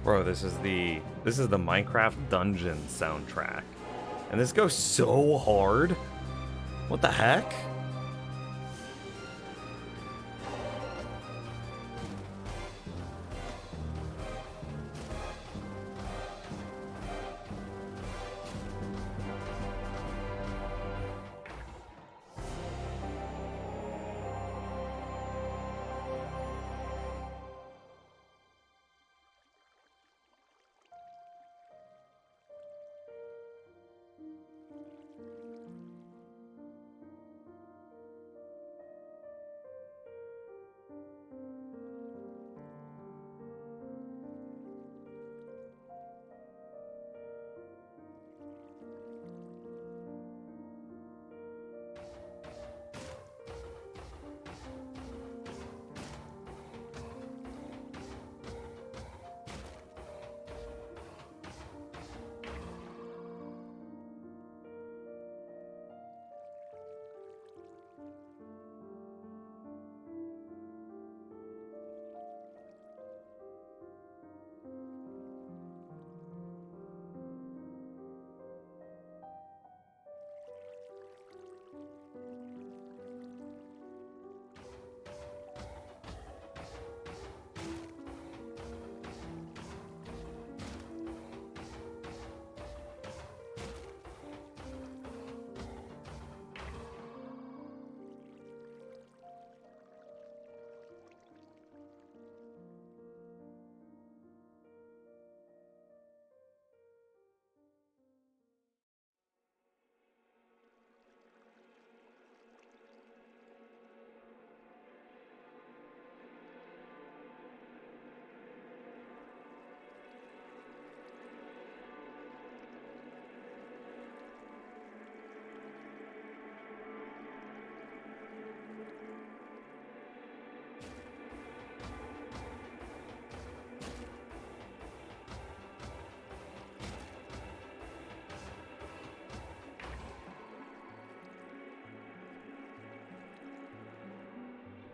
Bro, this is the Minecraft Dungeon soundtrack. And this goes so hard. What the heck?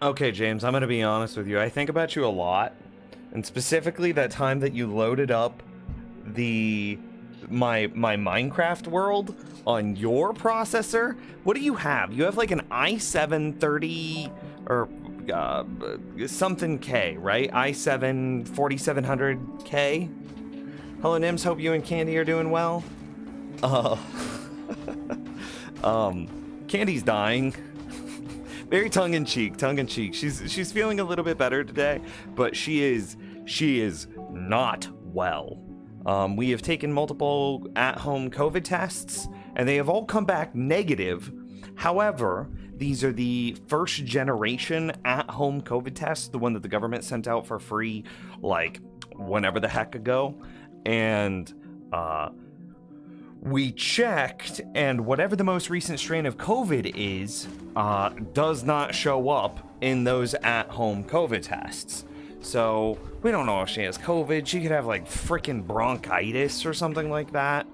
Okay, James, I'm gonna be honest with you. I think about you a lot, and specifically that time that you loaded up my Minecraft world on your processor. What do you have? You have like an i7 30 or something K, right? i7 4700K. Hello, Nims. Hope you and Candy are doing well. Uh, Candy's dying. Very tongue-in-cheek, tongue-in-cheek. She's feeling a little bit better today, but she is not well. We have taken multiple at-home COVID tests, and they have all come back negative. However, these are the first generation at-home COVID tests, the one that the government sent out for free, like whenever the heck ago, and we checked, and whatever the most recent strain of COVID is, does not show up in those at-home COVID tests. So we don't know if she has COVID. She could have like freaking bronchitis or something like that.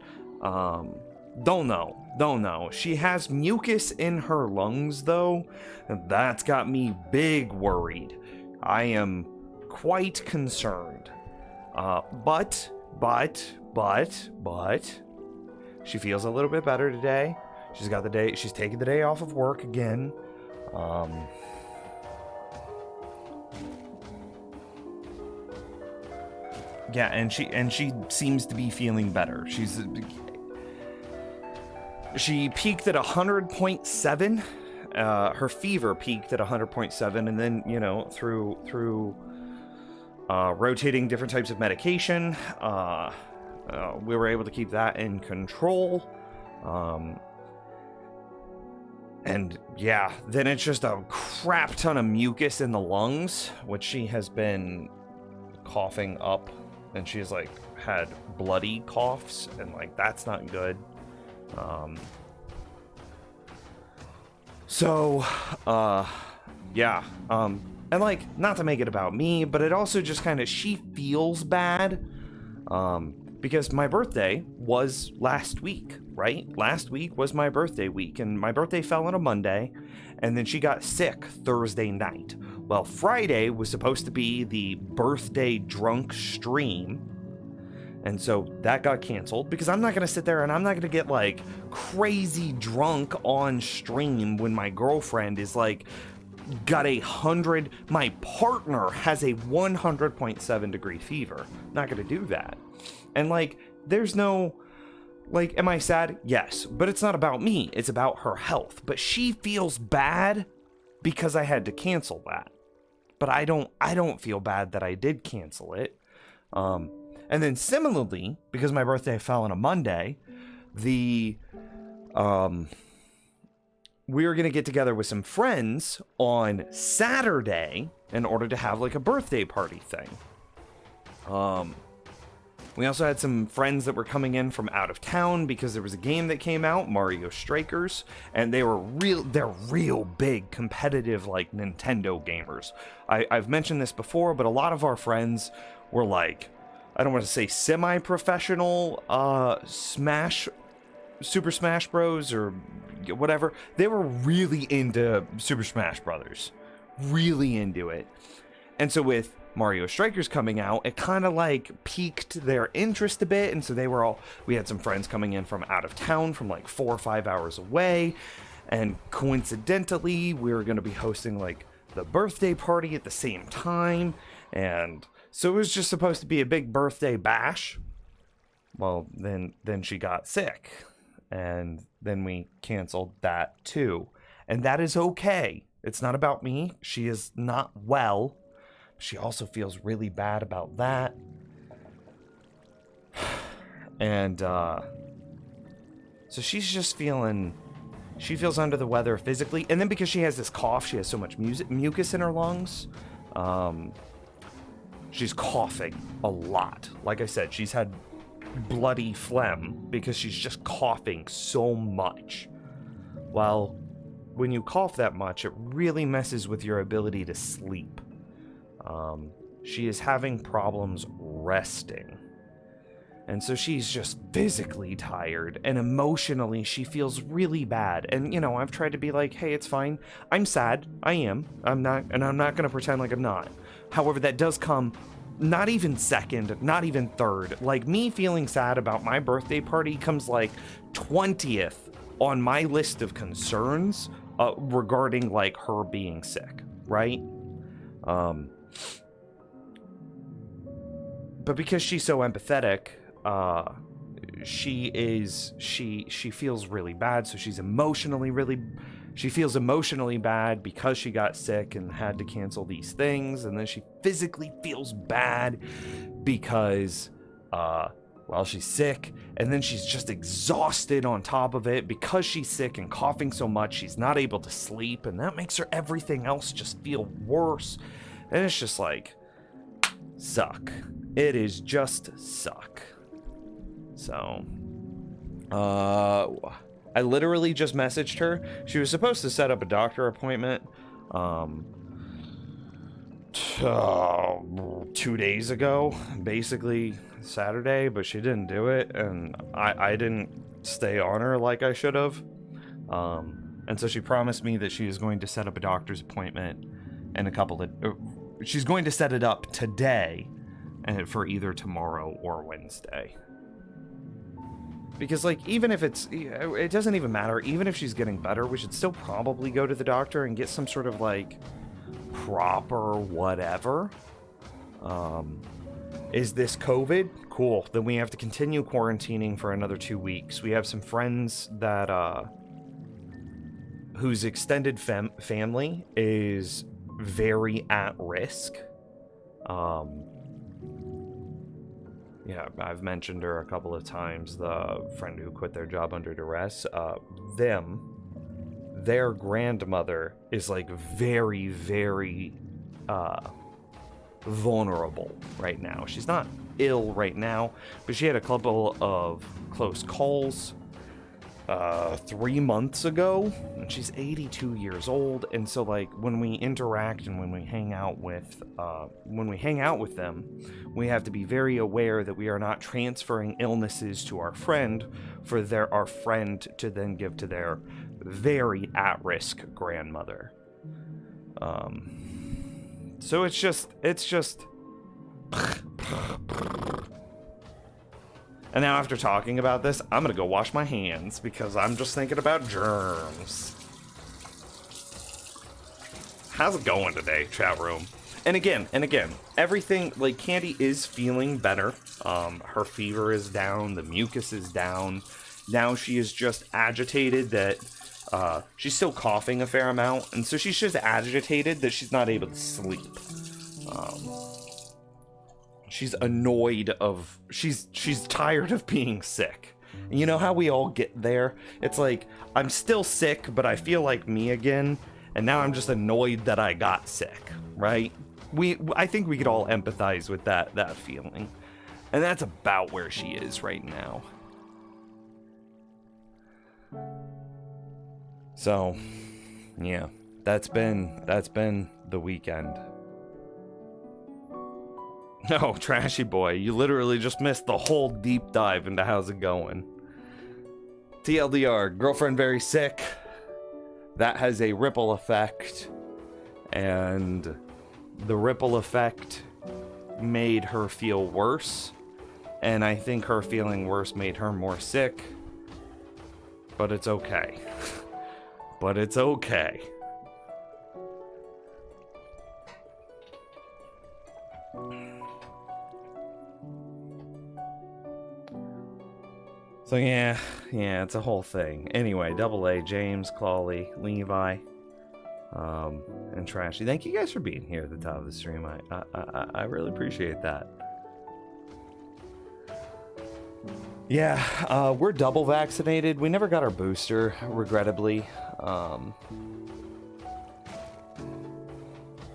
Don't know. She has mucus in her lungs though, and that's got me big worried. I am quite concerned. But she feels a little bit better today. She's taking the day off of work again. Yeah, and she seems to be feeling better. She peaked at 100.7. Her fever peaked at 100.7, and then, you know, through rotating different types of medication, we were able to keep that in control. And yeah, then it's just a crap ton of mucus in the lungs, which she has been coughing up, and she's like had bloody coughs, and like that's not good. Yeah, and like, not to make it about me, but it also just kind of, she feels bad, because my birthday was last week, right? Last week was my birthday week, and my birthday fell on a Monday, and then she got sick Thursday night. Well, Friday was supposed to be the birthday drunk stream, And so that got canceled because I'm not going to sit there and I'm not going to get like crazy drunk on stream when my girlfriend is like got my partner has a 100.7 degree fever. Not going to do that. And like, there's no, like, am I sad? Yes, but it's not about me. It's about her health. But she feels bad because I had to cancel that. But I don't feel bad that I did cancel it. And then similarly, because my birthday fell on a Monday, we were going to get together with some friends on Saturday in order to have like a birthday party thing. We also had some friends that were coming in from out of town because there was a game that came out, Mario Strikers, and they're real big competitive like Nintendo gamers. I've mentioned this before, but a lot of our friends were like, I don't want to say semi-professional Super Smash Bros. Or whatever. They were really into Super Smash Brothers. Really into it. And so with Mario Strikers coming out, it kind of like piqued their interest a bit. And so we had some friends coming in from out of town from like 4 or 5 hours away. And coincidentally, we were going to be hosting like the birthday party at the same time. And so it was just supposed to be a big birthday bash. Well, then she got sick. And then we canceled that too. And that is okay. It's not about me. She is not well. She also feels really bad about that. And so she's just she feels under the weather physically. And then because she has this cough, she has so much mucus in her lungs. She's coughing a lot. Like I said, she's had bloody phlegm because she's just coughing so much. Well, when you cough that much, it really messes with your ability to sleep. She is having problems resting. And so she's just physically tired, and emotionally she feels really bad. And, you know, I've tried to be like, hey, it's fine. I'm sad. I am. I'm not going to pretend like I'm not. However, that does come not even second, not even third. Like, me feeling sad about my birthday party comes like 20th on my list of concerns regarding like her being sick, right? But because she's so empathetic, she feels really bad. So she feels emotionally bad because she got sick and had to cancel these things. And then she physically feels bad because, she's sick. And then she's just exhausted on top of it because she's sick and coughing so much. She's not able to sleep. And that makes her everything else just feel worse. And it's just like, suck. It is just suck. So, I literally just messaged her. She was supposed to set up a doctor appointment 2 days ago, basically Saturday, but she didn't do it, and I didn't stay on her like I should have. And so she promised me that she is going to set up a doctor's appointment in she's going to set it up today, and for either tomorrow or Wednesday. Because, like, even if it doesn't even matter. Even if she's getting better, we should still probably go to the doctor and get some sort of, like, proper whatever. Is this COVID? Cool. Then we have to continue quarantining for another 2 weeks. We have some friends that, whose extended family is very at risk. Yeah, I've mentioned her a couple of times, the friend who quit their job under duress. Their grandmother is like very, very vulnerable right now. She's not ill right now, but she had a couple of close calls 3 months ago, and she's 82 years old. And so, like, when we interact and when we hang out with them, we have to be very aware that we are not transferring illnesses to our friend for our friend to then give to their very at-risk grandmother. So it's just And now after talking about this, I'm gonna go wash my hands because I'm just thinking about germs. How's it going today, chat room? And again, everything, like, Candy is feeling better. Her fever is down, the mucus is down. Now she is just agitated that she's still coughing a fair amount, and so she's just agitated that she's not able to sleep. She's annoyed of she's tired of being sick. And you know how we all get there? It's like, I'm still sick, but I feel like me again, and now I'm just annoyed that I got sick, right? I think we could all empathize with that feeling. And that's about where she is right now. So, yeah, that's been the weekend. No, Trashy Boy, you literally just missed the whole deep dive into how's it going. TLDR, girlfriend very sick. That has a ripple effect, and the ripple effect made her feel worse, and I think her feeling worse made her more sick, but it's okay. But it's okay. So yeah, it's a whole thing. Anyway, Double A, James, Clawley, Levi, and Trashy. Thank you guys for being here at the top of the stream. I really appreciate that. Yeah, we're double vaccinated. We never got our booster, regrettably.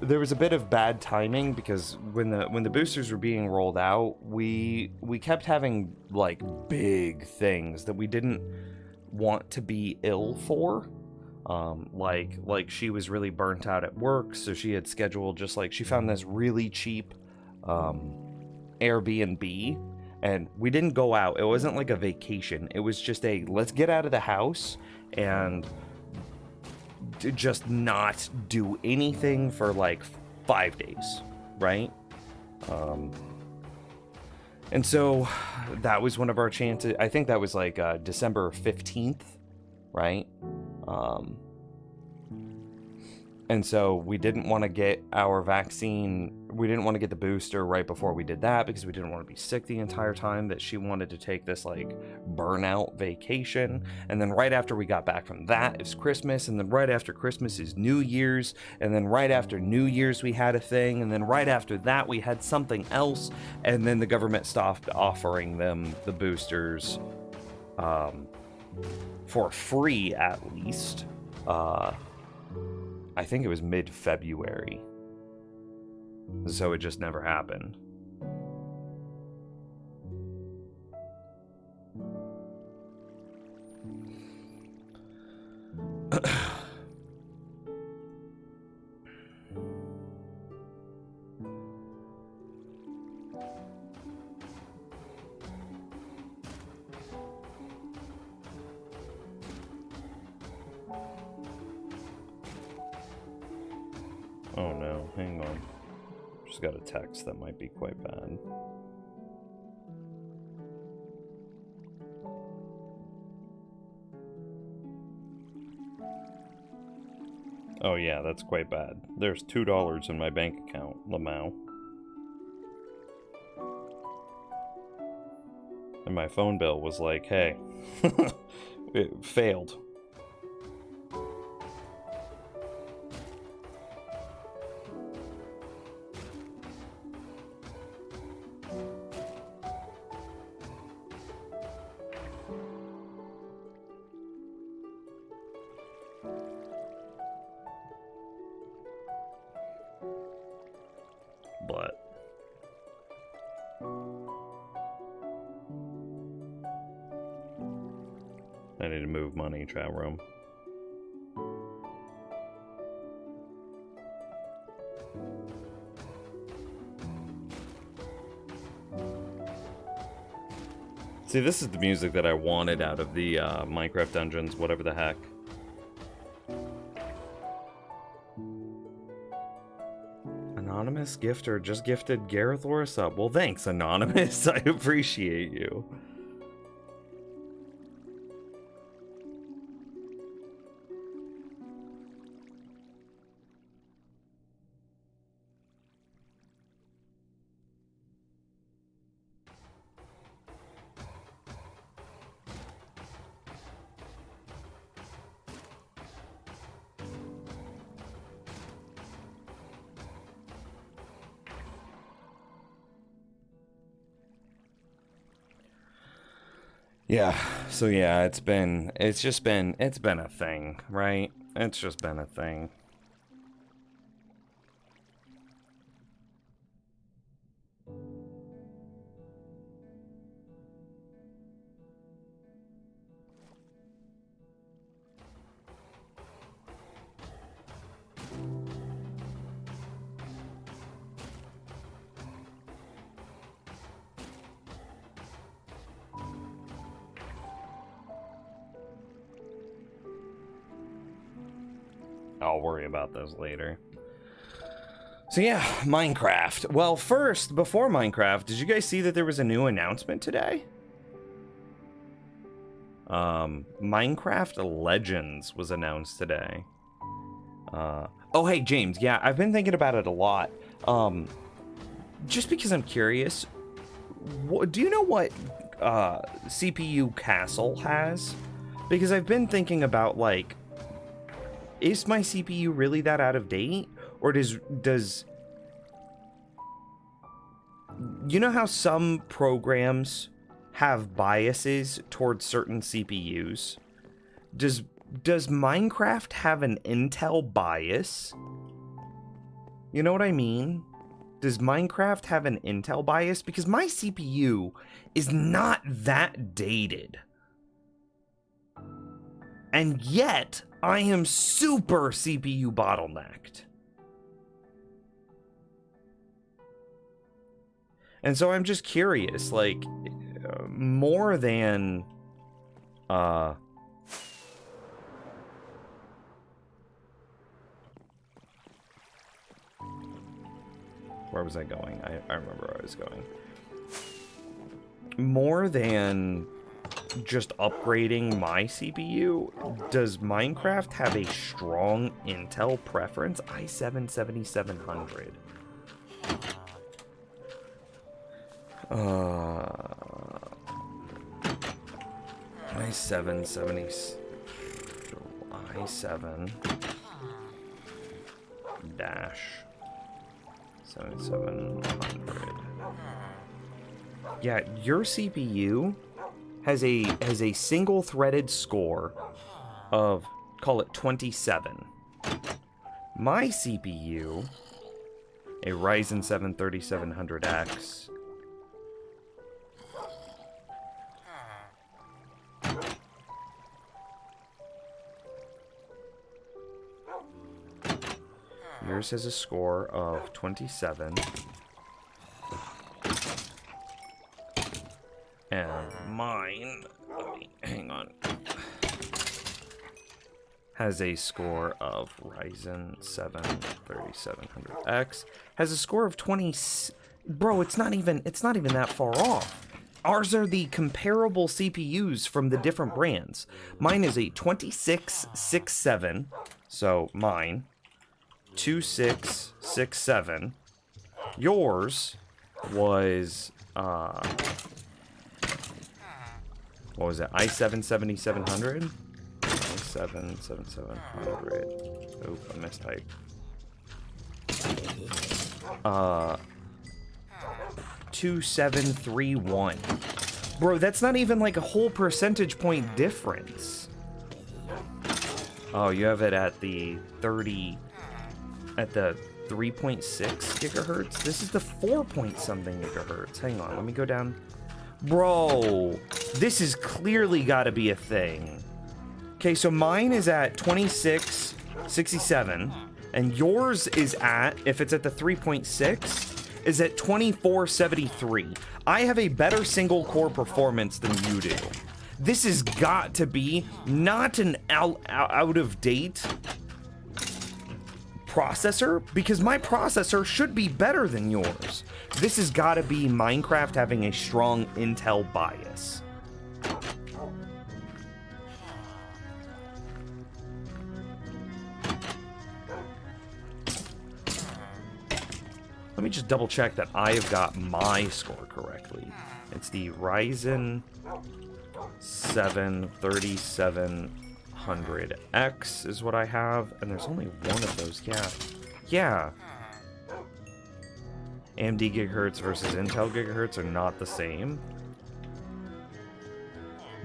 There was a bit of bad timing because when the boosters were being rolled out, we kept having like big things that we didn't want to be ill for. Like she was really burnt out at work, so she had scheduled just like she found this really cheap Airbnb, and we didn't go out. It wasn't like a vacation. It was just a let's get out of the house and just not do anything for like 5 days, right? And so that was one of our chances. I think that was like December 15th, right? And so we didn't want to get our vaccine. We didn't want to get the booster right before we did that because we didn't want to be sick the entire time that she wanted to take this like burnout vacation. And then right after we got back from that is Christmas. And then right after Christmas is New Year's. And then right after New Year's we had a thing. And then right after that we had something else. And then the government stopped offering them the boosters for free, at least. I think it was mid-February. So it just never happened. Oh no, hang on. Just got a text that might be quite bad. Oh yeah, that's quite bad. There's $2 in my bank account, Lamau. And my phone bill was like, hey, it failed. But I need to move money, chat room. See, this is the music that I wanted out of the Minecraft Dungeons, whatever the heck. Anonymous gifter just gifted Gareth or a sub. Well, thanks, Anonymous. I appreciate you. Yeah, so yeah, it's been a thing, right? It's just been a thing. I'll worry about those later. So yeah, Minecraft. Well, first, before Minecraft, did you guys see that there was a new announcement today? Minecraft Legends was announced today. Oh hey, James, yeah, I've been thinking about it a lot. Just because I'm curious, do you know what CPU Castle has? Because I've been thinking about, like, is my CPU really that out of date? Or does you know how some programs have biases towards certain CPUs? Does Minecraft have an Intel bias? You know what I mean? Does Minecraft have an Intel bias? Because my CPU is not that dated. And yet, I am super CPU bottlenecked. And so I'm just curious, like, more than, where was I going? I remember where I was going. More than just upgrading my CPU, does Minecraft have a strong Intel preference? i7-7700. i7 dash 7700. Yeah, your CPU has a single threaded score of, call it 27. My CPU, a Ryzen 7 3700X, yours has a score of 27. And mine, hang on, has a score of Ryzen 7 3700X, has a score of 20. Bro, it's not even that far off. Ours are the comparable CPUs from the different brands. Mine is a 2667, so mine, 2667. Yours was, what was it? i7-7700? i7-7700. Oop, I mistyped. 2731. Bro, that's not even like a whole percentage point difference. Oh, you have it at the 3.6 gigahertz? This is the 4 point something gigahertz. Hang on, let me go down. Bro, this has clearly got to be a thing. Okay, so mine is at 2667, and yours is at, if it's at the 3.6, is at 2473. I have a better single core performance than you do. This has got to be not an out of date processor, because my processor should be better than yours. This has got to be Minecraft having a strong Intel bias. Let me just double check that I have got my score correctly. It's the Ryzen 7 3700X is what I have, and there's only one of those. Yeah. AMD gigahertz versus Intel gigahertz are not the same.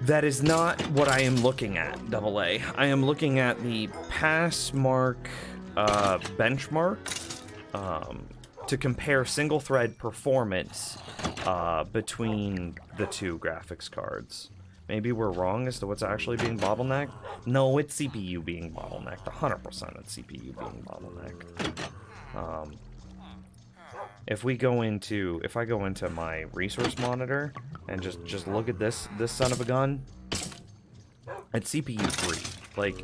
That is not what I am looking at, AA. I am looking at the pass mark benchmark to compare single thread performance between the two graphics cards. Maybe we're wrong as to what's actually being bottlenecked. No, it's CPU being bottlenecked. 100% it's CPU being bottlenecked. If I go into my resource monitor and just look at this son of a gun, it's CPU 3. Like,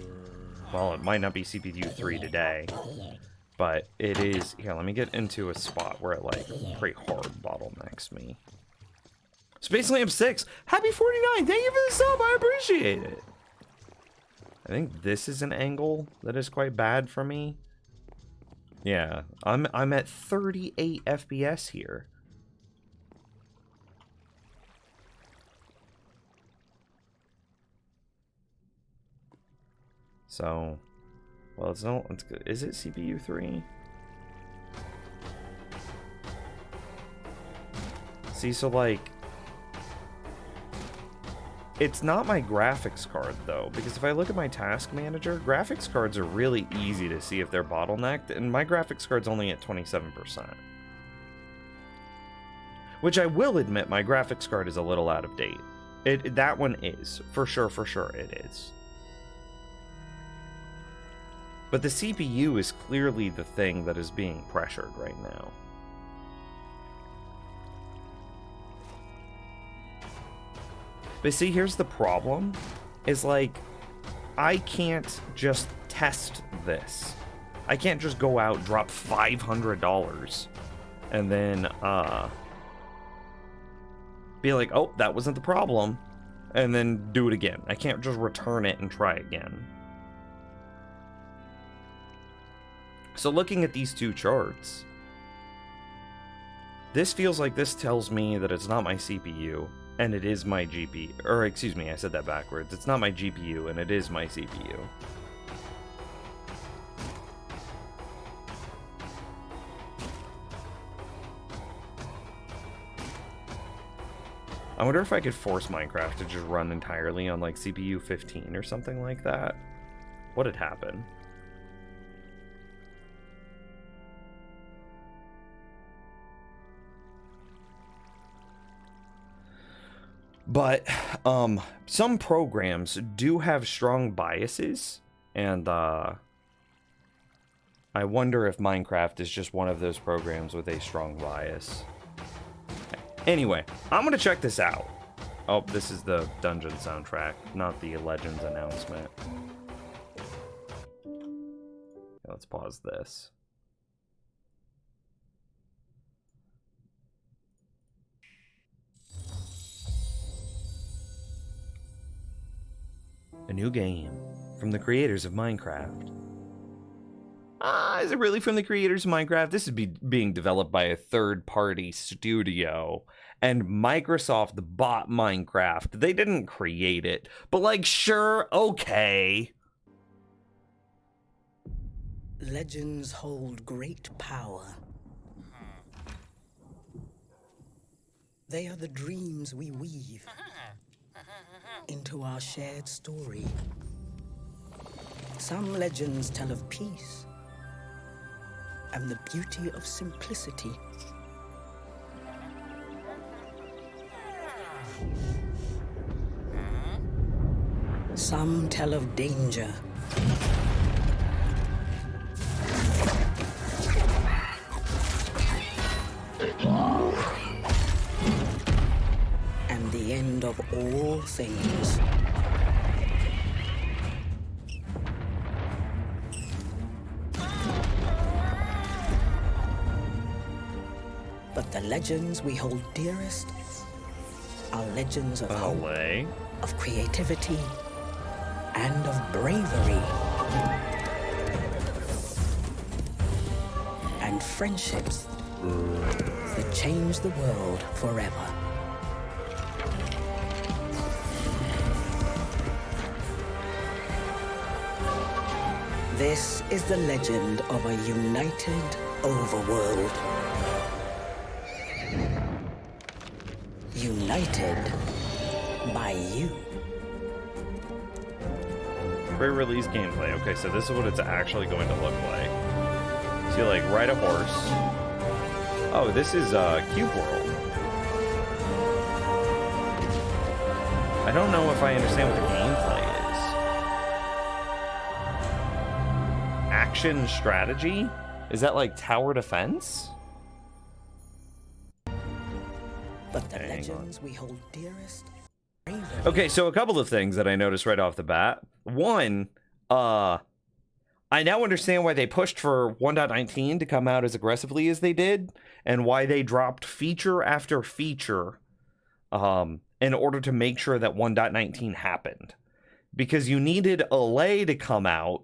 well, it might not be CPU 3 today, but it is. Here, let me get into a spot where it like pretty hard bottlenecks me. Space Lamp 6, happy 49. Thank you for the sub. I appreciate it. I think this is an angle that is quite bad for me. Yeah, I'm at 38 FPS here. So, well, it's not. It's good. Is it CPU 3? See, so like, it's not my graphics card though, because if I look at my task manager, graphics cards are really easy to see if they're bottlenecked, and my graphics card's only at 27%. Which I will admit, my graphics card is a little out of date. That one is, for sure it is. But the CPU is clearly the thing that is being pressured right now. But see, here's the problem, is like, I can't just test this. I can't just go out, drop $500, and then, be like, oh, that wasn't the problem, and then do it again. I can't just return it and try again. So looking at these two charts, this feels like this tells me that it's not my CPU, and it is my GPU. Or, excuse me, I said that backwards. It's not my GPU, and it is my CPU. I wonder if I could force Minecraft to just run entirely on, like, CPU 15 or something like that. What'd happen? But some programs do have strong biases, and I wonder if Minecraft is just one of those programs with a strong bias. Anyway, I'm gonna check this out. Oh, this is the dungeon soundtrack, not the Legends announcement. Let's pause this. A new game from the creators of Minecraft. Is it really from the creators of Minecraft? This is being developed by a third-party studio, and Microsoft bought Minecraft. They didn't create it, but like, sure, okay. Legends hold great power. They are the dreams we weave into our shared story. Some legends tell of peace and the beauty of simplicity. Some tell of danger and the end of all things. But the legends we hold dearest are legends of hope, of creativity, and of bravery. And friendships that change the world forever. This is the legend of a united overworld. United by you. Pre-release gameplay. Okay, so this is what it's actually going to look like. So you like ride a horse. Oh, this is Cube World. I don't know if I understand what the gameplay is. Action strategy? Is that like tower defense? But the legends we hold dearest. Okay, so a couple of things that I noticed right off the bat. One, I now understand why they pushed for 1.19 to come out as aggressively as they did, and why they dropped feature after feature in order to make sure that 1.19 happened. Because you needed LA to come out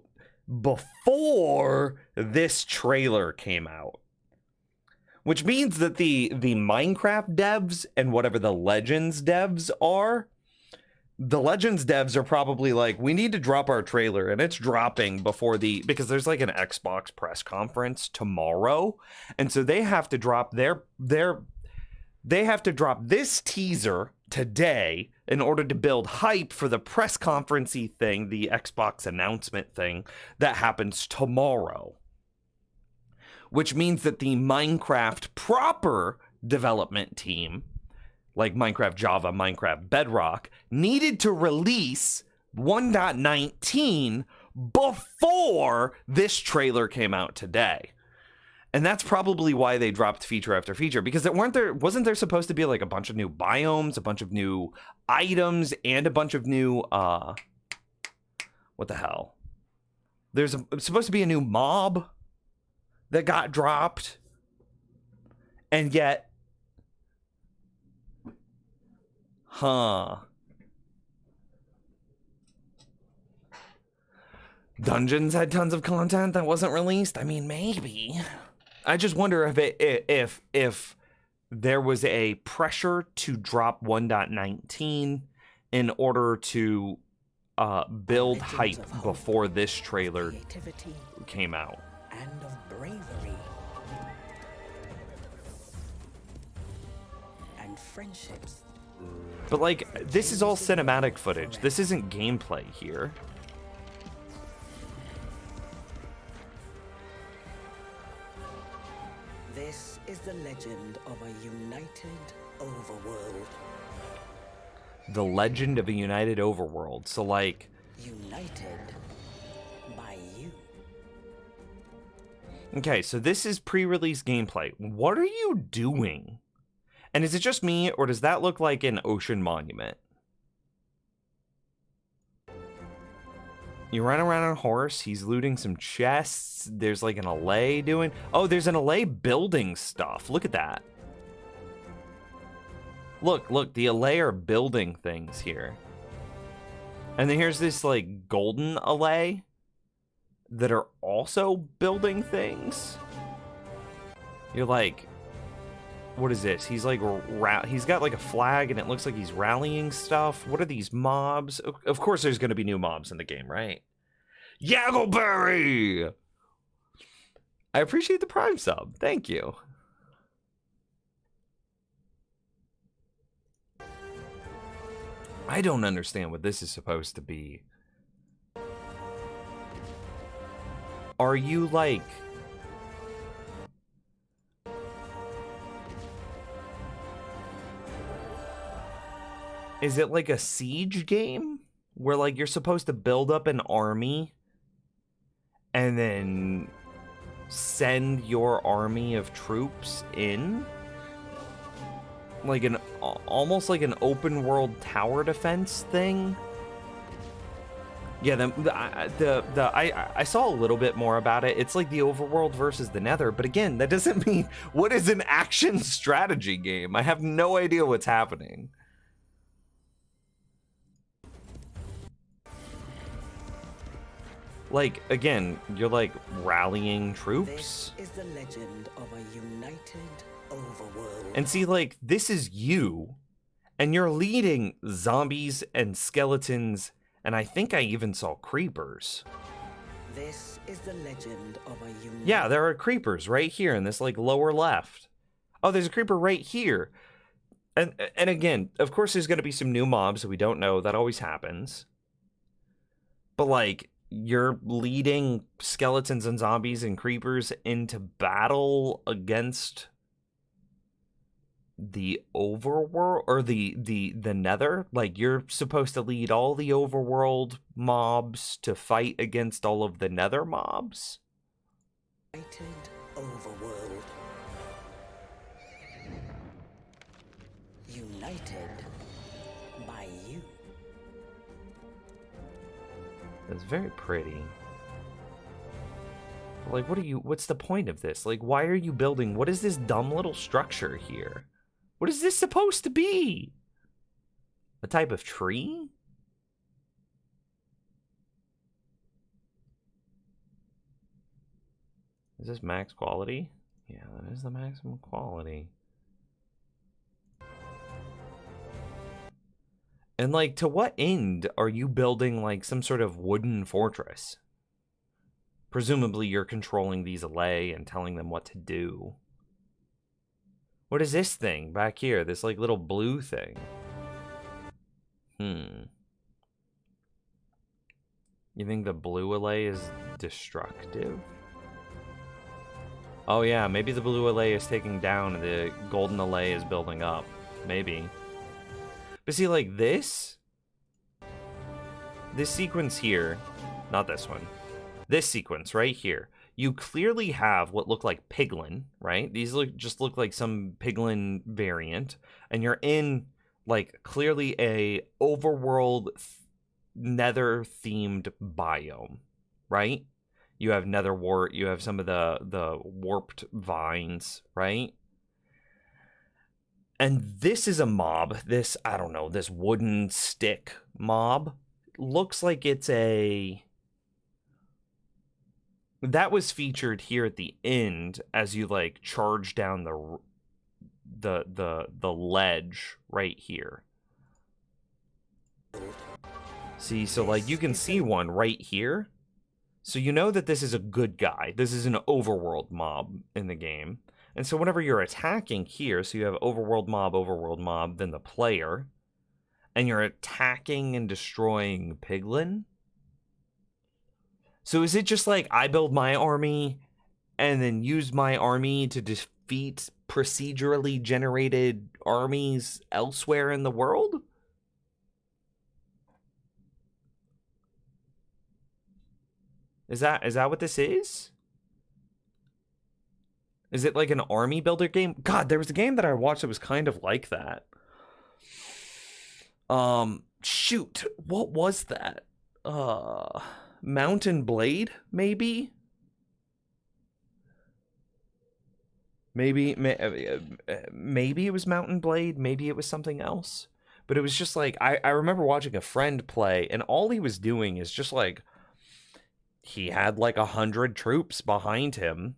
before this trailer came out. Which means that the Minecraft devs and whatever the Legends devs are, the Legends devs are probably like, we need to drop our trailer, and it's dropping before because there's like an Xbox press conference tomorrow, and so they have to drop they have to drop this teaser today in order to build hype for the press conference-y thing, the Xbox announcement thing that happens tomorrow. Which means that the Minecraft proper development team, like Minecraft Java, Minecraft Bedrock, needed to release 1.19 before this trailer came out today. And that's probably why they dropped feature after feature, because wasn't there supposed to be like a bunch of new biomes, a bunch of new items, and a bunch of new what the hell? There's supposed to be a new mob that got dropped, and yet, Dungeons had tons of content that wasn't released. I mean, maybe. I just wonder if there was a pressure to drop 1.19 in order to build hype before this trailer came out. And of bravery and friendships. But like, this is all cinematic footage. This isn't gameplay here. This is the legend of a united overworld. The legend of a united overworld. So like, united by you. Okay, so this is pre-release gameplay. What are you doing? And is it just me, or does that look like an ocean monument? You run around on a horse, he's looting some chests, there's like an LA doing... Oh, there's an LA building stuff. Look at that. Look, the LA are building things here. And then here's this like golden LA that are also building things. You're like, what is this? He's like, he's got like a flag and it looks like he's rallying stuff. What are these mobs? Of course there's going to be new mobs in the game, right? Yaggleberry! I appreciate the Prime sub. Thank you. I don't understand what this is supposed to be. Are you like... Is it like a siege game? Where like you're supposed to build up an army and then send your army of troops in? Like an almost like an open world tower defense thing? Yeah, I saw a little bit more about it. It's like the overworld versus the nether, but again, that doesn't mean... What is an action strategy game? I have no idea what's happening. Like, again, you're like rallying troops. This is the legend of a united overworld. And see, like, this is you, and you're leading zombies and skeletons, and I think I even saw creepers. This is the legend of a united... Yeah, there are creepers right here in this like lower left. Oh, there's a creeper right here. And again, of course there's going to be some new mobs that we don't know. That always happens. but like you're leading skeletons and zombies and creepers into battle against the overworld or the nether. Like you're supposed to lead all the overworld mobs to fight against all of the nether mobs. United overworld. United by you. It's very pretty. Like, what's the point of this? Like, why are you building, what is this dumb little structure here? What is this supposed to be? A type of tree? Is this max quality? Yeah, that is the maximum quality. And like, to what end are you building like some sort of wooden fortress? Presumably you're controlling these Allay and telling them what to do. What is this thing back here? This like little blue thing. You think the blue Allay is destructive? Oh yeah, maybe the blue Allay is taking down and the golden Allay is building up. Maybe. But see, like this sequence here, not this one, this sequence right here, you clearly have what look like piglin, right? These just look like some piglin variant, and you're in like clearly a overworld nether themed biome, right? You have nether wart, you have some of the warped vines, right? And this is a mob, this, I don't know, this wooden stick mob. Looks like it's a... That was featured here at the end as you, like, charge down the ledge right here. See, so, like, you can see one right here. So you know that this is a good guy. This is an overworld mob in the game. And so whenever you're attacking here, so you have overworld mob, then the player, and you're attacking and destroying piglin. So is it just like I build my army and then use my army to defeat procedurally generated armies elsewhere in the world? Is that what this is? Is it like an army builder game? God, there was a game that I watched that was kind of like that. Shoot, what was that? Mountain Blade, maybe? Maybe it was Mountain Blade, maybe it was something else. But it was just like, I remember watching a friend play, and all he was doing is just like, he had like 100 troops behind him,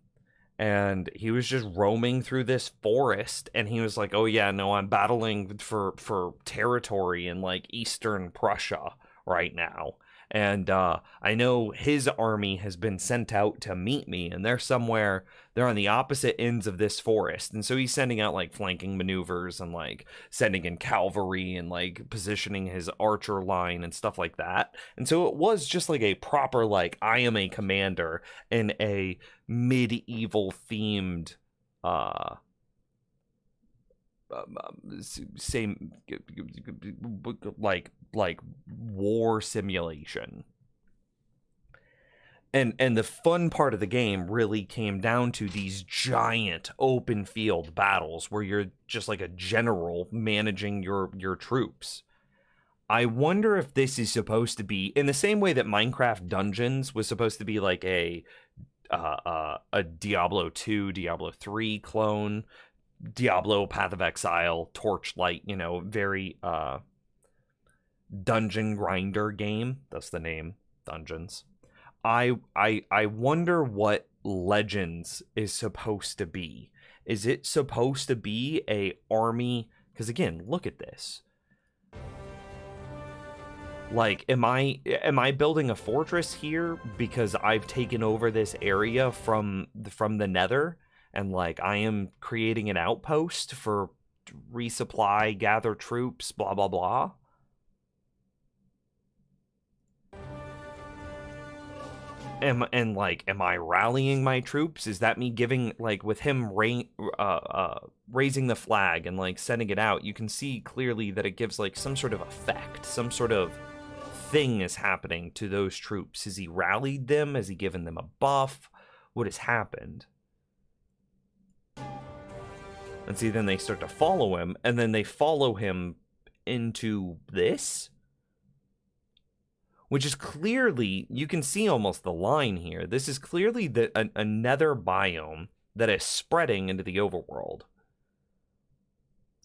and he was just roaming through this forest, and he was like, oh yeah, no, I'm battling for territory in like Eastern Prussia right now. And I know his army has been sent out to meet me, and they're on the opposite ends of this forest. And so he's sending out like flanking maneuvers and like sending in cavalry and like positioning his archer line and stuff like that. And so it was just like a proper, like, I am a commander in a medieval themed same like war simulation. And the fun part of the game really came down to these giant open field battles where you're just like a general managing your troops. I wonder if this is supposed to be in the same way that Minecraft Dungeons was supposed to be like a Diablo 2, Diablo 3 clone, Diablo, Path of Exile, Torchlight, you know, very dungeon grinder game. That's the name, Dungeons. I wonder what Legends is supposed to be. Is it supposed to be a army? Because again, look at this. Like, am I building a fortress here because I've taken over this area from the Nether? And, like, I am creating an outpost for resupply, gather troops, blah, blah, blah. am I rallying my troops? Is that me giving, like, with him raising the flag and like sending it out, you can see clearly that it gives like some sort of effect, some sort of thing is happening to those troops. Has he rallied them? Has he given them a buff? What has happened? And see, then they start to follow him, and then they follow him into this, which is clearly, you can see almost the line here. This is clearly a nether biome that is spreading into the overworld.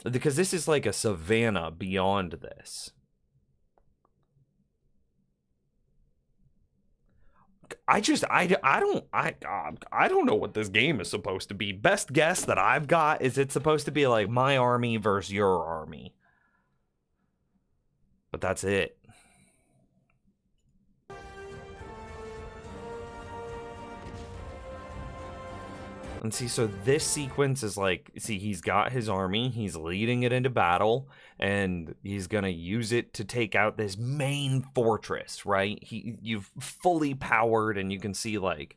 Because this is like a savanna beyond this. I don't know what this game is supposed to be. Best guess that I've got is it's supposed to be like my army versus your army. But that's it. And see, so this sequence is like, see, he's got his army, he's leading it into battle, and he's gonna use it to take out this main fortress, right? You've fully powered, and you can see, like,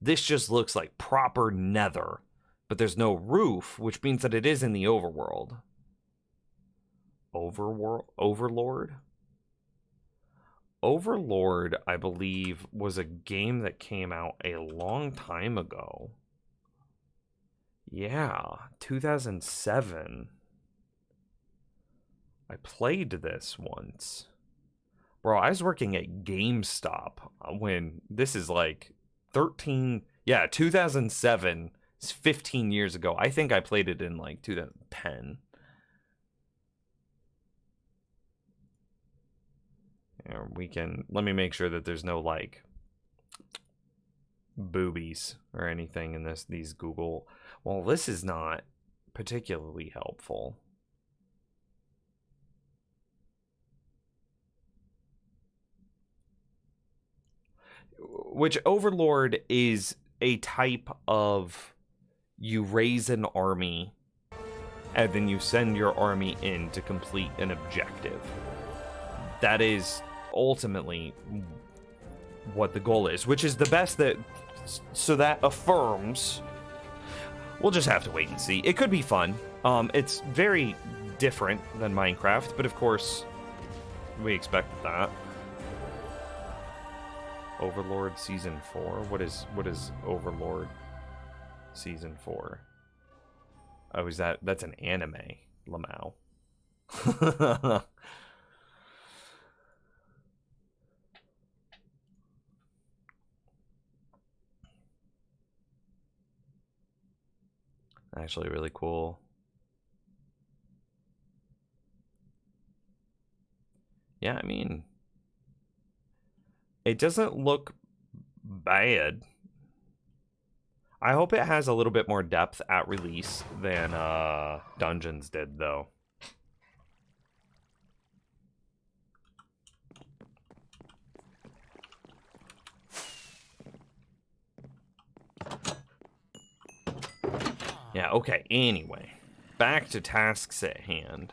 this just looks like proper nether, but there's no roof, which means that it is in the overworld. Overlord? Overlord, I believe, was a game that came out a long time ago. Yeah, 2007. I played this once. Bro, I was working at GameStop when this is like 2007. It's 15 years ago. I think I played it in like 2010. Let me make sure that there's no like boobies or anything in these Google. Well, this is not particularly helpful. Which Overlord is a type of, you raise an army and then you send your army in to complete an objective. That is ultimately what the goal is, which is the best that, so that affirms. We'll just have to wait and see. It could be fun. It's very different than Minecraft, but of course, we expected that. Overlord Season 4? What is Overlord Season 4? Oh, that's an anime, Lamau. Actually really cool. Yeah, I mean, it doesn't look bad. I hope it has a little bit more depth at release than Dungeons did, though. Yeah, okay, anyway. Back to tasks at hand.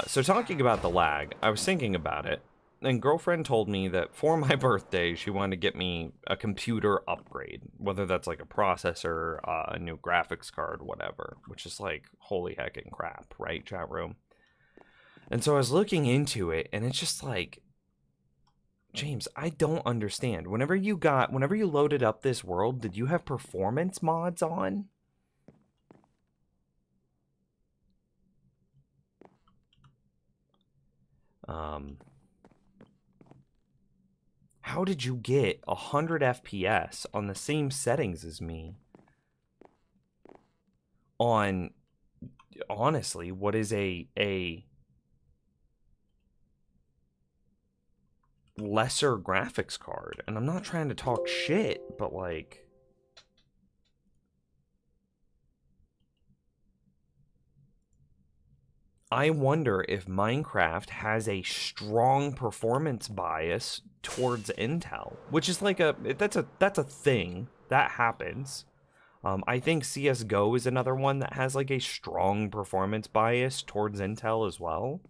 So talking about the lag, I was thinking about it, and girlfriend told me that for my birthday, she wanted to get me a computer upgrade, whether that's like a processor, a new graphics card, whatever, which is like holy heckin' crap, right, chat room? And so I was looking into it, and it's just like, James, I don't understand. Whenever you loaded up this world, did you have performance mods on? How did you get 100 FPS on the same settings as me? On, honestly, what is a lesser graphics card? And I'm not trying to talk shit, but like, I wonder if Minecraft has a strong performance bias towards Intel, which is like that's a thing that happens. I think CSGO is another one that has like a strong performance bias towards Intel as well.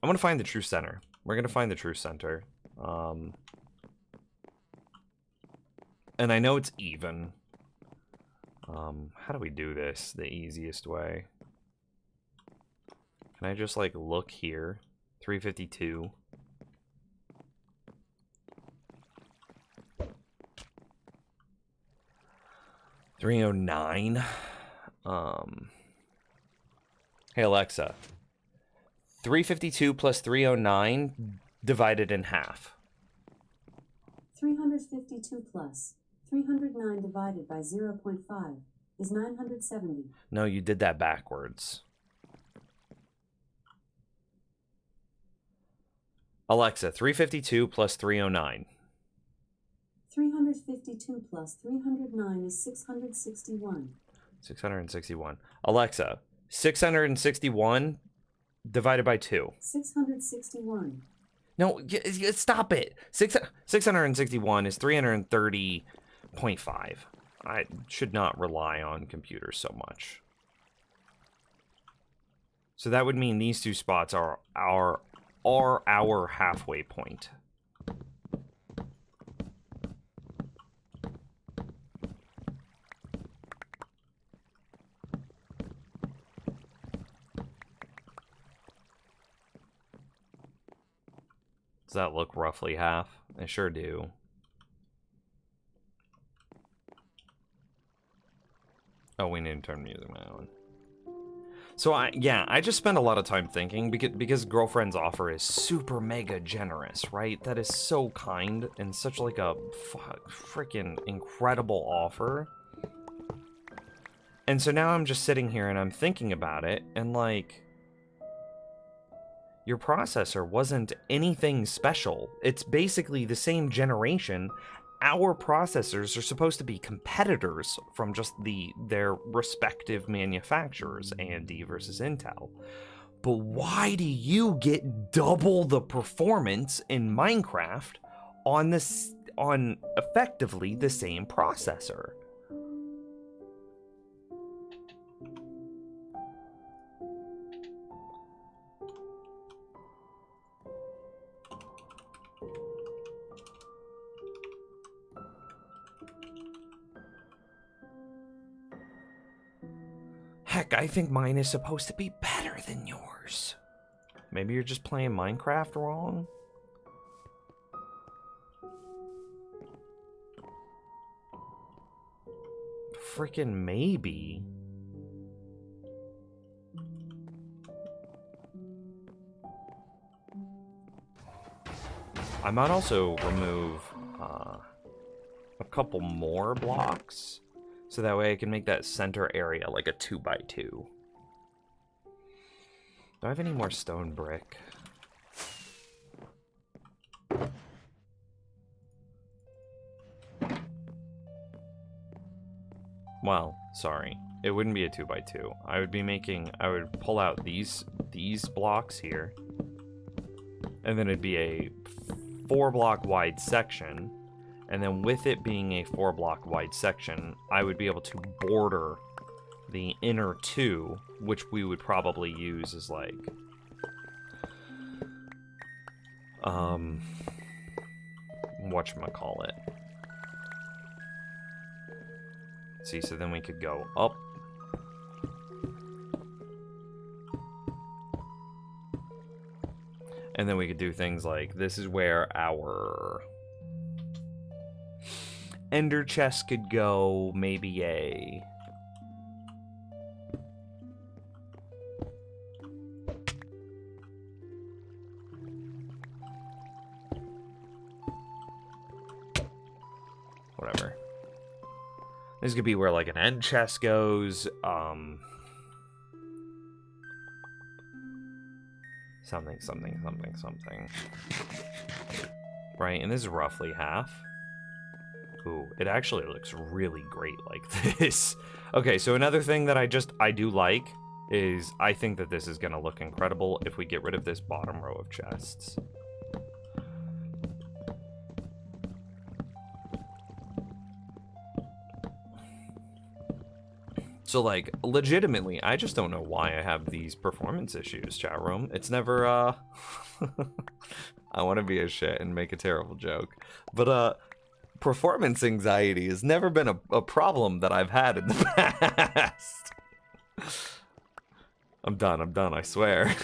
I'm gonna find the true center. We're gonna find the true center. And I know it's even. How do we do this the easiest way? Can I just like look here? 352. $309. Hey Alexa. 352 plus 309 divided in half. 352 plus 309 divided by 0.5 is 970. No, you did that backwards. Alexa, 352 plus 309. 352 plus 309 is 661. 661. Alexa, 661 divided by 2. 661. No, stop it. 661 is 330.5. I should not rely on computers so much. So that would mean these two spots are our halfway point. Does that look roughly half? I sure do. Oh, we need to turn music on. So I just spend a lot of time thinking because Girlfriend's offer is super mega generous, right? That is so kind and such like a freaking incredible offer. And so now I'm just sitting here and I'm thinking about it and like, your processor wasn't anything special. It's basically the same generation. Our processors are supposed to be competitors from just their respective manufacturers, AMD versus Intel. But why do you get double the performance in Minecraft on effectively the same processor? Heck, I think mine is supposed to be better than yours. Maybe you're just playing Minecraft wrong? Freaking maybe. I might also remove a couple more blocks. So that way I can make that center area like a 2x2. Do I have any more stone brick? Well, sorry. It wouldn't be a 2x2. I would pull out these blocks here. And then it'd be a 4-block wide section. And then with it being a 4-block wide section, I would be able to border the inner 2, which we would probably use as like whatchamacallit. See, so then we could go up. And then we could do things like, this is where our ender chest could go, maybe a... whatever. This could be where like an end chest goes, something. Right, and this is roughly half. Ooh, it actually looks really great like this. Okay, so another thing that I do like is I think that this is going to look incredible if we get rid of this bottom row of chests. So, like, legitimately, I just don't know why I have these performance issues, chat room. It's never, I want to be a shit and make a terrible joke. But, performance anxiety has never been a problem that I've had in the past. I'm done, I swear.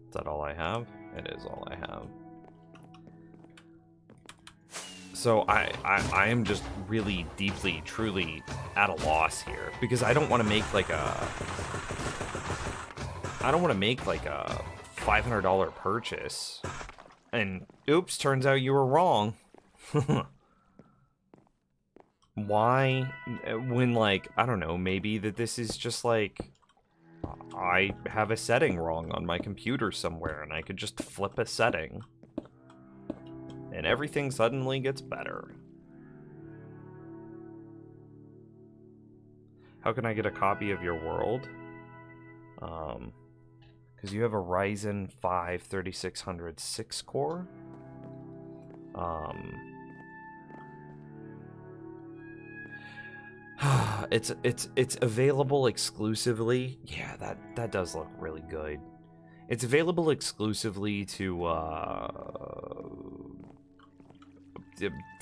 Is that all I have? It is all I have. So I am just really deeply, truly at a loss here because I don't want to make like a $500 purchase. And oops, turns out you were wrong. Why? When, like, I don't know, maybe that this is just like I have a setting wrong on my computer somewhere and I could just flip a setting and everything suddenly gets better. How can I get a copy of your world? Because you have a Ryzen 5 3600 6-core. It's available exclusively. Yeah, that does look really good. It's available exclusively to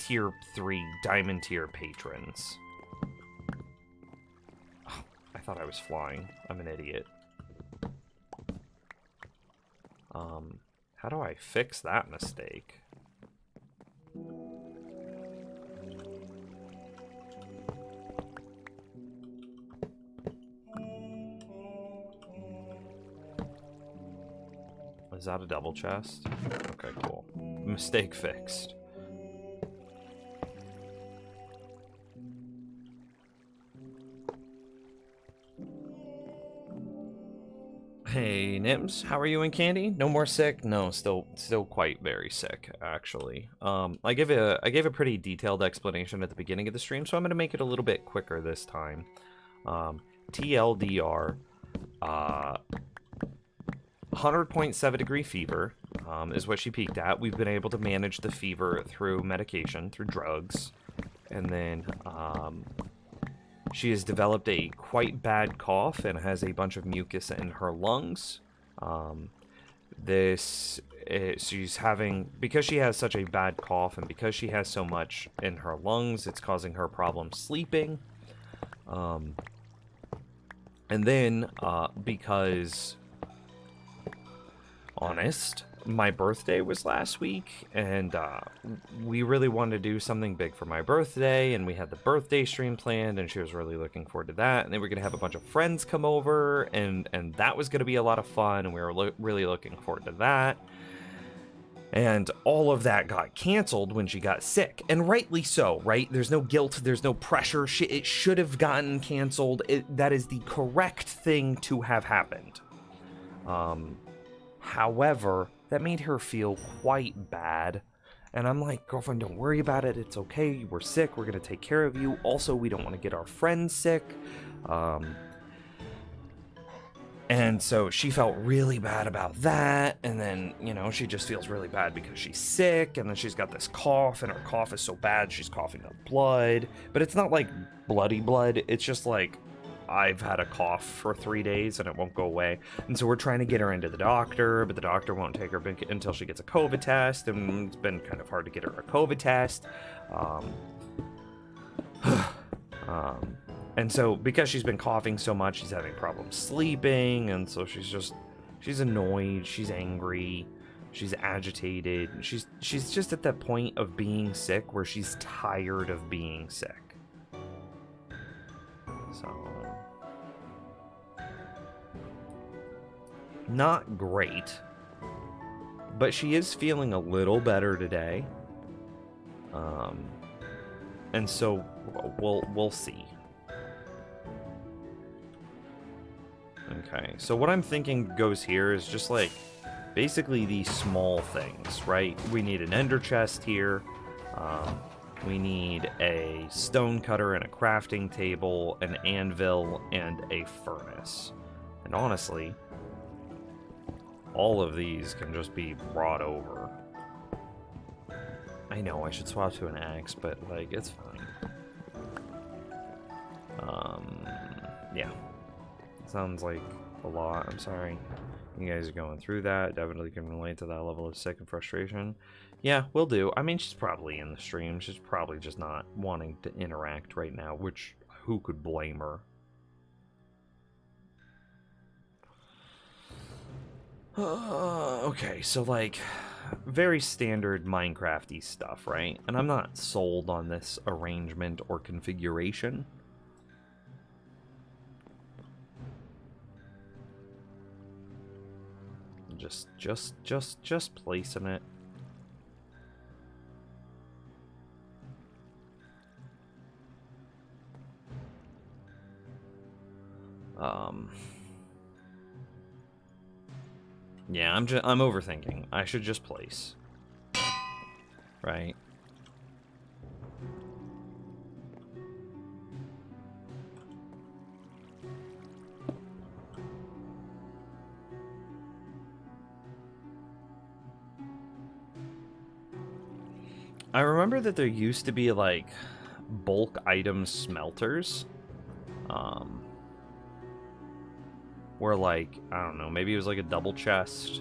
tier 3 diamond tier patrons. Oh, I thought I was flying. I'm an idiot. How do I fix that mistake? Is that a double chest? Okay, cool. Mistake fixed. Hey, Nims, how are you and Candy? No more sick? No, still quite very sick, actually. I gave a pretty detailed explanation at the beginning of the stream, so I'm gonna make it a little bit quicker this time. TLDR, 100.7 degree fever is what she peaked at. We've been able to manage the fever through medication, through drugs, and then she has developed a quite bad cough and has a bunch of mucus in her lungs. She's having, because she has such a bad cough and because she has so much in her lungs, it's causing her problems sleeping. And then, because, honest, my birthday was last week, and we really wanted to do something big for my birthday, and we had the birthday stream planned, and she was really looking forward to that, and then we're going to have a bunch of friends come over, and that was going to be a lot of fun, and we were really looking forward to that. And all of that got canceled when she got sick, and rightly so, right? There's no guilt, there's no pressure. It should have gotten canceled. That is the correct thing to have happened. However, that made her feel quite bad. And I'm like, girlfriend, don't worry about it. It's okay. We're sick. We're going to take care of you. Also, we don't want to get our friends sick. And so she felt really bad about that. And then, you know, she just feels really bad because she's sick. And then she's got this cough, and her cough is so bad she's coughing up blood. But it's not like bloody blood. It's just like, I've had a cough for 3 days and it won't go away. And so we're trying to get her into the doctor, but the doctor won't take her until she gets a COVID test. And it's been kind of hard to get her a COVID test. And so because she's been coughing so much, she's having problems sleeping. And so she's annoyed. She's angry. She's agitated. She's just at that point of being sick where she's tired of being sick. So Not great, but she is feeling a little better today. And so we'll see. Okay, so what I'm thinking goes here is just like basically these small things, right? We need an ender chest here. We need a stone cutter and a crafting table, an anvil, and a furnace. And honestly, all of these can just be brought over. I know I should swap to an axe, but like it's fine. Yeah. Sounds like a lot. I'm sorry. You guys are going through that. Definitely can relate to that level of sick and frustration. Yeah, will do. I mean, she's probably in the stream. She's probably just not wanting to interact right now, which who could blame her? Okay, so like very standard Minecraft-y stuff, right? And I'm not sold on this arrangement or configuration. Just placing it. Yeah, I'm overthinking. I should just place. Right? I remember that there used to be like bulk item smelters. Where like, I don't know, maybe it was like a double chest.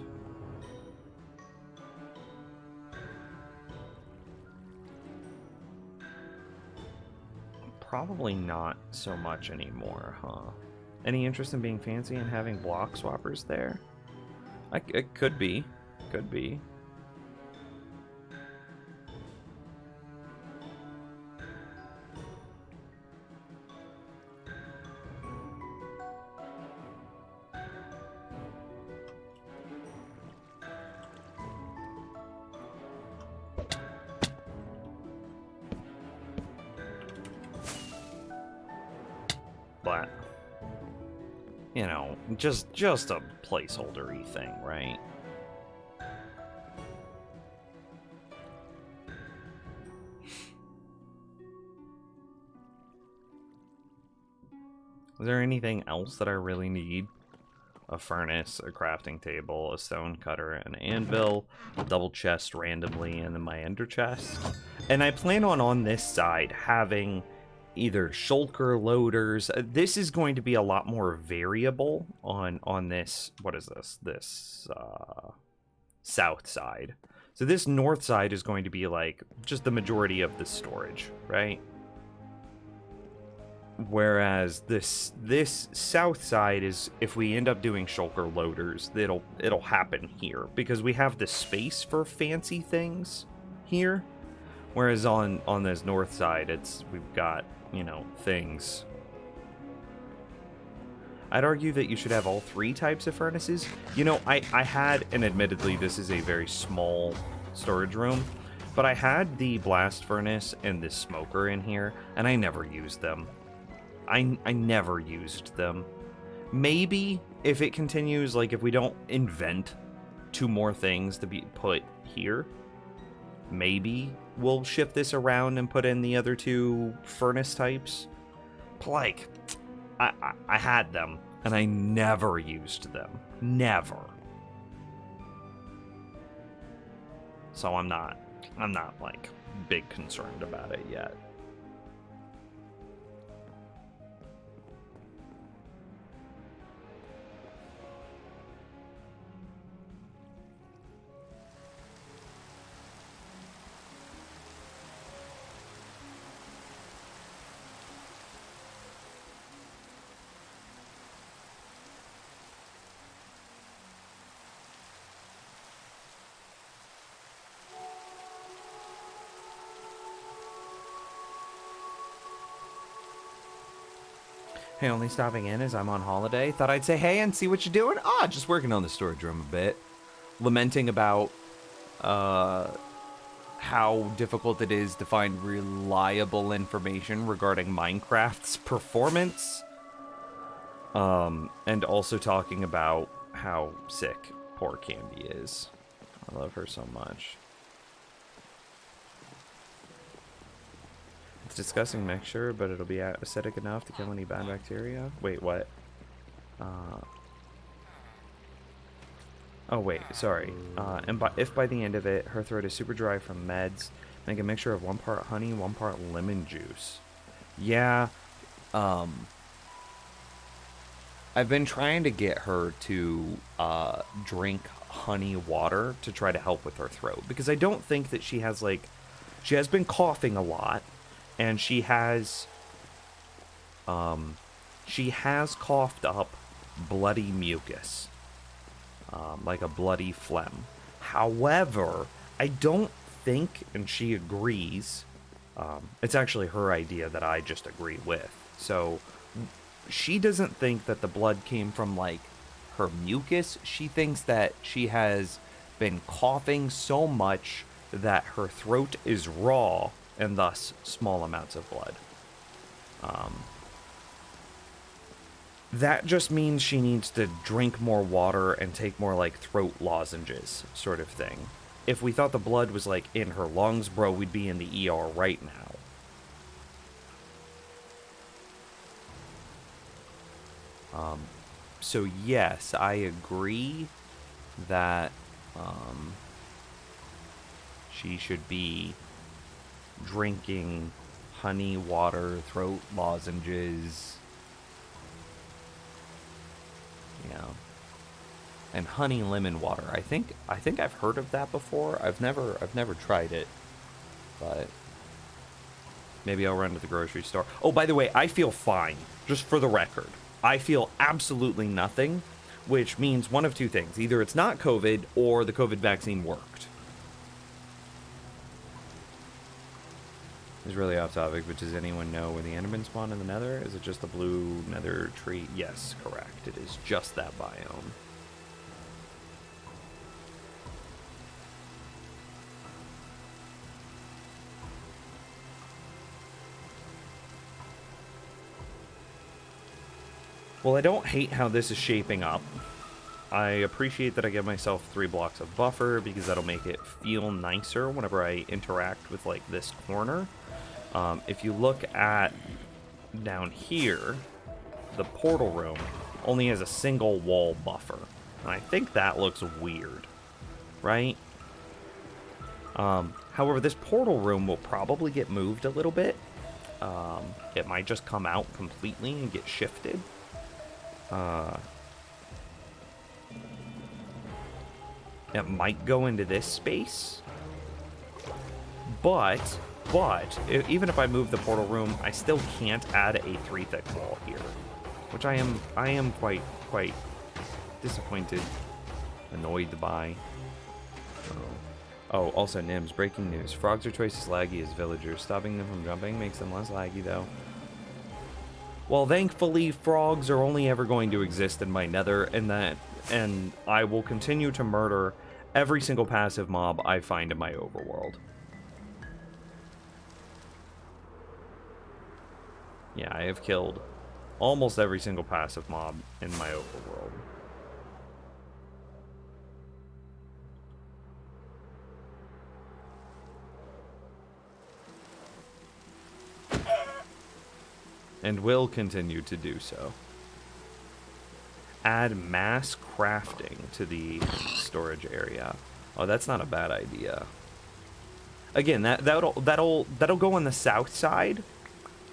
Probably not so much anymore, huh? Any interest in being fancy and having block swappers there? It could be. Could be. But, you know, just a placeholder-y thing, right? Is there anything else that I really need? A furnace, a crafting table, a stone cutter, an anvil, a double chest randomly, and then my ender chest. And I plan on this side having either shulker loaders. This is going to be a lot more variable on this. What is this? This south side. So this north side is going to be like just the majority of the storage, right? Whereas this south side is, if we end up doing shulker loaders, it'll happen here because we have the space for fancy things here. Whereas on this north side, we've got, you know, things. I'd argue that you should have all three types of furnaces. You know, I had, and admittedly this is a very small storage room, but I had the blast furnace and the smoker in here, and I never used them. I never used them. Maybe if it continues, like if we don't invent 2 more things to be put here, maybe we'll shift this around and put in the other 2 furnace types. But like, I had them and I never used them. Never. So I'm not like big concerned about it yet. Hey, only stopping in as I'm on holiday. Thought I'd say hey and see what you're doing. Ah, just working on the storage room a bit. Lamenting about how difficult it is to find reliable information regarding Minecraft's performance. And also talking about how sick poor Candy is. I love her so much. It's a disgusting mixture, but it'll be acidic enough to kill any bad bacteria. Wait, what? Oh wait, sorry. And if by the end of it, her throat is super dry from meds, make a mixture of 1 part honey, 1 part lemon juice. Yeah, I've been trying to get her to drink honey water to try to help with her throat, because I don't think that she has, like, she has been coughing a lot, and she has coughed up bloody mucus. Like a bloody phlegm. However, I don't think, and she agrees, it's actually her idea that I just agree with. So she doesn't think that the blood came from, like, her mucus. She thinks that she has been coughing so much that her throat is raw and thus small amounts of blood. That just means she needs to drink more water and take more, like, throat lozenges sort of thing. If we thought the blood was, like, in her lungs, bro, we'd be in the ER right now. So yes, I agree that she should be drinking honey water, throat lozenges, yeah, and honey lemon water. I think I've heard of that before. I've never tried it, but maybe I'll run to the grocery store. Oh, by the way, I feel fine, just for the record. I feel absolutely nothing, which means one of two things. Either it's not COVID or the COVID vaccine worked. It's really off topic, but does anyone know where the Enderman spawn in the Nether? Is it just the blue Nether tree? Yes, correct. It is just that biome. Well, I don't hate how this is shaping up. I appreciate that I give myself 3 blocks of buffer because that'll make it feel nicer whenever I interact with, like, this corner. If you look at down here, the portal room only has a single wall buffer. And I think that looks weird, right? However, this portal room will probably get moved a little bit. It might just come out completely and get shifted. It might go into this space, but even if I move the portal room, I still can't add a 3 thick wall here, which I am quite disappointed, annoyed by. Oh, also Nims, breaking news: frogs are twice as laggy as villagers. Stopping them from jumping makes them less laggy, though. Well, thankfully, frogs are only ever going to exist in my nether, and I will continue to murder every single passive mob I find in my overworld. Yeah, I have killed almost every single passive mob in my overworld. And will continue to do so. Add mass crafting to the storage area. Oh, that's not a bad idea. Again, that'll go on the south side.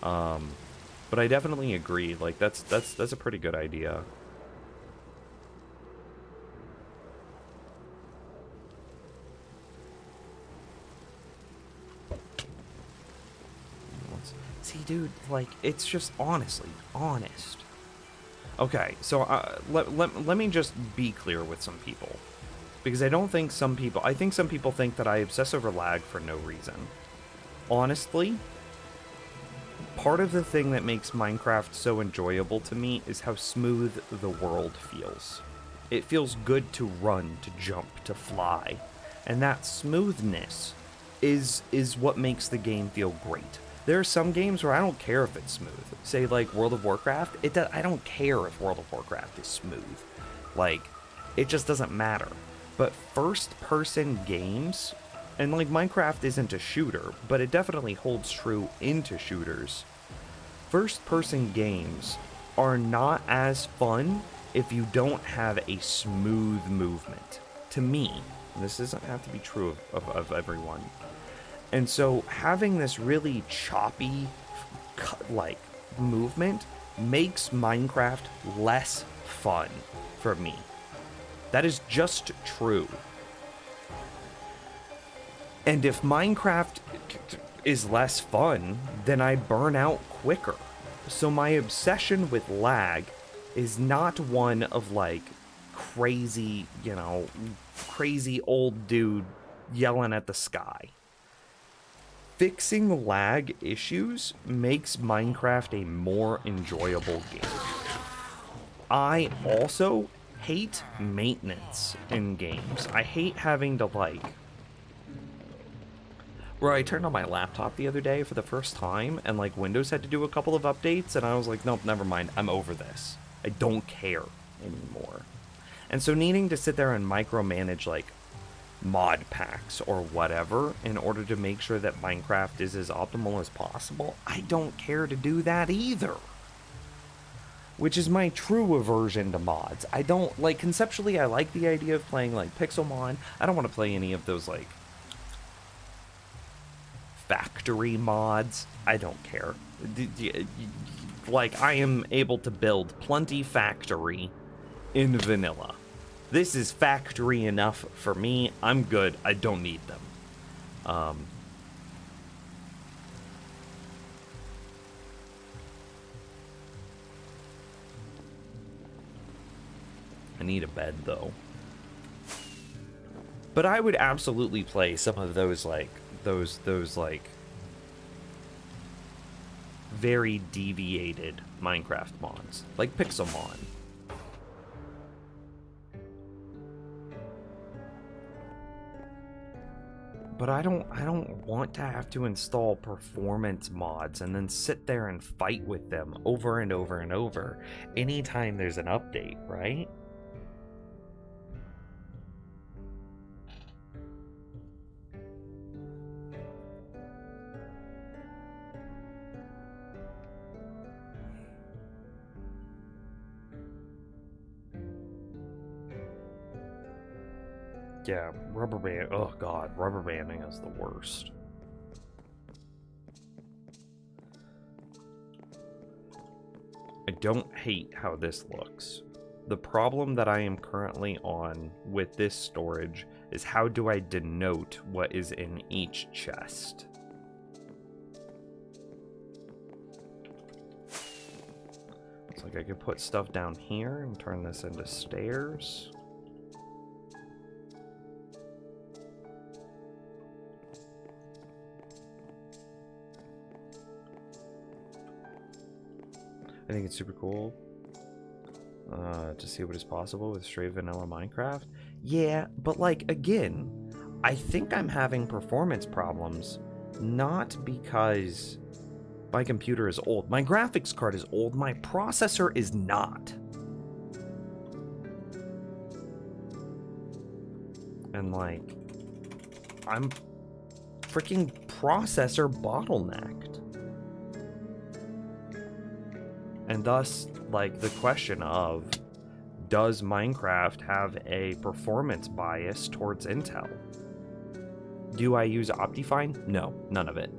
But I definitely agree. Like, that's a pretty good idea. See, dude, like, it's just honestly honest. Okay, so let me just be clear with some people, because I think some people think that I obsess over lag for no reason. Honestly, part of the thing that makes Minecraft so enjoyable to me is how smooth the world feels. It feels good to run, to jump, to fly. And that smoothness is what makes the game feel great. There are some games where I don't care if it's smooth. Say like World of Warcraft, I don't care if World of Warcraft is smooth. Like, it just doesn't matter. But first-person games, and like Minecraft isn't a shooter, but it definitely holds true into shooters. First-person games are not as fun if you don't have a smooth movement. To me, this doesn't have to be true of everyone. And so having this really choppy, like, movement makes Minecraft less fun for me. That is just true. And if Minecraft is less fun, then I burn out quicker. So my obsession with lag is not one of like crazy, crazy old dude yelling at the sky. Fixing lag issues makes Minecraft a more enjoyable game. I also hate maintenance in games. I hate having to like... Where I turned on my laptop the other day for the first time, and like Windows had to do a couple of updates, and I was like, nope, never mind, I'm over this. I don't care anymore. And so needing to sit there and micromanage like mod packs or whatever in order to make sure that Minecraft is as optimal as possible, I don't care to do that either. Which is my true aversion to mods. I don't, like, conceptually I like the idea of playing like Pixelmon. I don't want to play any of those like factory mods. I don't care. Like, I am able to build plenty factory in vanilla. This is factory enough for me. I'm good. I don't need them. I need a bed, though. But I would absolutely play some of those, like, those like, very deviated Minecraft mods, like Pixelmon. But I don't want to have to install performance mods and then sit there and fight with them over and over and over anytime there's an update, right? Yeah, rubber band. Oh god, rubber banding is the worst. I don't hate how this looks. The problem that I am currently on with this storage is how do I denote what is in each chest? Looks like I could put stuff down here and turn this into stairs. I think it's super cool to see what is possible with straight vanilla Minecraft. Yeah, but like, again, I think I'm having performance problems, not because my computer is old. My graphics card is old, my processor is not. And like, I'm freaking processor bottlenecked. And thus, like, the question of, does Minecraft have a performance bias towards Intel? Do I use Optifine? No, none of it.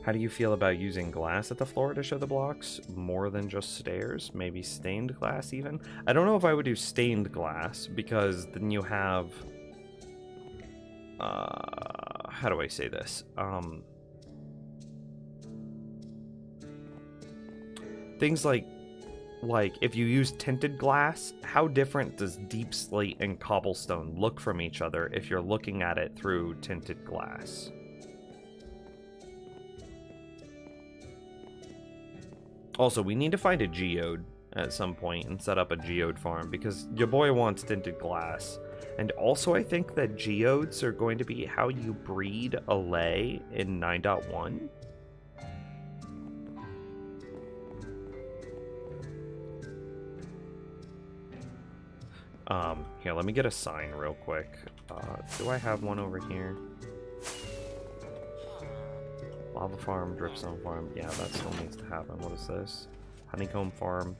How do you feel about using glass at the floor to show the blocks? More than just stairs? Maybe stained glass even? I don't know if I would do stained glass, because then you have... how do I say this? Things like like, if you use tinted glass, how different does deep slate and cobblestone look from each other if you're looking at it through tinted glass? Also, we need to find a geode at some point and set up a geode farm because your boy wants tinted glass. And also, I think that geodes are going to be how you breed a lay in 9.1. Here, let me get a sign real quick. Do I have one over here? Lava farm, dripstone farm. Yeah, that still needs to happen. What is this? Honeycomb farm.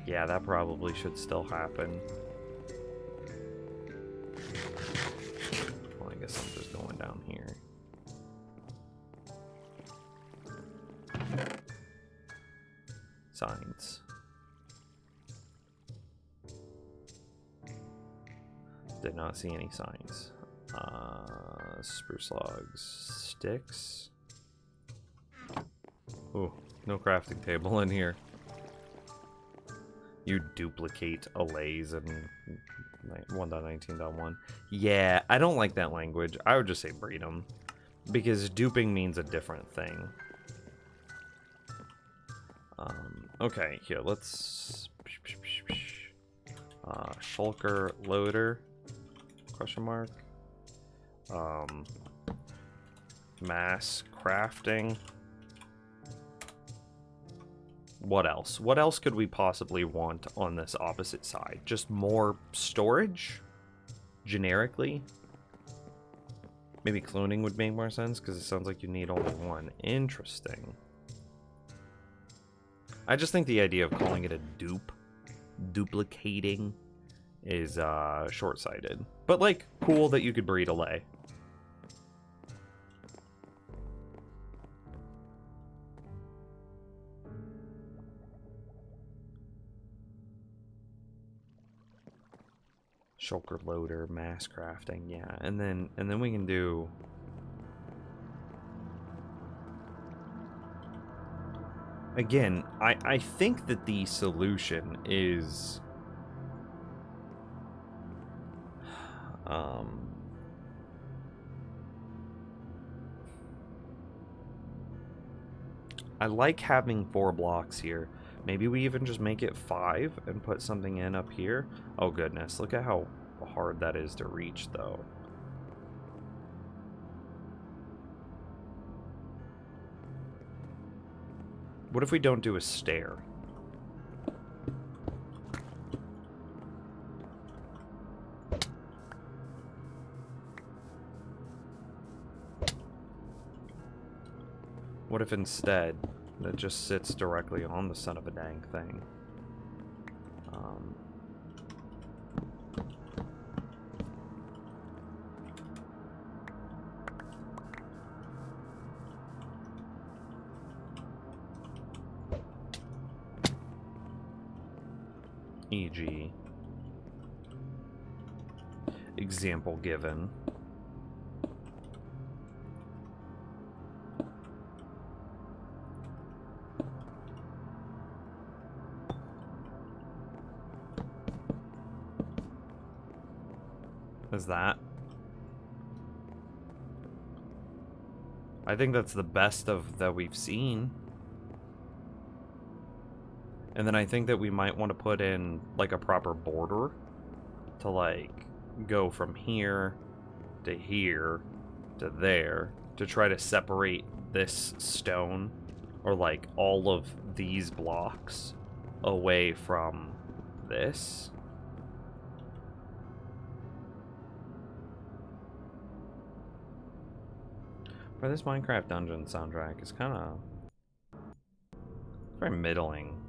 Yeah, that probably should still happen. Well, I guess I'm just going down here. Signs. Did not see any signs. Spruce logs, sticks. Ooh, no crafting table in here. You duplicate allays in 1.19.1. Yeah, I don't like that language. I would just say breed them. Because duping means a different thing. Okay, here, let's... shulker loader. Question mark. Mass crafting. What else? What else could we possibly want on this opposite side? Just more storage? Generically? Maybe cloning would make more sense because it sounds like you need only one. Interesting. I just think the idea of calling it a duplicating, is short-sighted. But, like, cool that you could breed a lay. Shulker loader, mass crafting, yeah. And then we can do... Again, I think that the solution is... I like having 4 blocks here. Maybe we even just make it 5 and put something in up here. Oh goodness, look at how hard that is to reach though. What if we don't do a stair? What if instead it just sits directly on the son of a dang thing? E.g. example given. Is that? I think that's the best of that we've seen. And then I think that we might want to put in like a proper border to like go from here to here to there to try to separate this stone or like all of these blocks away from this. For this Minecraft dungeon soundtrack is kind of very middling.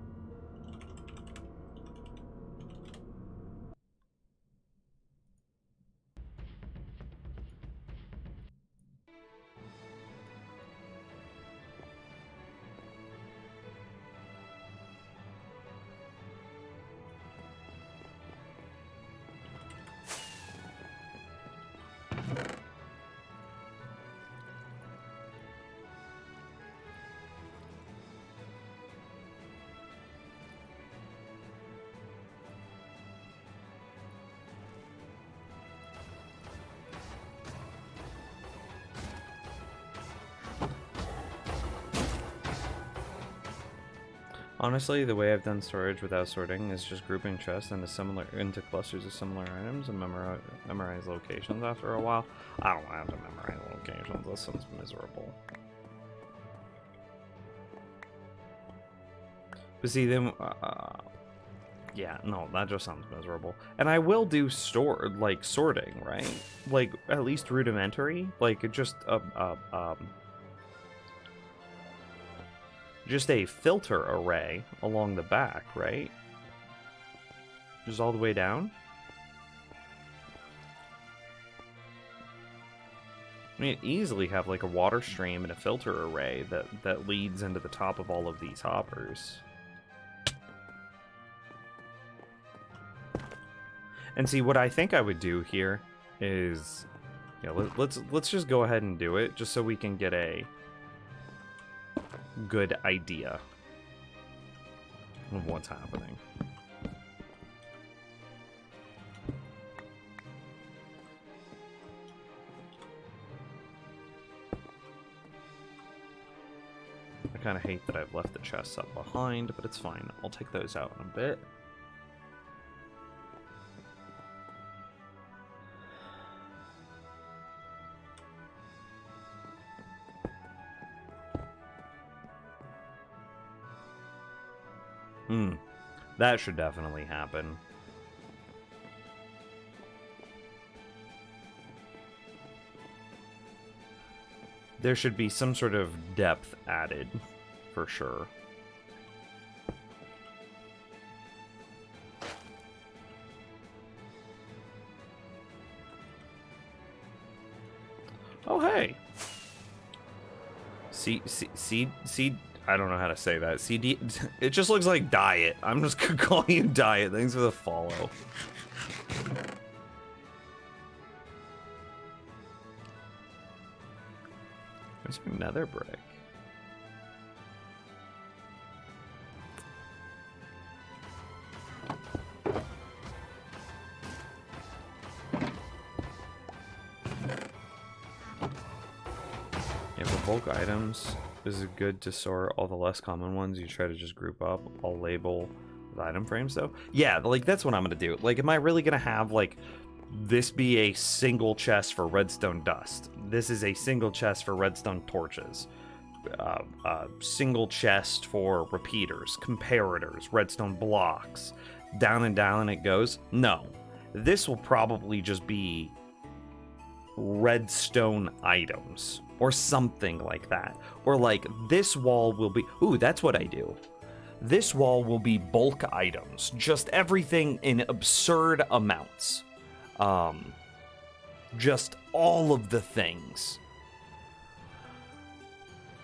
Honestly, the way I've done storage without sorting is just grouping chests into clusters of similar items and memorize locations after a while. I don't have to memorize locations. That sounds miserable. But see, then, yeah, no, that just sounds miserable. And I will do sorting, right? Like, at least rudimentary, like just a filter array along the back, right? Just all the way down. I mean, easily have like a water stream and a filter array that leads into the top of all of these hoppers. And see, what I think I would do here is, you know, let's just go ahead and do it, just so we can get a good idea of what's happening. I kind of hate that I've left the chests up behind, but it's fine. I'll take those out in a bit. That should definitely happen. There should be some sort of depth added, for sure. Oh, hey! See, I don't know how to say that. CD, it just looks like Diet. I'm just gonna call you Diet. Thanks for the follow. There's another brick. Yeah, for bulk items, this is good to sort all the less common ones. You try to just group up. I'll label the item frames though. Yeah, like that's what I'm gonna do. Like, am I really gonna have like this be a single chest for redstone dust? This is a single chest for redstone torches. Single chest for repeaters, comparators, redstone blocks. Down and down it goes. No, this will probably just be redstone items or something like that. Or like this wall will be, ooh, that's what I do. This wall will be bulk items, just everything in absurd amounts. Just all of the things.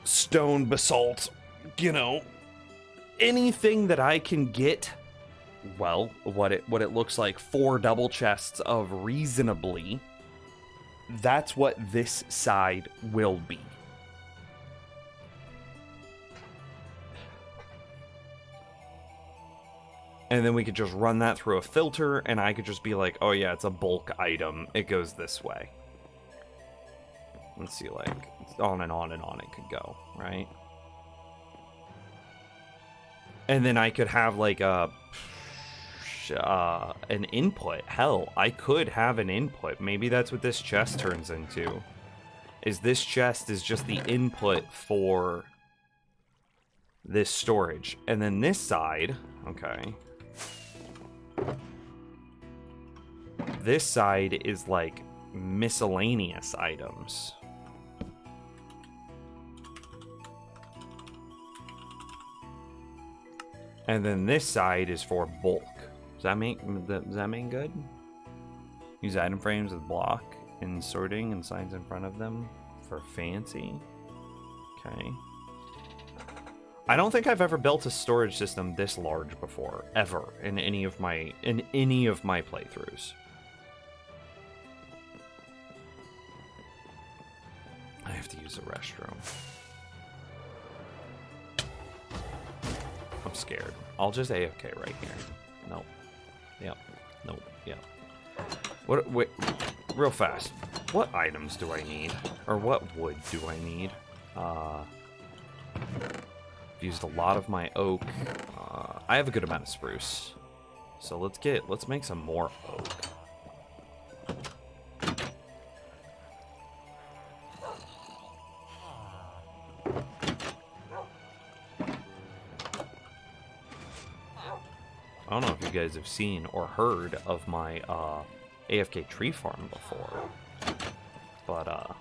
Stone, basalt, you know, anything that I can get, well, what it looks like 4 double chests of reasonably, that's what this side will be. And then we could just run that through a filter, and I could just be like, oh yeah, it's a bulk item. It goes this way. Let's see, like, on and on and on it could go, right? And then I could have, like, an input. Hell, I could have an input. Maybe that's what this chest turns into. Is this chest is just the input for this storage. And then this side, okay. This side is like miscellaneous items. And then this side is for bulk. Does that make good? Use item frames with block and sorting and signs in front of them for fancy. Okay. I don't think I've ever built a storage system this large before, ever, in any of my playthroughs. I have to use the restroom. I'm scared. I'll just AFK right here. Nope. Yep. Nope. Yep. What? Wait. Real fast. What items do I need? Or what wood do I need? used a lot of my oak. I have a good amount of spruce. So let's make some more oak. I don't know if you guys have seen or heard of my AFK tree farm before, but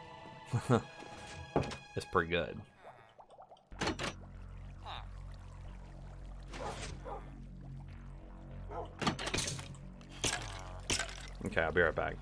it's pretty good. Okay, I'll be right back.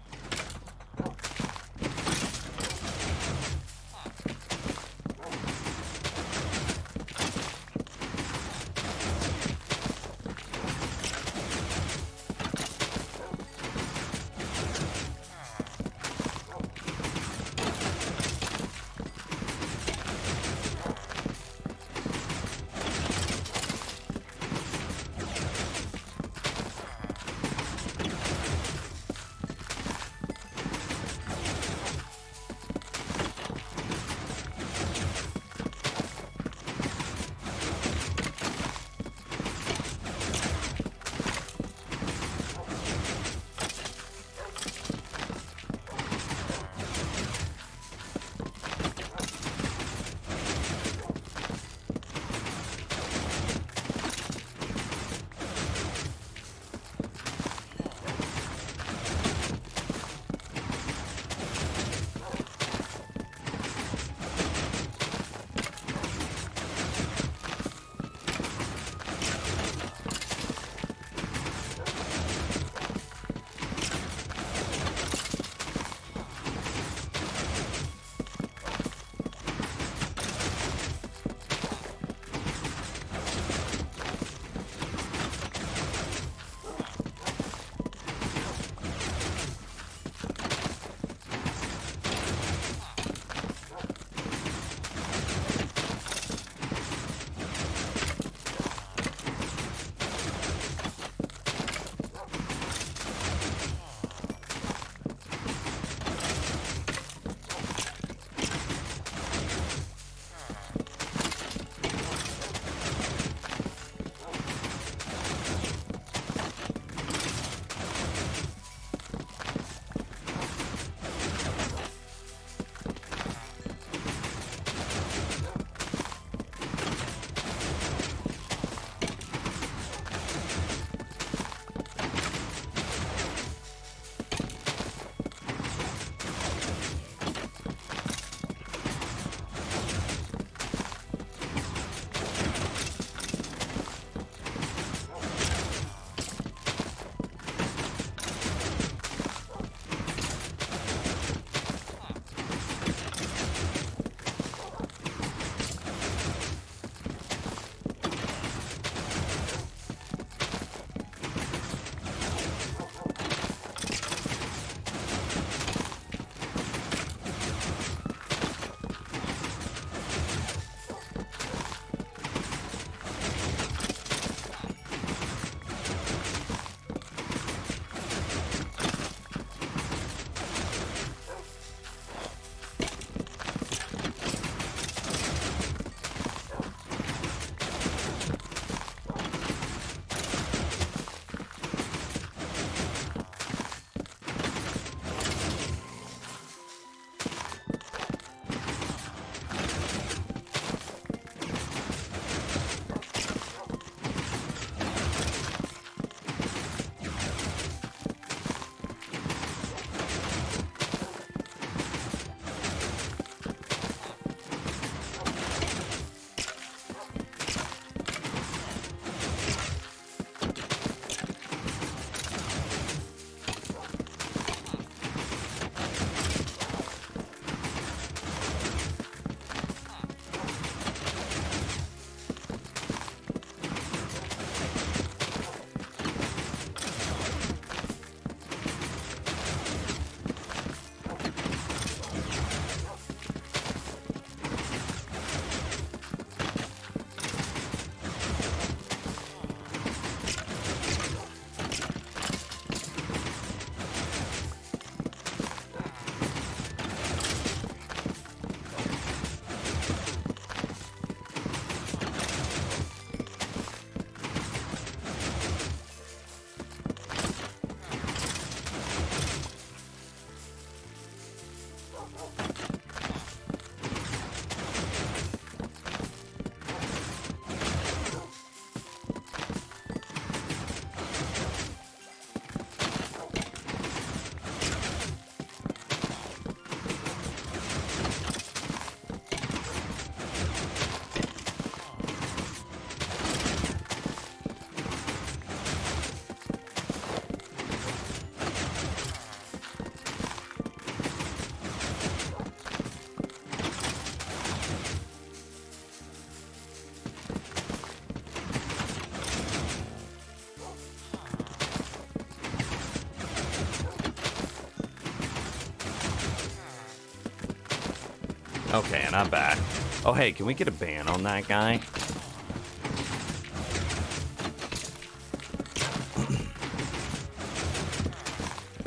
Okay, and I'm back. Oh, hey, can we get a ban on that guy?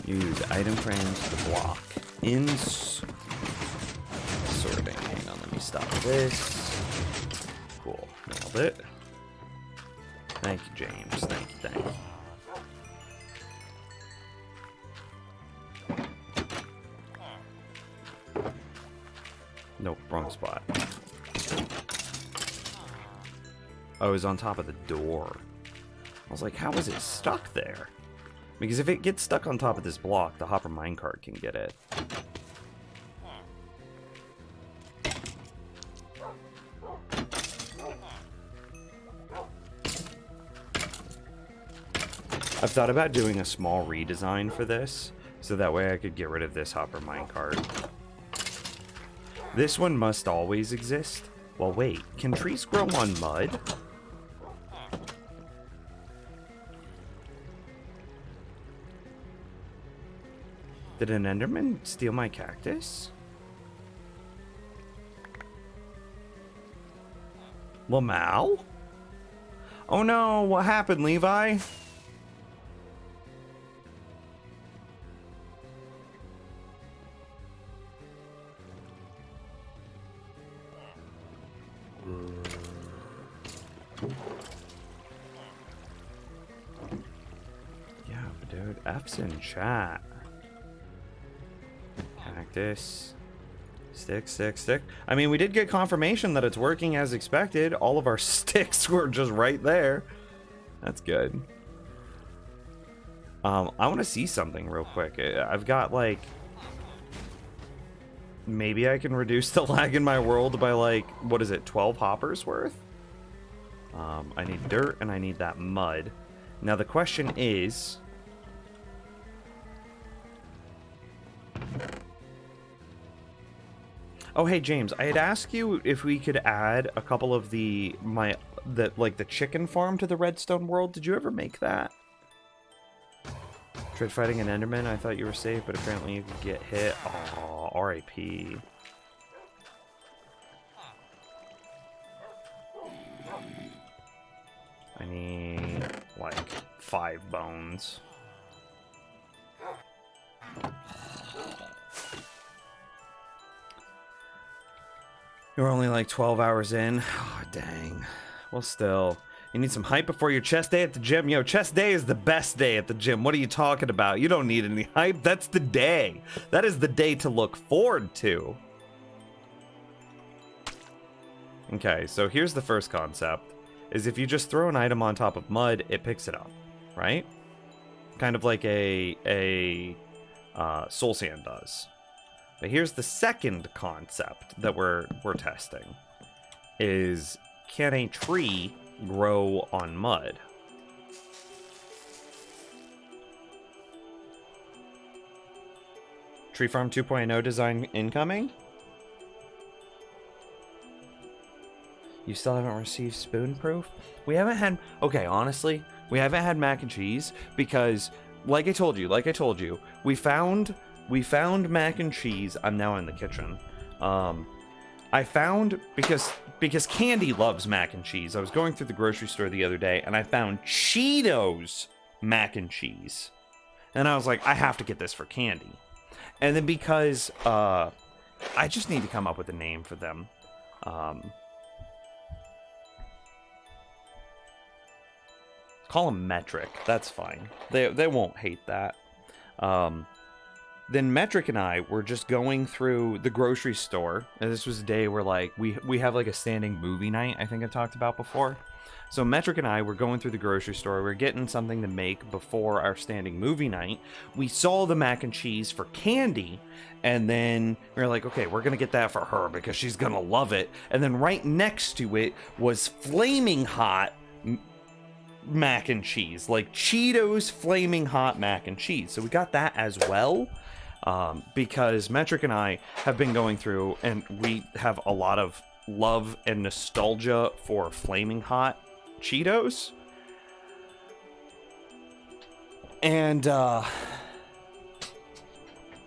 Use item frames to block in sorting. Hang on, let me stop this. Cool, nailed it. Thank you, James. Thank you, thank you. Nope, wrong spot. Oh, it was on top of the door. I was like, how is it stuck there? Because if it gets stuck on top of this block, the hopper minecart can get it. I've thought about doing a small redesign for this, so that way I could get rid of this hopper minecart. This one must always exist. Well, wait, can trees grow on mud? Did an Enderman steal my cactus? Lamau? Oh no, what happened, Levi? Yeah, dude, F's in chat. Cactus. Stick, stick, stick. I mean, we did get confirmation that it's working as expected. All of our sticks were just right there. That's good. I want to see something real quick. I've got, like... Maybe I can reduce the lag in my world by, like, what is it, 12 hoppers worth? I need dirt and I need that mud. Now, the question is... Oh, hey, James, I had asked you if we could add a couple of the chicken farm to the redstone world. Did you ever make that? Tried fighting an Enderman. I thought you were safe, but apparently you could get hit. Aw, R.I.P. I need, like, 5 bones. You're only like 12 hours in. Oh, dang. Well, still. You need some hype before your chest day at the gym. Yo, chest day is the best day at the gym. What are you talking about? You don't need any hype. That's the day. That is the day to look forward to. Okay, so here's the first concept. Is if you just throw an item on top of mud, it picks it up, right? Kind of like a soul sand does. But here's the second concept that we're testing. Is can a tree grow on mud? Tree Farm 2.0 design incoming? You still haven't received spoon proof? We haven't had... Okay, honestly, we haven't had mac and cheese because, like I told you, we found mac and cheese. I'm now in the kitchen. I found, because Candy loves mac and cheese. I was going through the grocery store the other day and I found Cheetos mac and cheese. And I was like, I have to get this for Candy. And then because I just need to come up with a name for them. Call them Metric. That's fine. They won't hate that. Then Metric and I were just going through the grocery store. And this was a day where, like, we have, like, a standing movie night, I think I talked about before. So Metric and I were going through the grocery store. We were getting something to make before our standing movie night. We saw the mac and cheese for Candy. And then we were like, okay, we're going to get that for her because she's going to love it. And then right next to it was flaming hot mac and cheese. Like Cheetos flaming hot mac and cheese. So we got that as well. Because Metric and I have been going through and we have a lot of love and nostalgia for flaming hot Cheetos. And,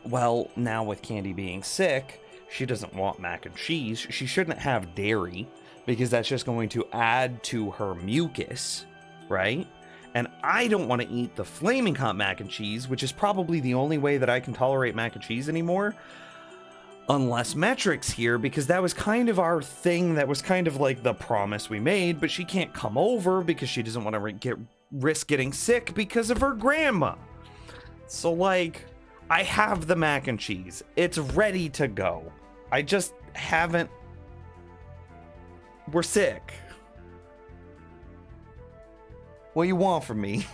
well, now with Candy being sick, she doesn't want mac and cheese. She shouldn't have dairy because that's just going to add to her mucus, right? And I don't want to eat the flaming hot mac and cheese, which is probably the only way that I can tolerate mac and cheese anymore. Unless Metric's here, because that was kind of our thing. That was kind of like the promise we made, but she can't come over because she doesn't want to risk getting sick because of her grandma. So, like, I have the mac and cheese. It's ready to go. I just haven't... We're sick. What do you want from me?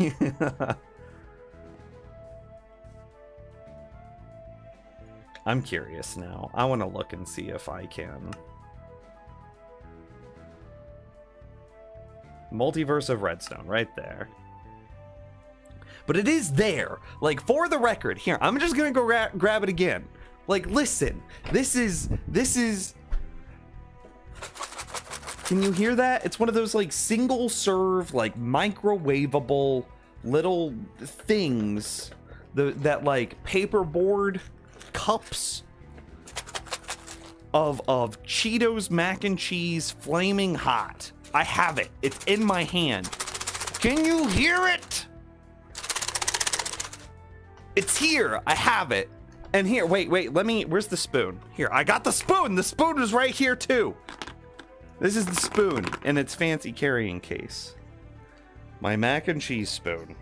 I'm curious now. I want to look and see if I can. Multiverse of Redstone, right there. But it is there. Like, for the record, here, I'm just gonna go grab it again. Like, listen, this is... Can you hear that? It's one of those, like, single-serve, like, microwavable little things that like, paperboard cups of Cheetos mac and cheese flaming hot. I have it. It's in my hand. Can you hear it? It's here. I have it. And here, wait, let me, where's the spoon? Here, I got the spoon. The spoon is right here too. This is the spoon in its fancy carrying case. My mac and cheese spoon.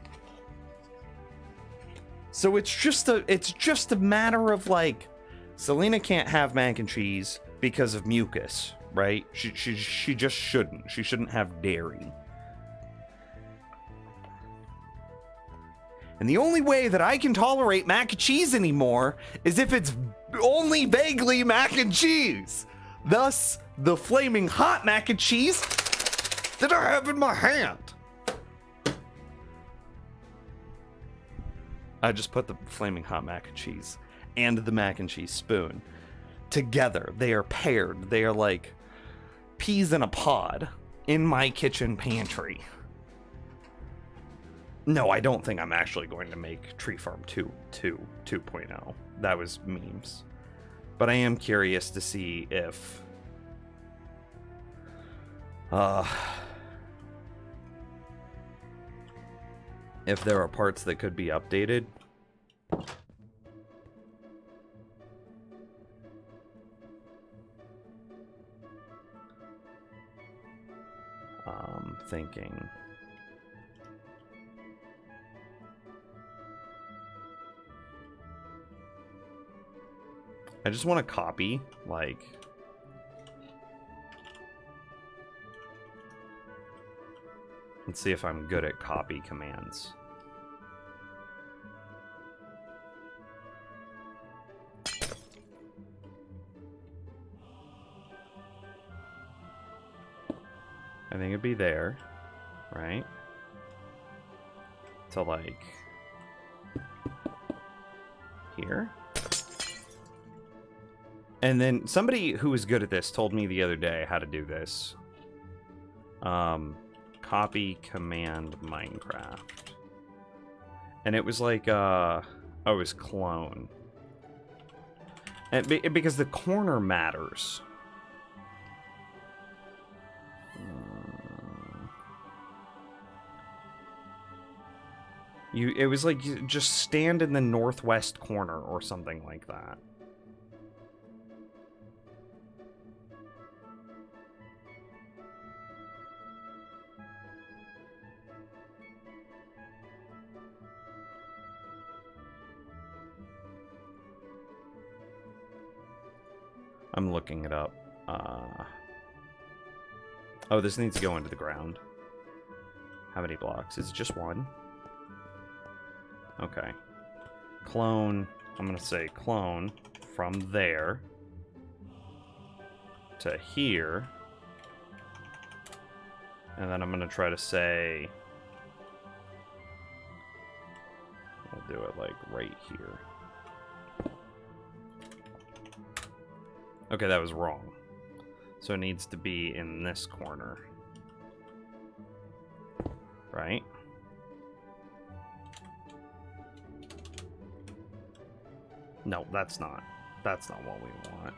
So it's just a matter of like, Selena can't have mac and cheese because of mucus, right? She just shouldn't. She shouldn't have dairy. And the only way that I can tolerate mac and cheese anymore is if it's only vaguely mac and cheese. Thus, the flaming hot mac and cheese that I have in my hand. I just put the flaming hot mac and cheese and the mac and cheese spoon together. They are paired. They are like peas in a pod in my kitchen pantry. No, I don't think I'm actually going to make Tree Farm 2.0. That was memes. But I am curious to see if there are parts that could be updated. Thinking. I just want to copy, like... Let's see if I'm good at copy commands. I think it'd be there, right? To like... here? And then somebody who was good at this told me the other day how to do this. Copy command Minecraft. And it was like, oh, it was clone. And because the corner matters. It was like, you just stand in the northwest corner or something like that. I'm looking it up. Oh, this needs to go into the ground. How many blocks? Is it just one? Okay. Clone. I'm going to say clone from there to here. And then I'm going to try to say... I'll do it like right here. Okay, that was wrong. So it needs to be in this corner. Right? No, that's not what we want.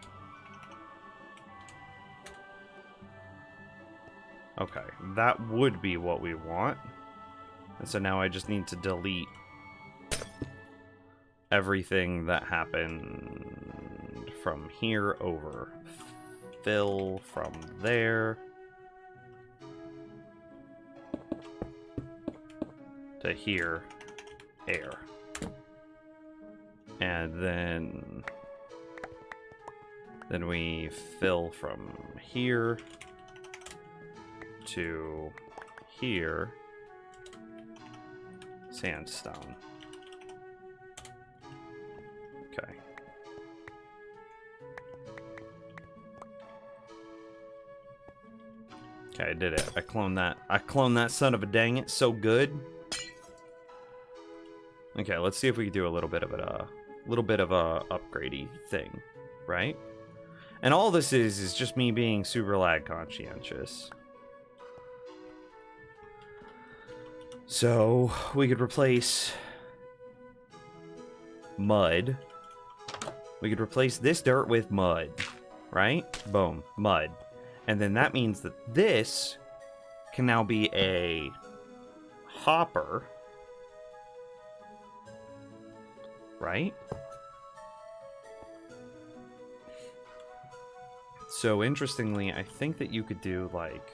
Okay, that would be what we want. And so now I just need to delete everything that happened from here over. Fill from there to here, air. And then we fill from here to here, sandstone. Okay. Okay, I did it. I cloned that. I cloned that son of a dang it so good. Okay, let's see if we can do a little bit of a upgradey thing, right? And all this is just me being super lag conscientious. So we could replace mud. We could replace this dirt with mud, right? Boom, mud. And then that means that this can now be a hopper, right? So interestingly, I think that you could do like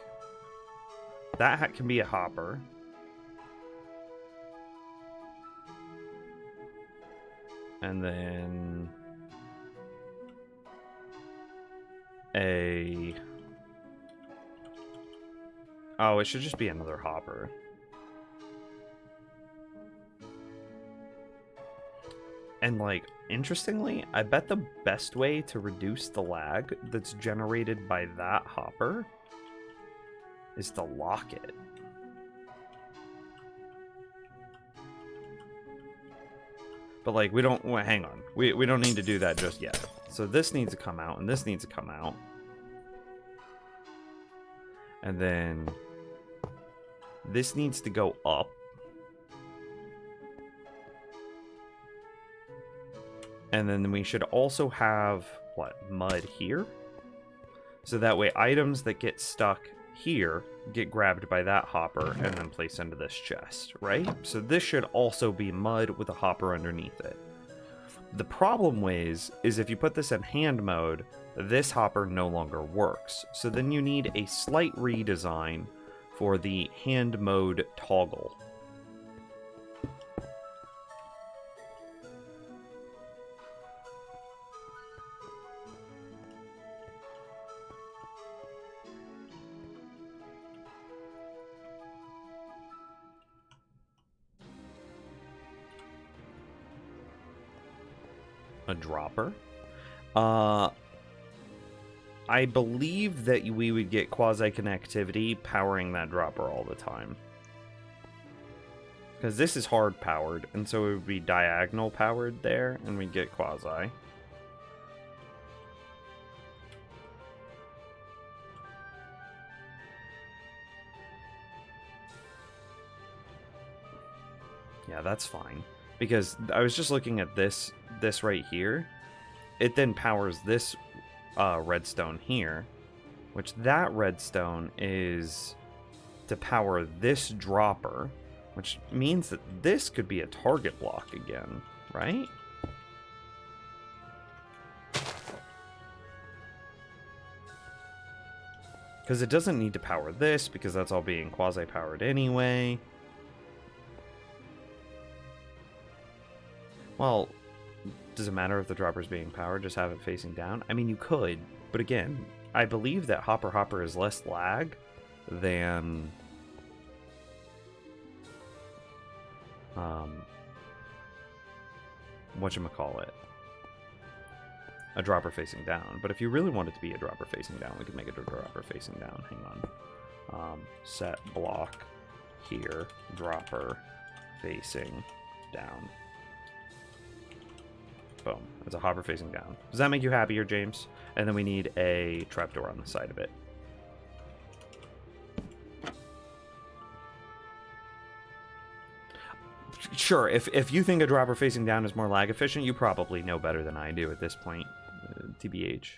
that can be a hopper. And then oh, it should just be another hopper. And like, interestingly, I bet the best way to reduce the lag that's generated by that hopper is to lock it. But like, we don't, well, hang on. We don't need to do that just yet. So this needs to come out and this needs to come out. And then this needs to go up. And then we should also have, what, mud here? So that way items that get stuck here get grabbed by that hopper and then placed into this chest, right? So this should also be mud with a hopper underneath it. The problem is if you put this in hand mode, this hopper no longer works. So then you need a slight redesign for the hand mode toggle. A dropper. I believe that we would get quasi-connectivity powering that dropper all the time. Because this is hard powered, and so it would be diagonal powered there, and we'd get quasi. Yeah, that's fine. Because I was just looking at this right here. It then powers this redstone here, which that redstone is to power this dropper, which means that this could be a target block again, right? Because it doesn't need to power this, because that's all being quasi-powered anyway. Well, does it matter if the dropper's being powered? Just have it facing down? I mean, you could, but again, I believe that Hopper is less lag than whatchamacallit, a dropper facing down. But if you really want it to be a dropper facing down, we could make it a dropper facing down. Hang on. Set block here, dropper facing down. Boom. It's a hopper facing down. Does that make you happier, James? And then we need a trapdoor on the side of it. Sure, if you think a dropper facing down is more lag efficient, you probably know better than I do at this point. TBH.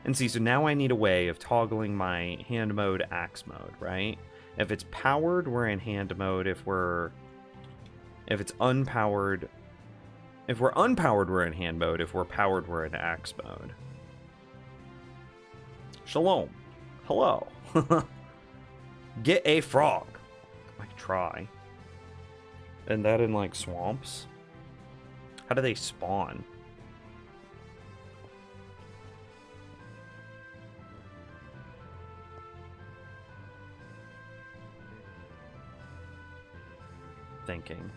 And see, so now I need a way of toggling my hand mode, axe mode, right? If it's powered, we're in hand mode. If it's unpowered, if we're unpowered, we're in hand mode. If we're powered, we're in axe mode. Shalom. Hello. Get a frog. I could try. And that in, like, swamps? How do they spawn? Thinking.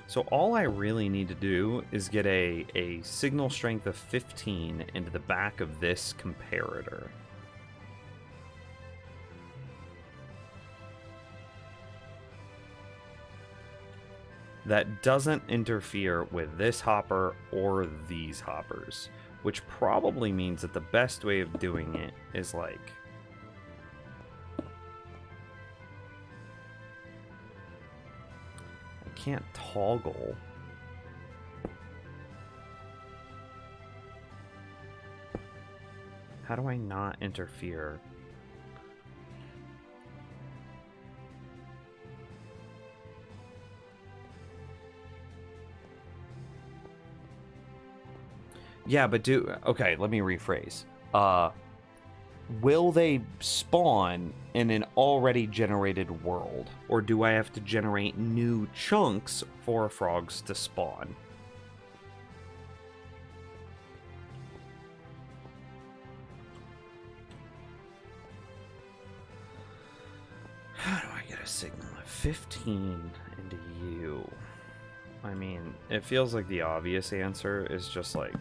So all I really need to do is get a signal strength of 15 into the back of this comparator. That doesn't interfere with this hopper or these hoppers, which probably means that the best way of doing it is like... I can't toggle. How do I not interfere? Yeah, but okay, let me rephrase. Will they spawn in an already generated world? Or do I have to generate new chunks for frogs to spawn? How do I get a signal of 15 into you? I mean, it feels like the obvious answer is just like...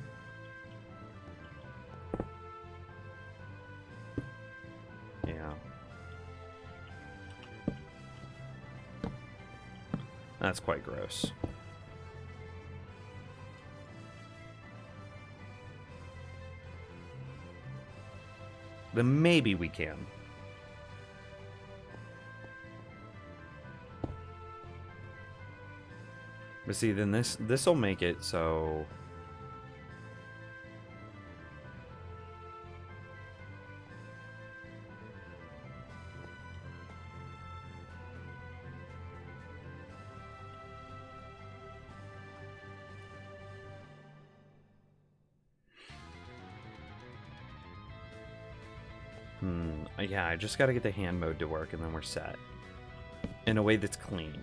Yeah. That's quite gross. Then maybe we can. But see, then this'll make it so... Yeah, I just gotta get the hand mode to work and then we're set. In a way that's clean.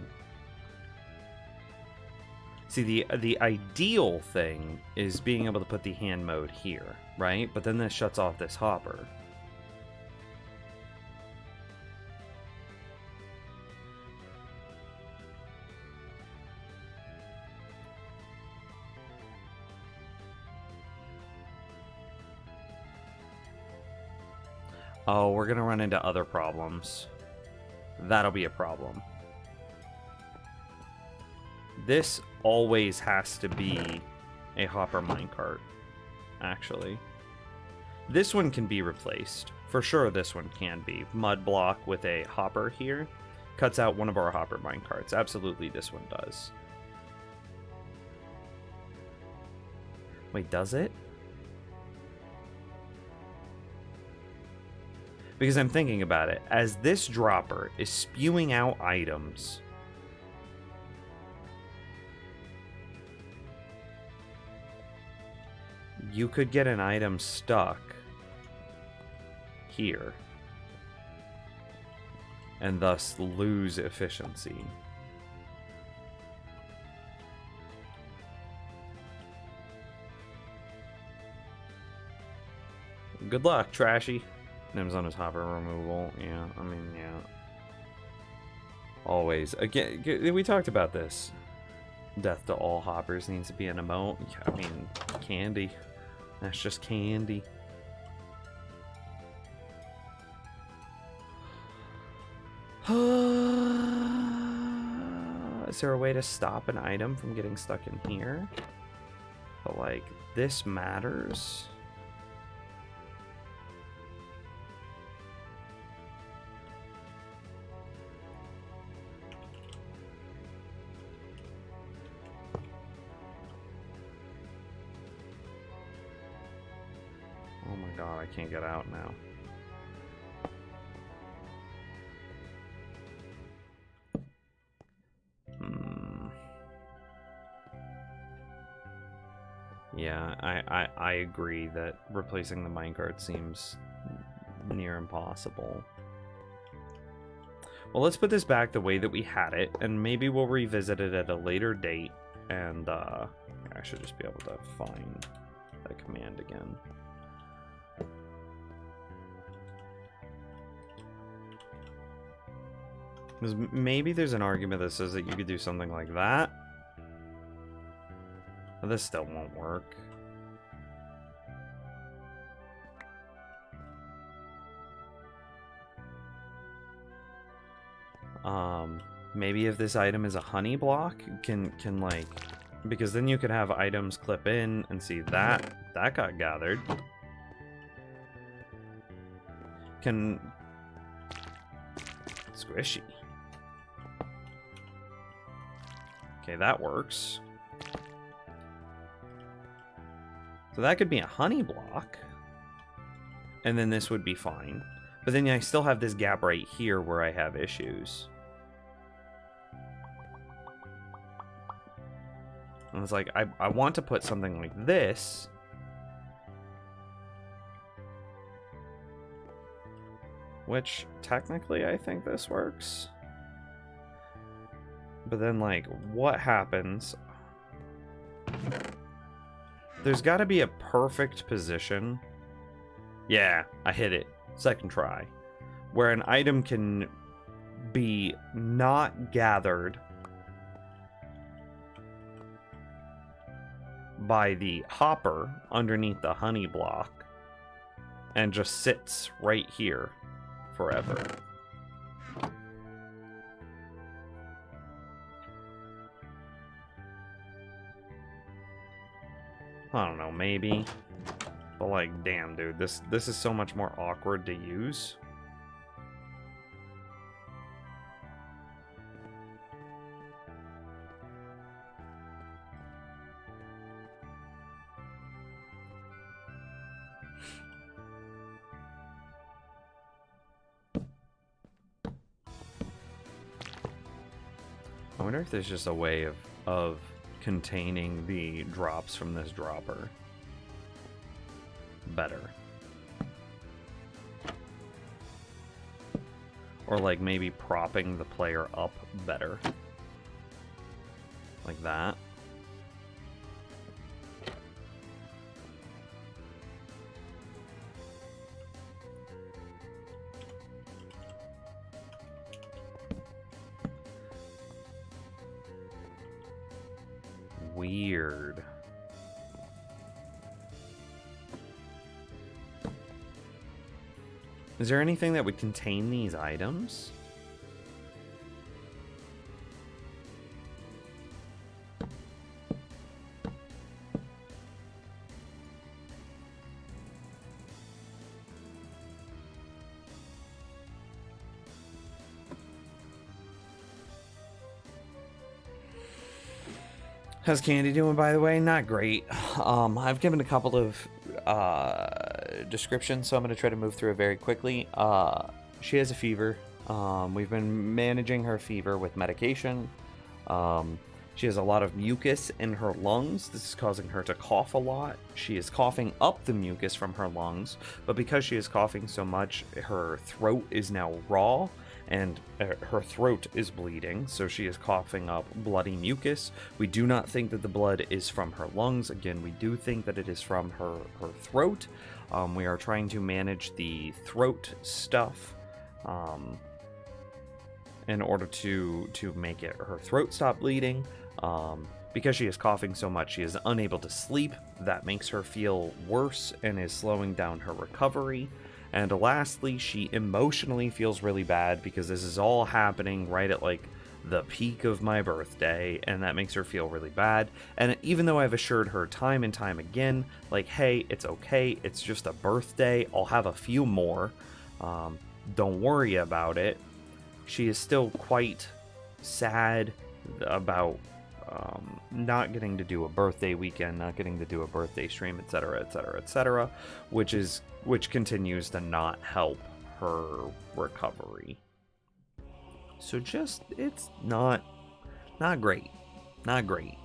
See, the ideal thing is being able to put the hand mode here, right? But then this shuts off this hopper. Oh, we're gonna run into other problems. That'll be a problem. This always has to be a hopper minecart, actually. This one can be replaced. For sure this one can be. Mud block with a hopper here cuts out one of our hopper minecarts. Absolutely this one does. Wait, does it? Because I'm thinking about it. As this dropper is spewing out items... You could get an item stuck here and thus lose efficiency. Good luck, Trashy. Name's on his hopper removal. Yeah, I mean, yeah. Always. Again, we talked about this. Death to all hoppers needs to be an emote. I mean, candy. That's just candy. Is there a way to stop an item from getting stuck in here? But like, this matters. I can't get out now. Yeah, I agree that replacing the minecart seems near impossible. Well, let's put this back the way that we had it, and maybe we'll revisit it at a later date. And I should just be able to find that command again. Because maybe there's an argument that says that you could do something like that. But this still won't work. Maybe if this item is a honey block, can like, because then you could have items clip in and see that got gathered. Can squishy. Okay, that works. So that could be a honey block. And then this would be fine. But then I still have this gap right here where I have issues. And it's like, I want to put something like this. Which, technically, I think this works. But then, like, what happens? There's got to be a perfect position. Yeah, I hit it. Second try. Where an item can be not gathered by the hopper underneath the honey block and just sits right here forever. I don't know, maybe. But like, damn, dude, this is so much more awkward to use. I wonder if there's just a way of containing the drops from this dropper better. Or like maybe propping the player up better. Like that. Weird. Is there anything that would contain these items? How's Candy doing, by the way? Not great. I've given a couple of descriptions, so I'm going to try to move through it very quickly. She has a fever. We've been managing her fever with medication. She has a lot of mucus in her lungs. This is causing her to cough a lot. She is coughing up the mucus from her lungs, but because she is coughing so much, her throat is now raw. And her throat is bleeding, so she is coughing up bloody mucus. We do not think that the blood is from her lungs. Again, we do think that it is from her throat. We are trying to manage the throat stuff in order to make her throat stop bleeding. Because she is coughing so much, she is unable to sleep. That makes her feel worse and is slowing down her recovery. And lastly, she emotionally feels really bad because this is all happening right at like the peak of my birthday, and that makes her feel really bad. And even though I've assured her time and time again, like, hey, it's okay, it's just a birthday, I'll have a few more, don't worry about it, she is still quite sad about not getting to do a birthday weekend, not getting to do a birthday stream, etc., etc., etc., which continues to not help her recovery. So just, it's not great. Not great.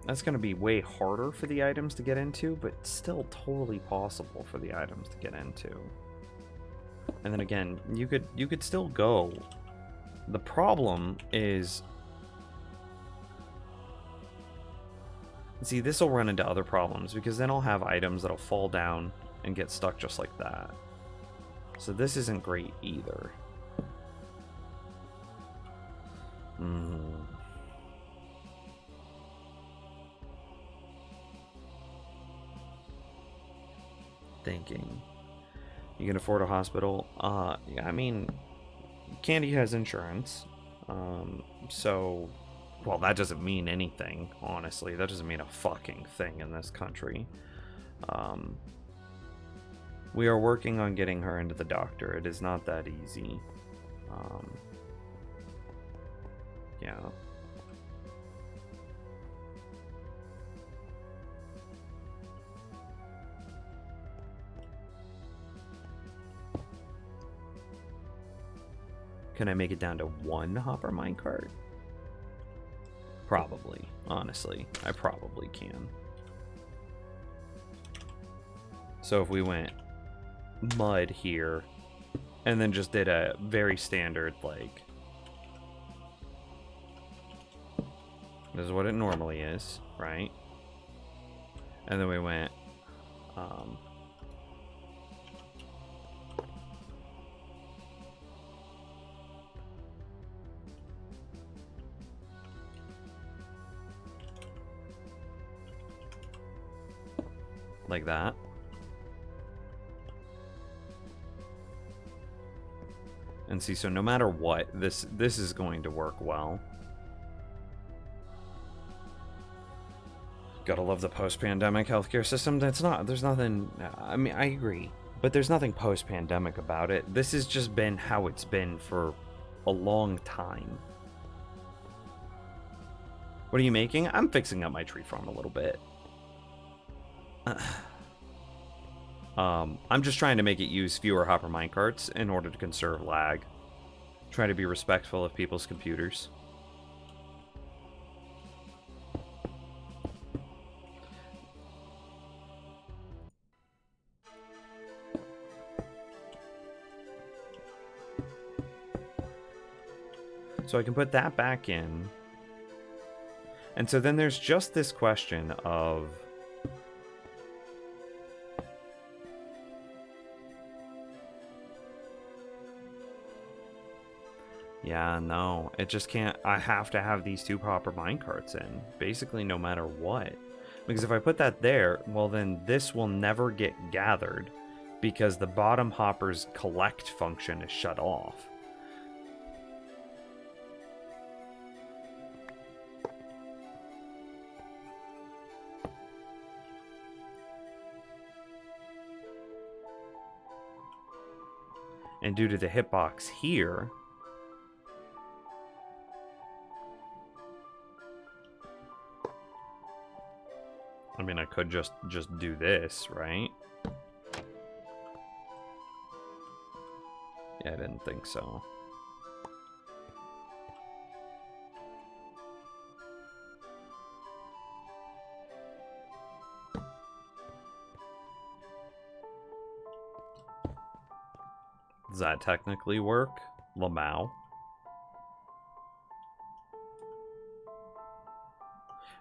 That's going to be way harder for the items to get into, but still totally possible for the items to get into. And then again, you could still go. The problem is, see, this will run into other problems because then I'll have items that'll fall down and get stuck just like that. So this isn't great either. Thinking. You can afford a hospital? Yeah, I mean, Candy has insurance. So, well, that doesn't mean anything, honestly. That doesn't mean a fucking thing in this country. We are working on getting her into the doctor. It is not that easy. Yeah. Can I make it down to one hopper minecart? Probably, honestly. I probably can. So if we went mud here, and then just did a very standard, like, this is what it normally is, right? And then we went, like that. And see, so no matter what, this is going to work well. Gotta love the post-pandemic healthcare system. There's nothing, I mean, I agree, but there's nothing post-pandemic about it. This has just been how it's been for a long time. What are you making? I'm fixing up my tree farm a little bit. I'm just trying to make it use fewer hopper minecarts in order to conserve lag. Trying to be respectful of people's computers. So I can put that back in. And so then there's just this question of, yeah, no, it just can't. I have to have these two hopper minecarts in, basically no matter what. Because if I put that there, well then this will never get gathered because the bottom hopper's collect function is shut off. And due to the hitbox here, I mean, I could just do this, right? Yeah, I didn't think so. Does that technically work? Lamau?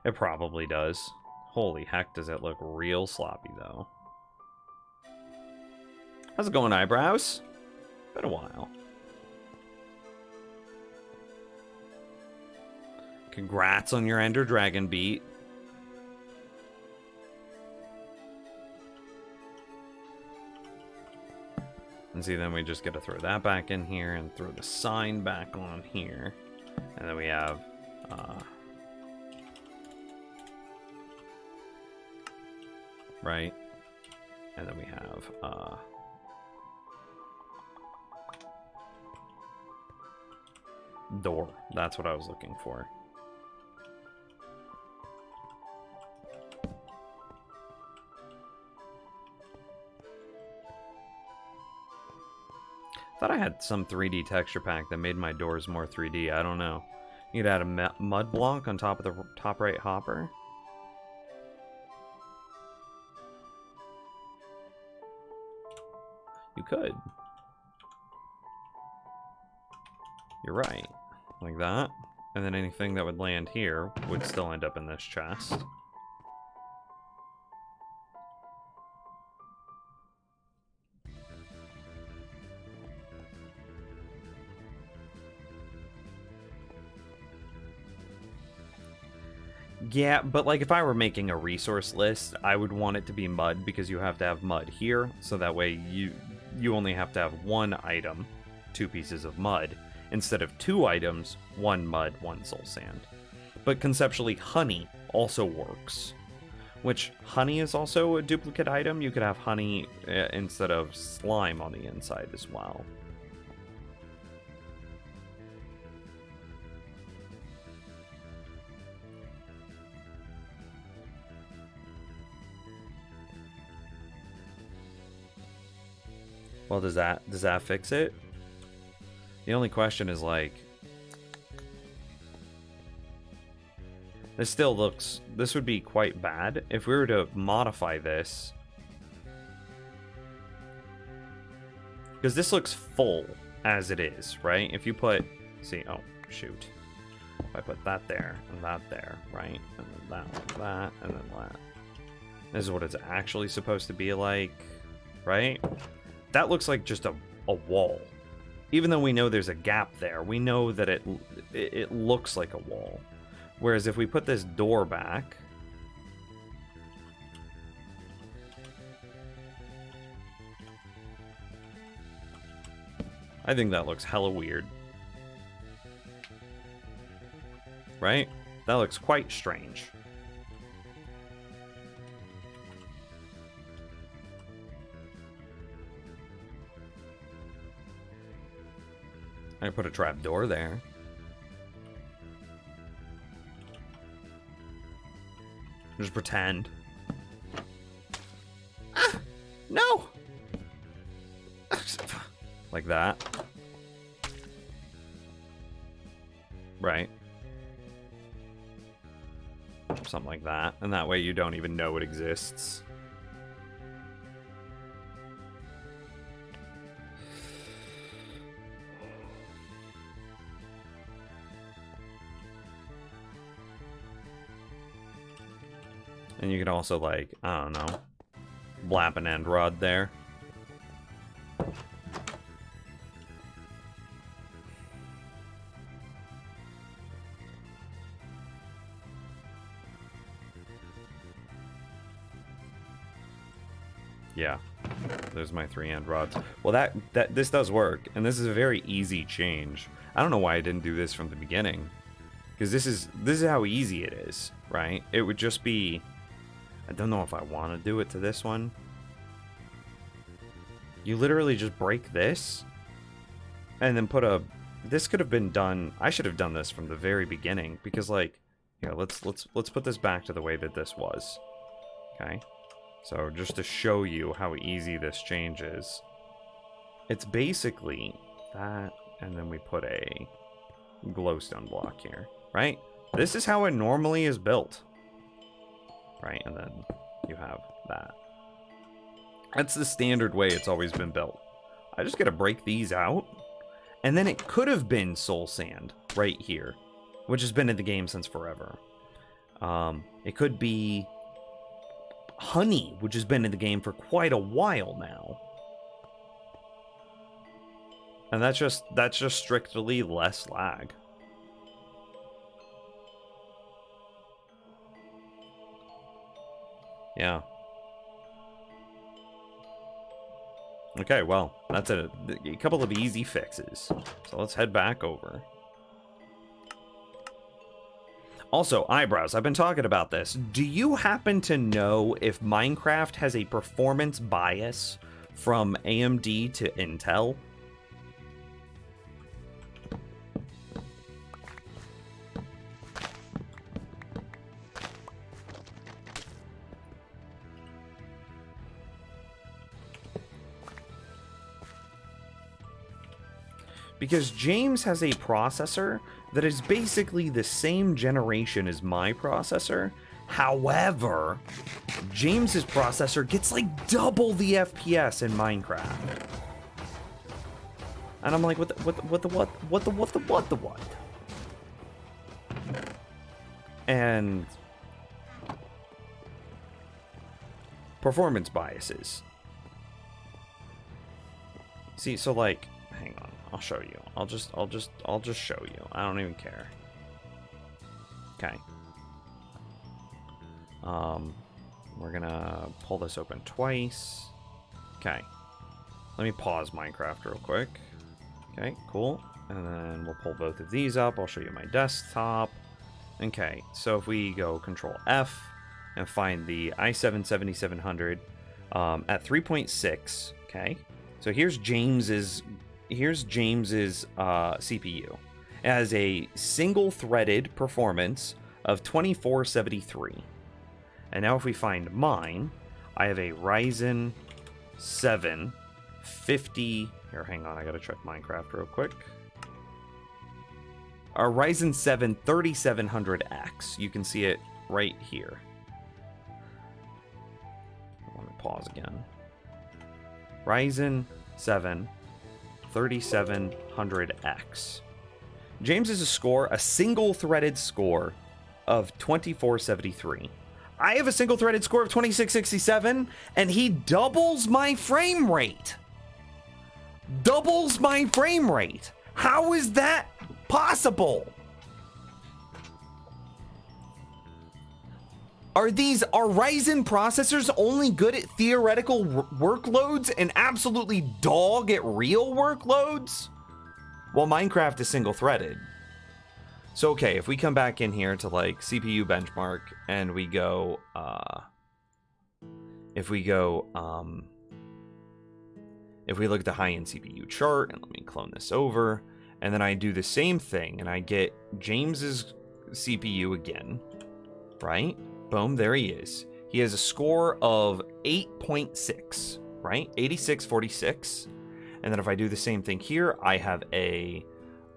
It probably does. Holy heck, does it look real sloppy, though. How's it going, eyebrows? Been a while. Congrats on your Ender Dragon beat. And see, then we just get to throw that back in here and throw the sign back on here. And then we have, right? And then we have, door. That's what I was looking for. Thought I had some 3D texture pack that made my doors more 3D. I don't know. You could add a mud block on top of the top right hopper. You could. You're right. Like that. And then anything that would land here would still end up in this chest. Yeah, but like if I were making a resource list, I would want it to be mud because you have to have mud here, so that way you only have to have one item, 2 pieces of mud, instead of 2 items, 1 mud, 1 soul sand. But conceptually, honey also works, which honey is also a duplicate item. You could have honey instead of slime on the inside as well. Well, does that fix it? The only question is like, this would be quite bad if we were to modify this, because this looks full as it is, right? If you put, see, oh shoot, if I put that there and that there, right, and then that, and then that, this is what it's actually supposed to be like, right? That looks like just a wall. Even though we know there's a gap there, we know that it looks like a wall. Whereas if we put this door back, I think that looks hella weird. Right? That looks quite strange. I put a trap door there. Just pretend. Ah, no! Like that. Right. Something like that. And that way you don't even know it exists. And you could also, like, I don't know, blap an end rod there. Yeah, there's my 3 end rods. Well, this does work, and this is a very easy change. I don't know why I didn't do this from the beginning, because this is how easy it is, right? It would just be, I don't know if I want to do it to this one. You literally just break this, and then put a. This could have been done. I should have done this from the very beginning, because like, here, let's put this back to the way that this was. Okay, so just to show you how easy this change is, it's basically that, and then we put a glowstone block here, right? This is how it normally is built. Right, and then you have that. That's the standard way it's always been built. I just gotta break these out, and then it could have been soul sand right here, which has been in the game since forever. It could be honey, which has been in the game for quite a while now. And that's just strictly less lag. Yeah. Okay, well, that's a couple of easy fixes. So let's head back over. Also, eyebrows, I've been talking about this. Do you happen to know if Minecraft has a performance bias from AMD to Intel? Because James has a processor that is basically the same generation as my processor. However, James's processor gets like double the FPS in Minecraft. And I'm like, what the? And performance biases. See, so like, hang on, I'll show you. I'll just show you. I don't even care. Okay. We're gonna pull this open twice. Okay. Let me pause Minecraft real quick. Okay, cool. And then we'll pull both of these up. I'll show you my desktop. Okay, so if we go Control F and find the i7-7700 at 3.6, okay. So here's James's CPU. It has a single-threaded performance of 2473. And now if we find mine, I have a Ryzen 7 50. Here, hang on, I gotta check Minecraft real quick. Our Ryzen 7 3700X. You can see it right here. Let me pause again. Ryzen 7 3700X. James is a single-threaded score of 2473. I have a single-threaded score of 2667, and he doubles my frame rate. Doubles my frame rate. How is that possible? Are Ryzen processors only good at theoretical workloads and absolutely dog at real workloads? Well, Minecraft is single-threaded. So, okay, if we come back in here to, like, CPU benchmark, and we go, if we look at the high-end CPU chart, and let me clone this over, and then I do the same thing, and I get James's CPU again, right? Boom, there he is. He has a score of 8.6, right? 8646. And then if I do the same thing here, I have a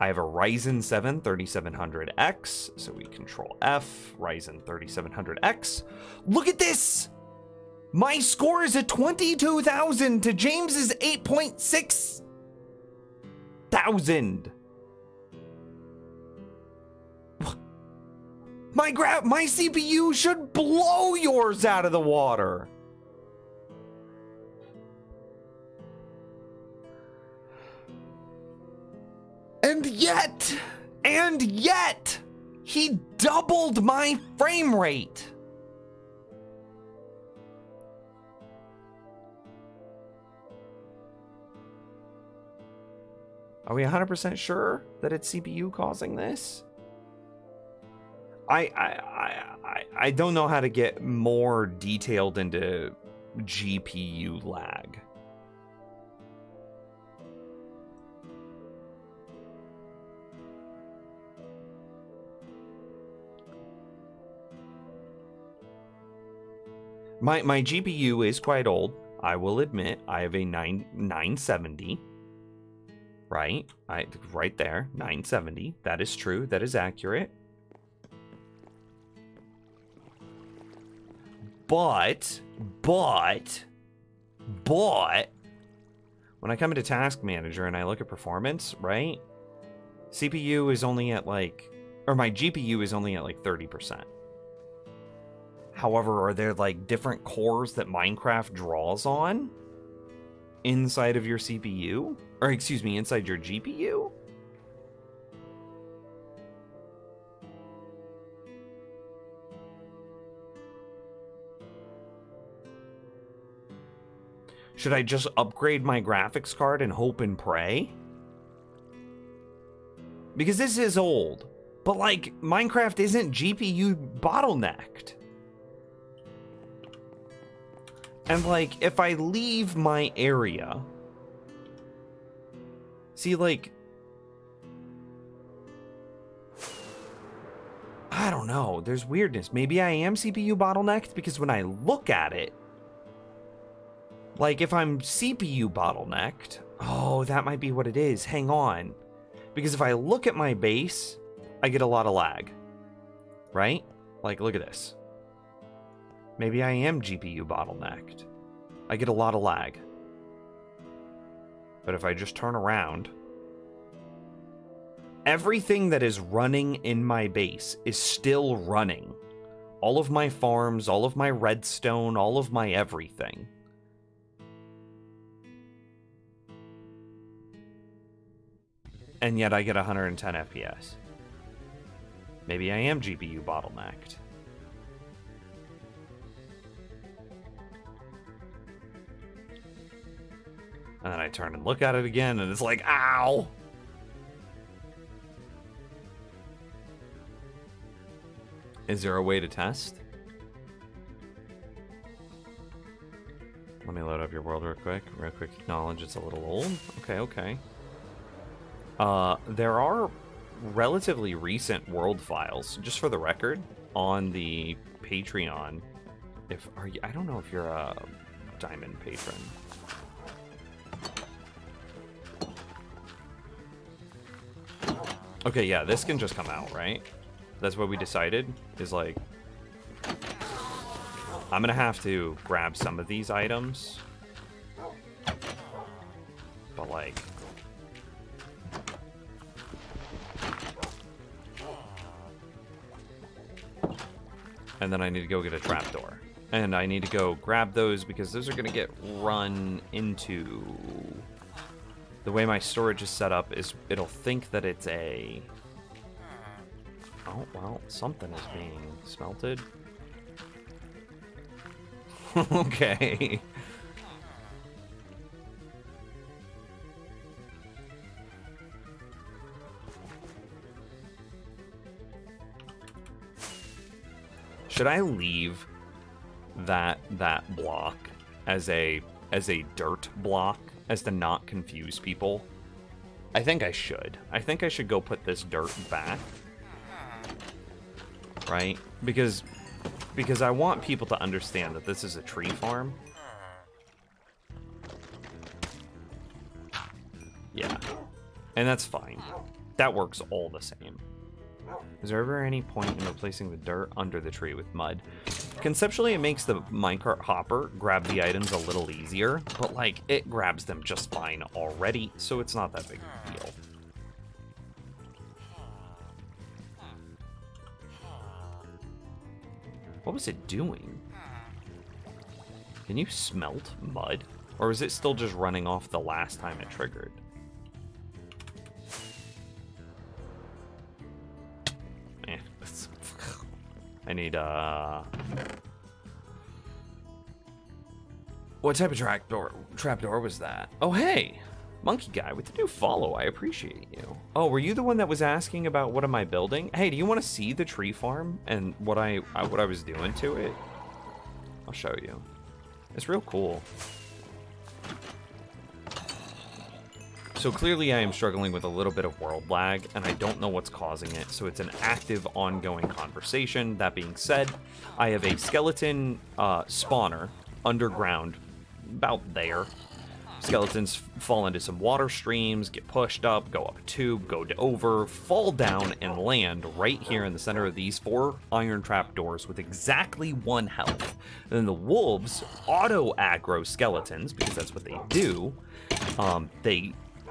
Ryzen 7 3700X. So we Control F, Ryzen 3700X. Look at this! My score is at 22,000 to James's 8,600. My CPU should blow yours out of the water. And yet, he doubled my frame rate. Are we 100% sure that it's CPU causing this? I don't know how to get more detailed into GPU lag. My GPU is quite old. I will admit. I have a 970. Right? Right there, 970. That is true. That is accurate. But when I come into Task Manager and I look at performance, right? CPU is only at like, or my GPU is only at like 30%. However, are there like different cores that Minecraft draws on inside of your CPU? Or excuse me, inside your GPU? Should I just upgrade my graphics card and hope and pray? Because this is old, but like Minecraft isn't GPU bottlenecked. And like if I leave my area, see like, I don't know, there's weirdness. Maybe I am CPU bottlenecked because when I look at it, like if I'm CPU bottlenecked, oh, that might be what it is. Hang on. Because if I look at my base, I get a lot of lag, right? Like, look at this. Maybe I am GPU bottlenecked. I get a lot of lag. But if I just turn around, everything that is running in my base is still running. All of my farms, all of my redstone, all of my everything. And yet I get 110 FPS. Maybe I am GPU bottlenecked. And then I turn and look at it again, and it's like, ow! Is there a way to test? Let me load up your world real quick. Real quick acknowledge it's a little old. Okay. There are relatively recent world files, just for the record, on the Patreon. I don't know if you're a diamond patron. Okay, yeah, this can just come out, right? That's what we decided, is like, I'm gonna have to grab some of these items, but like, and then I need to go get a trapdoor. And I need to go grab those because those are going to get run into... The way my storage is set up is it'll think that it's a... Oh, well, something is being smelted. Okay. Should I leave that block as a dirt block as to not confuse people? I think I should. I think I should go put this dirt back. Right? Because I want people to understand that this is a tree farm. Yeah. And that's fine. That works all the same. Is there ever any point in replacing the dirt under the tree with mud? Conceptually, it makes the minecart hopper grab the items a little easier, but like, it grabs them just fine already, so it's not that big of a deal. What was it doing? Can you smelt mud? Or is it still just running off the last time it triggered? I need, What type of trapdoor was that? Oh, hey! Monkey guy with the new follow, I appreciate you. Oh, were you the one that was asking about what am I building? Hey, do you want to see the tree farm and what I was doing to it? I'll show you. It's real cool. So clearly I am struggling with a little bit of world lag, and I don't know what's causing it, so it's an active, ongoing conversation. That being said, I have a skeleton spawner underground, about there. Skeletons fall into some water streams, get pushed up, go up a tube, go over, fall down, and land right here in the center of these 4 iron trapdoors with exactly 1 health. And then the wolves auto-aggro skeletons, because that's what they do.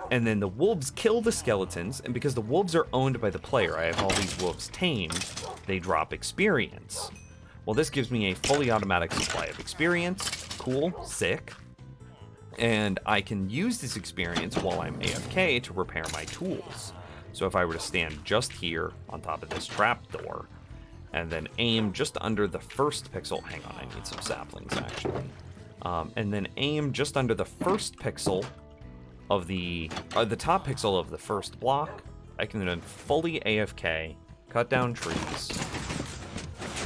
And then the wolves kill the skeletons, and because the wolves are owned by the player, I have all these wolves tamed, they drop experience. Well, this gives me a fully automatic supply of experience. Cool, sick. And I can use this experience while I'm AFK to repair my tools. So if I were to stand just here on top of this trapdoor, and then aim just under the first pixel, hang on, I need some saplings actually. and then aim just under the first pixel of the top pixel of the first block. I can then fully AFK, cut down trees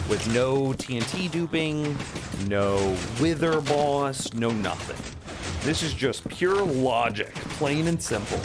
with no TNT duping, no wither boss, no nothing. This is just pure logic, plain and simple.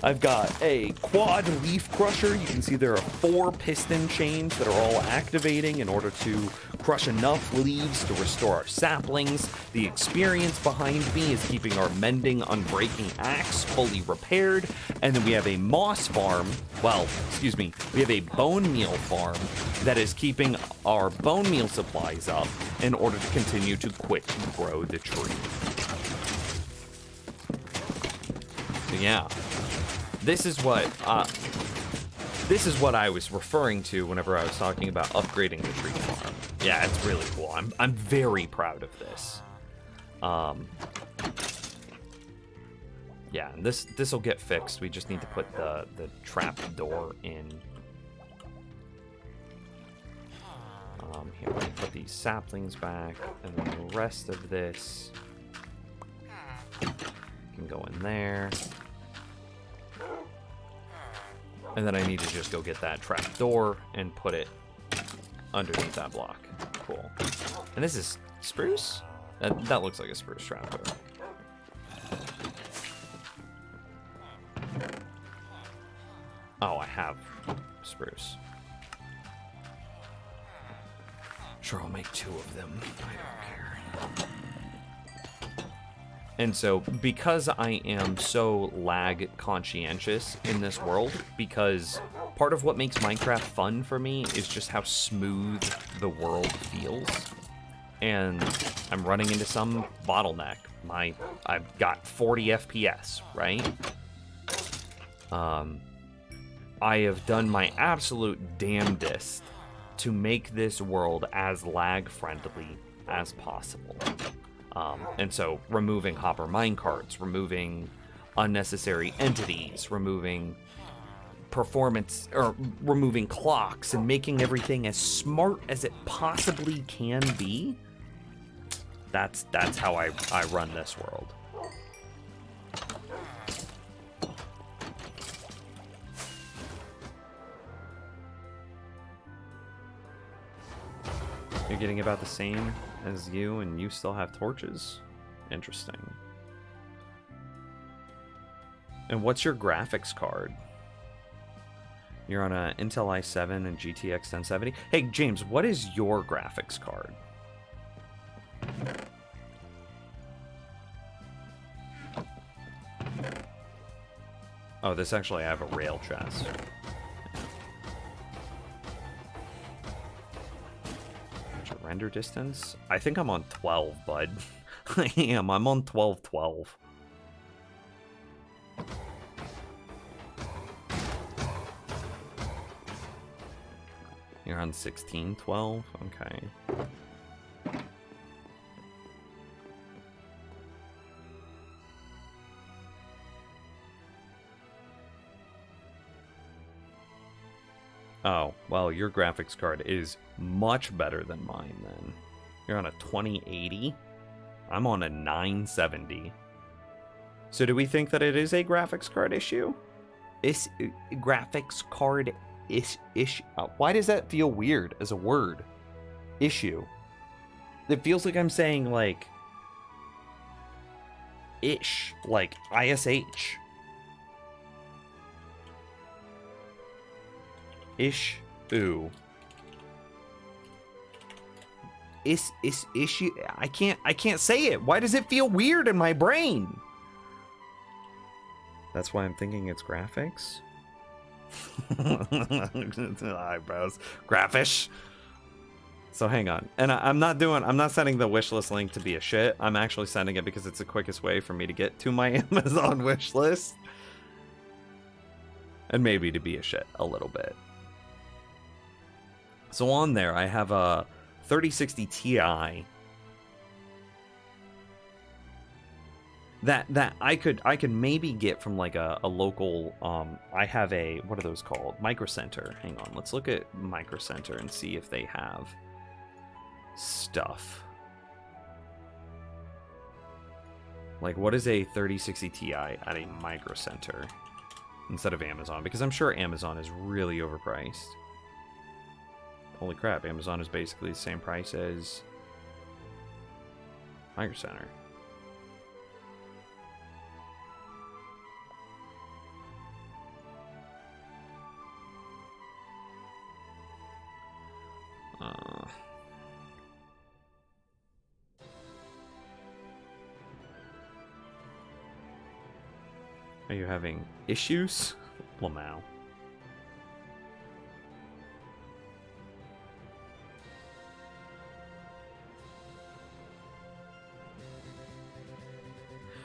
I've got a quad leaf crusher. You can see there are 4 piston chains that are all activating in order to crush enough leaves to restore our saplings. The experience behind me is keeping our mending unbreaking axe fully repaired. And then we have a moss farm, well, excuse me, we have a bone meal farm that is keeping our bone meal supplies up in order to continue to quickly grow the tree. So yeah. This is what I was referring to whenever I was talking about upgrading the tree farm. Yeah, it's really cool. I'm very proud of this. Yeah, and this will get fixed. We just need to put the trap door in. Here, we put these saplings back, and then the rest of this can go in there. And then I need to just go get that trap door and put it underneath that block. Cool. And this is spruce? That looks like a spruce trap door. Oh, I have spruce. Sure, I'll make 2 of them. I don't care. And so, because I am so lag conscientious in this world, because part of what makes Minecraft fun for me is just how smooth the world feels, and I'm running into some bottleneck. I've got 40 FPS, right? I have done my absolute damnedest to make this world as lag friendly as possible. And so removing hopper minecarts, removing unnecessary entities, removing performance, or removing clocks, and making everything as smart as it possibly can be. That's how I run this world. You're getting about the same as you, and you still have torches? Interesting. And what's your graphics card? You're on a Intel i7 and GTX 1070. Hey, James, what is your graphics card? Oh, this actually, I have a rail chest. Render distance? I think I'm on 12, bud. I am. I'm on 1212. You're on 1612? Okay. Oh, well, your graphics card is much better than mine, then. You're on a 2080. I'm on a 970. So do we think that it is a graphics card issue? Graphics card issue? Why does that feel weird as a word? Issue. It feels like I'm saying, like, ish. Like, ISH. Ish, ooh. Issue. I can't say it. Why does it feel weird in my brain? That's why I'm thinking it's graphics. Eyebrows. Graphish. So hang on. And I'm not sending the wishlist link to be a shit. I'm actually sending it because it's the quickest way for me to get to my Amazon wishlist. And maybe to be a shit a little bit. So on there, I have a 3060 Ti that I could maybe get from like a local. I have a, what are those called? Micro Center. Hang on, let's look at Micro Center and see if they have stuff. Like, what is a 3060 Ti at a Micro Center instead of Amazon? Because I'm sure Amazon is really overpriced. Holy crap, Amazon is basically the same price as Micro Center. Are you having issues? Lamau.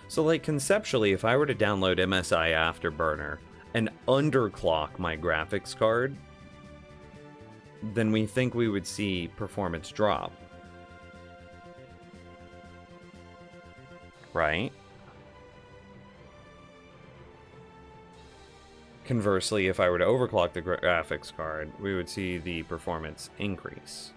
So, like, conceptually, if I were to download MSI Afterburner and underclock my graphics card, then we think we would see performance drop. Right? Conversely, if I were to overclock the graphics card, we would see the performance increase.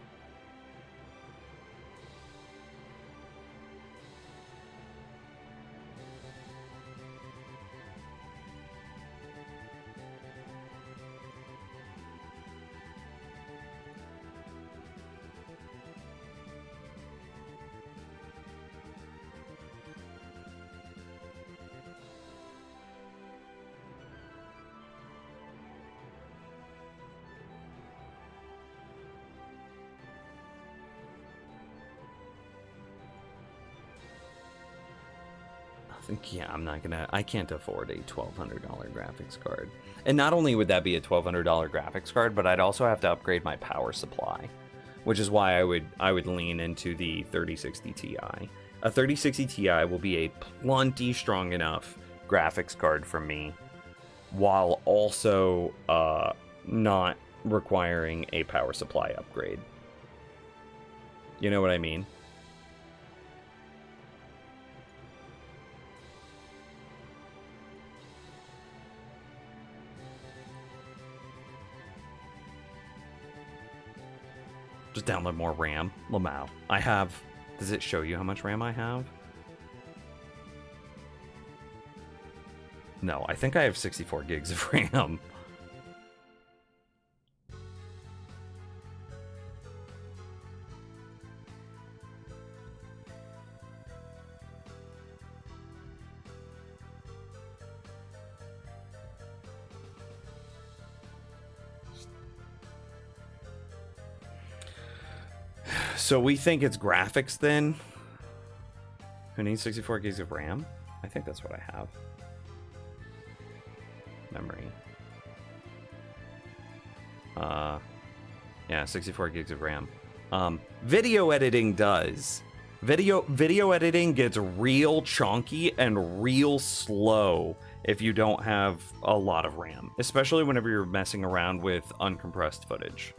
Yeah, I can't afford a $1,200 graphics card. And not only would that be a $1,200 graphics card, but I'd also have to upgrade my power supply, which is why I would lean into the 3060 Ti. A 3060 Ti will be a plenty strong enough graphics card for me, while also not requiring a power supply upgrade. You know what I mean? Just download more RAM. Lamau. I have... Does it show you how much RAM I have? No, I think I have 64 gigs of RAM. So we think it's graphics then? Who needs 64 gigs of RAM? I think that's what I have. Memory. Yeah, 64 gigs of RAM. Video editing does. Video editing gets real chunky and real slow if you don't have a lot of RAM, especially whenever you're messing around with uncompressed footage.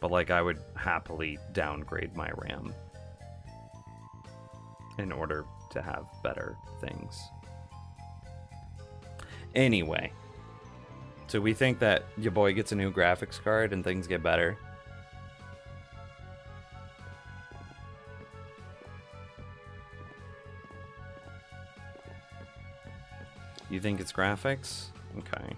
But, like, I would happily downgrade my RAM in order to have better things. Anyway, so we think that your boy gets a new graphics card and things get better. You think it's graphics? Okay.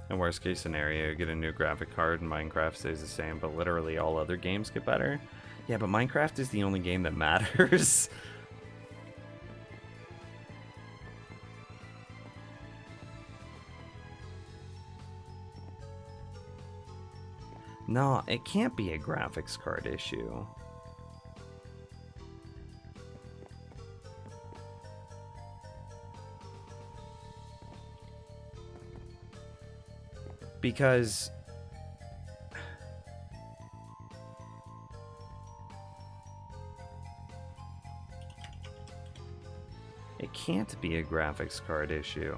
In worst case scenario, you get a new graphic card and Minecraft stays the same, but literally all other games get better. Yeah, but Minecraft is the only game that matters. No, it can't be a graphics card issue. Because It can't be a graphics card issue.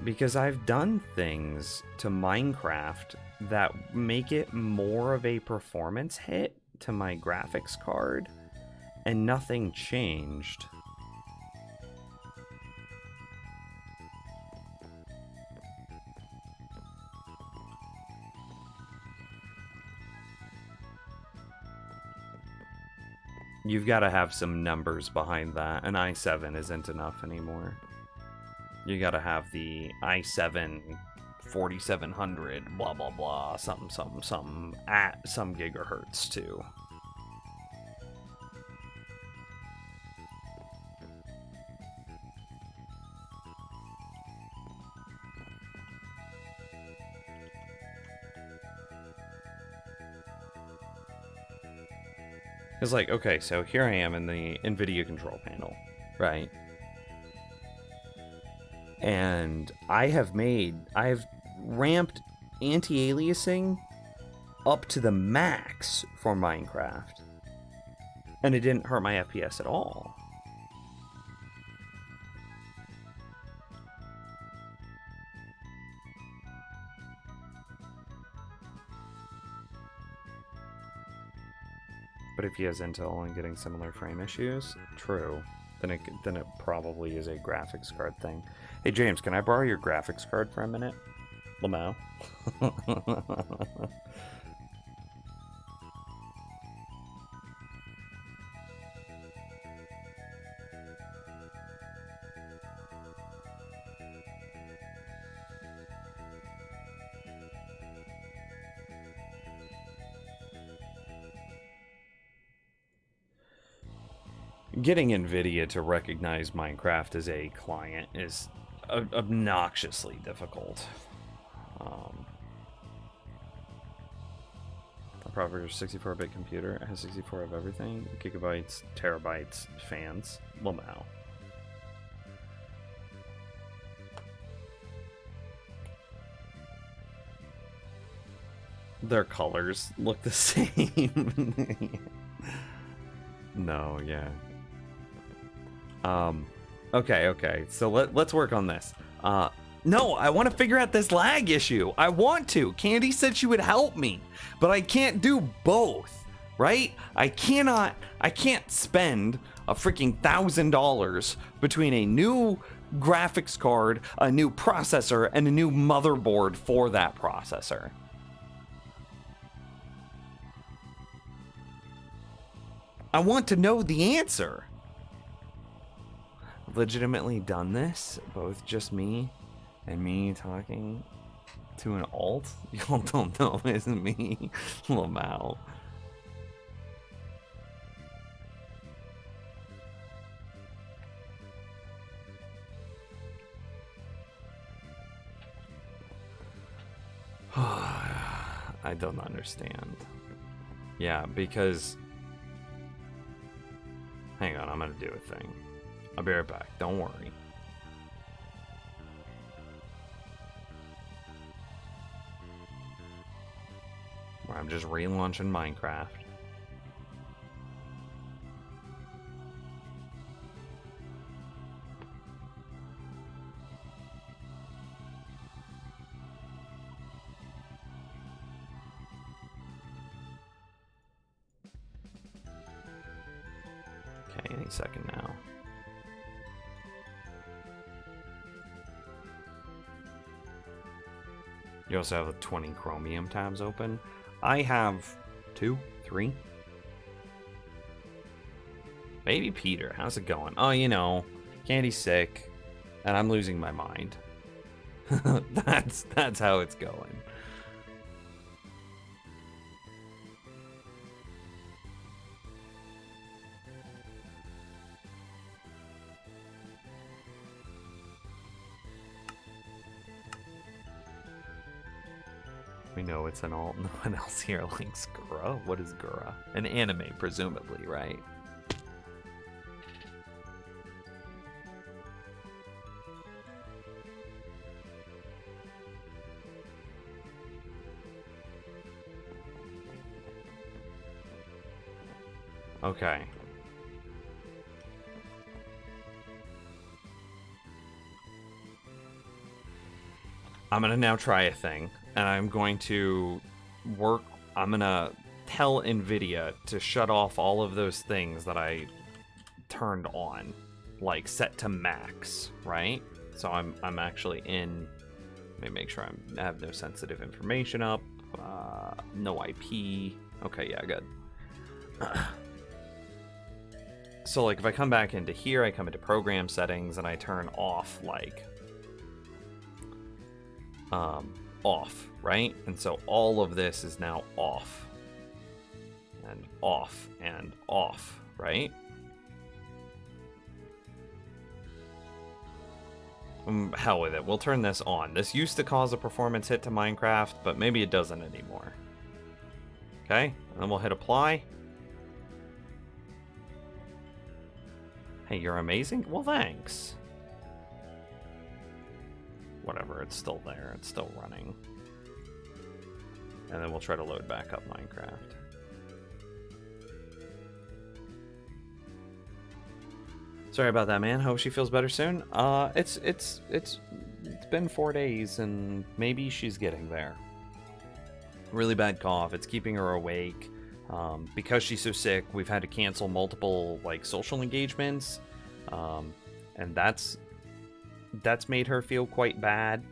Because I've done things to Minecraft that make it more of a performance hit to my graphics card, and nothing changed. You've got to have some numbers behind that. An i7 isn't enough anymore. You got to have the i7 4700 blah blah blah something something something at some gigahertz too. It's like, okay, so here I am in the NVIDIA control panel, right? And I've ramped anti-aliasing up to the max for Minecraft. And it didn't hurt my FPS at all. But if he has Intel and getting similar frame issues, true, then it probably is a graphics card thing. Hey James, can I borrow your graphics card for a minute? Lamau. Getting NVIDIA to recognize Minecraft as a client is obnoxiously difficult. A proper 64-bit computer has 64 of everything. Gigabytes, terabytes, fans. Lamau. Their colors look the same. No, yeah. Okay. So let's work on this. No, I want to figure out this lag issue. I want to. Candy said she would help me, but I can't do both, right? I can't spend a freaking $1,000 between a new graphics card, a new processor, and a new motherboard for that processor. I want to know the answer. Legitimately done this, both just me and me talking to an alt? Y'all don't know, isn't me? Lamau. I don't understand. Yeah, because... Hang on, I'm gonna do a thing. I'll be right back, don't worry. Where I'm just relaunching Minecraft. Okay, any second now. You also have the 20 Chromium tabs open. I have 2, 3. Maybe Peter, how's it going? Oh, you know, Candy's sick, and I'm losing my mind. That's how it's going. We know it's an alt. No one else here likes Gura. What is Gura? An anime, presumably, right? Okay. I'm gonna now try a thing, and I'm going to I'm gonna tell NVIDIA to shut off all of those things that I turned on, like set to max, right? So I'm actually in. Let me make sure I have no sensitive information up. No IP. Okay, yeah, good. So like if I come back into here, I come into program settings and I turn off like off, right? And so all of this is now off and off and off, right? Hell with it. We'll turn this on. This used to cause a performance hit to Minecraft, but maybe it doesn't anymore. Okay, and then we'll hit apply. Hey, you're amazing? Well, thanks. Whatever, it's still there. It's still running. And then we'll try to load back up Minecraft. Sorry about that, man. Hope she feels better soon. It's been 4 days, and maybe she's getting there. Really bad cough. It's keeping her awake. Because she's so sick, we've had to cancel multiple like social engagements, and that's made her feel quite bad.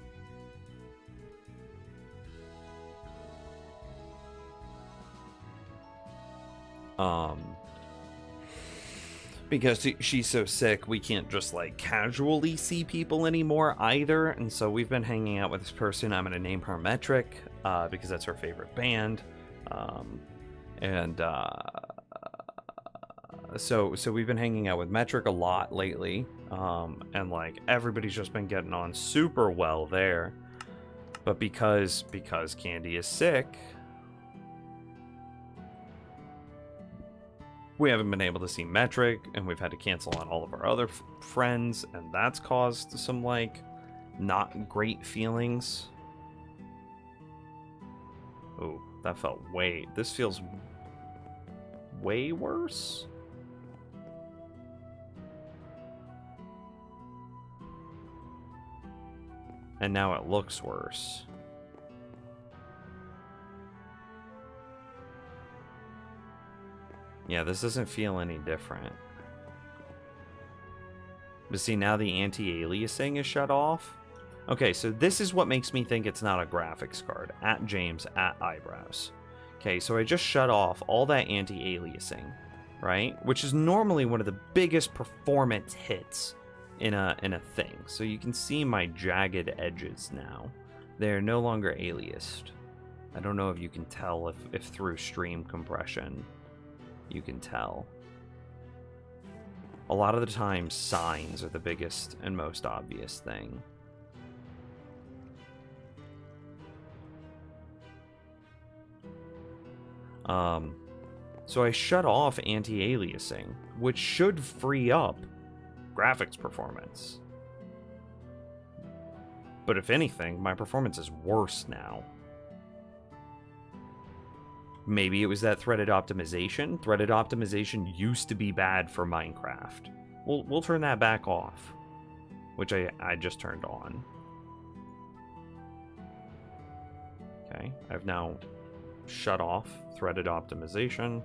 Because she's so sick, we can't just like casually see people anymore either, and so we've been hanging out with this person. I'm gonna name her Metric, because that's her favorite band, so we've been hanging out with Metric a lot lately, and like everybody's just been getting on super well there, but because Candy is sick, we haven't been able to see Metric, and we've had to cancel on all of our other friends, and that's caused some like not great feelings. Oh, that felt this feels way worse. And now it looks worse. Yeah, this doesn't feel any different. But see, now the anti-aliasing is shut off. Okay, so this is what makes me think it's not a graphics card. At James, at Eyebrows. Okay, so I just shut off all that anti-aliasing, right? Which is normally one of the biggest performance hits in a thing. So you can see my jagged edges now. They're no longer aliased. I don't know if you can tell if through stream compression you can tell. A lot of the time, signs are the biggest and most obvious thing. So I shut off anti-aliasing, which should free up graphics performance. But if anything, my performance is worse now. Maybe it was that threaded optimization. Threaded optimization used to be bad for Minecraft. We'll turn that back off, which I just turned on. Okay, I've now shut off threaded optimization,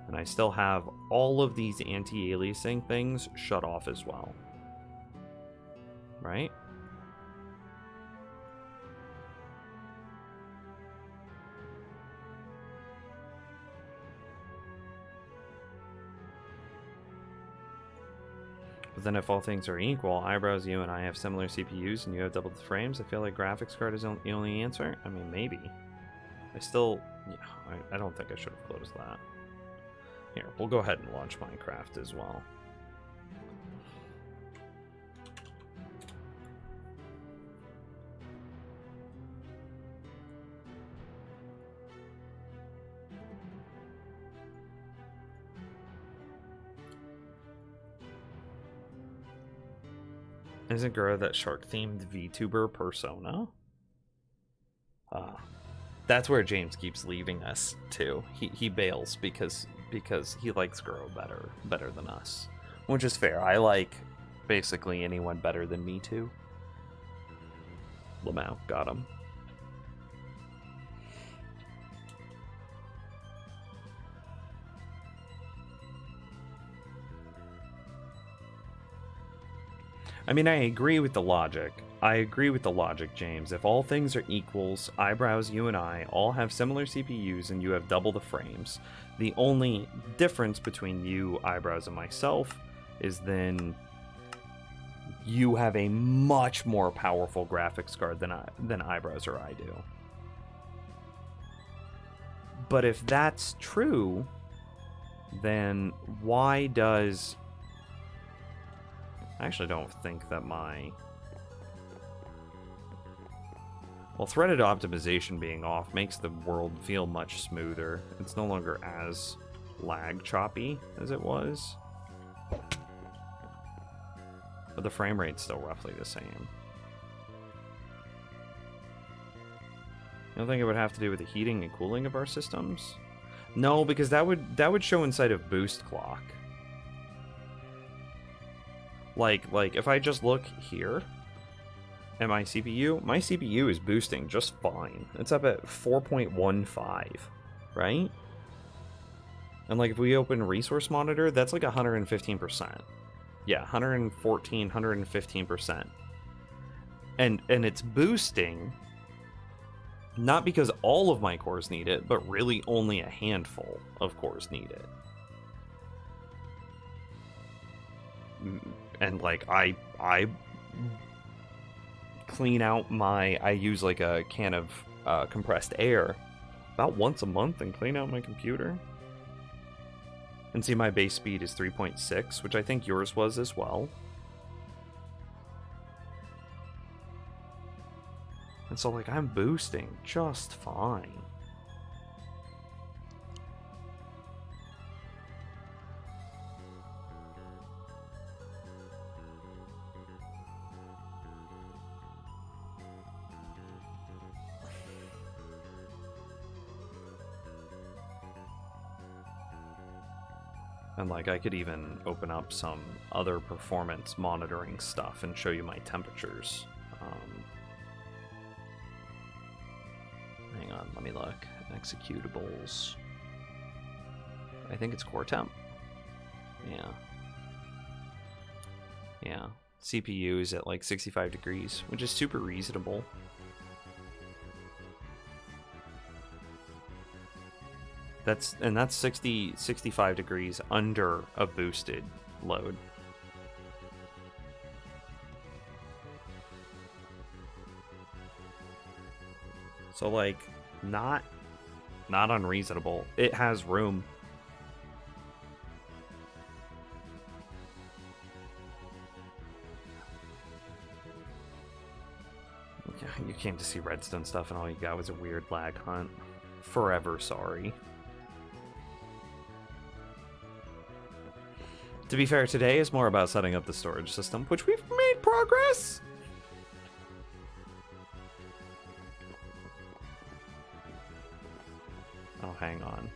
and I still have all of these anti-aliasing things shut off as well. Right? But then if all things are equal, Eyebrows, you and I have similar CPUs and you have double the frames, I feel like graphics card is the only answer. I mean, maybe. I don't think I should have closed that. Here, we'll go ahead and launch Minecraft as well. Isn't Gura that shark-themed VTuber persona? That's where James keeps leaving us too. He bails because because he likes Grow better than us, which is fair. I like basically anyone better than me too. Lamau, got him. I mean, I agree with the logic. James. If all things are equals, Eyebrows, you and I all have similar CPUs and you have double the frames. The only difference between you, Eyebrows, and myself is then you have a much more powerful graphics card than Eyebrows or I do. But if that's true, then why does... I actually don't think that my... Well, threaded optimization being off makes the world feel much smoother. It's no longer as lag choppy as it was. But the frame rate's still roughly the same. You don't think it would have to do with the heating and cooling of our systems? No, because that would show inside of boost clock. Like if I just look here at my CPU is boosting just fine. It's up at 4.15, right? And like if we open Resource Monitor, that's like 115%. Yeah, 114, 115%. And it's boosting not because all of my cores need it, but really only a handful of cores need it. And like I clean out I use like a can of compressed air about once a month and clean out my computer. And see, my base speed is 3.6, which I think yours was as well. And so like I'm boosting just fine. And like I could even open up some other performance monitoring stuff and show you my temperatures. Hang on, let me look. Executables. I think it's core temp. Yeah. Yeah. CPU is at like 65 degrees, which is super reasonable. That's 65 degrees under a boosted load. So like not unreasonable. It has room. You came to see Redstone stuff and all you got was a weird lag hunt. Forever sorry. To be fair, today is more about setting up the storage system, which we've made progress. Oh, hang on.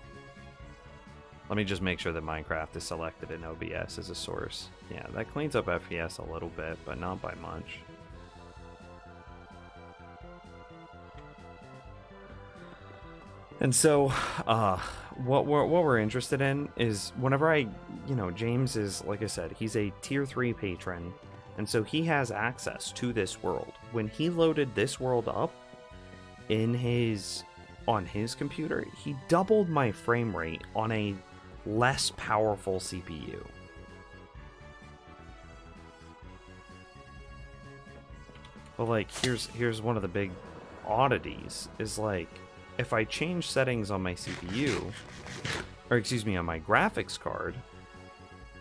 Let me just make sure that Minecraft is selected in OBS as a source. Yeah, that cleans up FPS a little bit, but not by much. And so, what we're interested in is whenever James is, like I said, he's a tier 3 patron, and so he has access to this world. When he loaded this world up on his computer, he doubled my frame rate on a less powerful CPU. But like, here's one of the big oddities is like, if I change settings on my CPU, or excuse me, on my graphics card,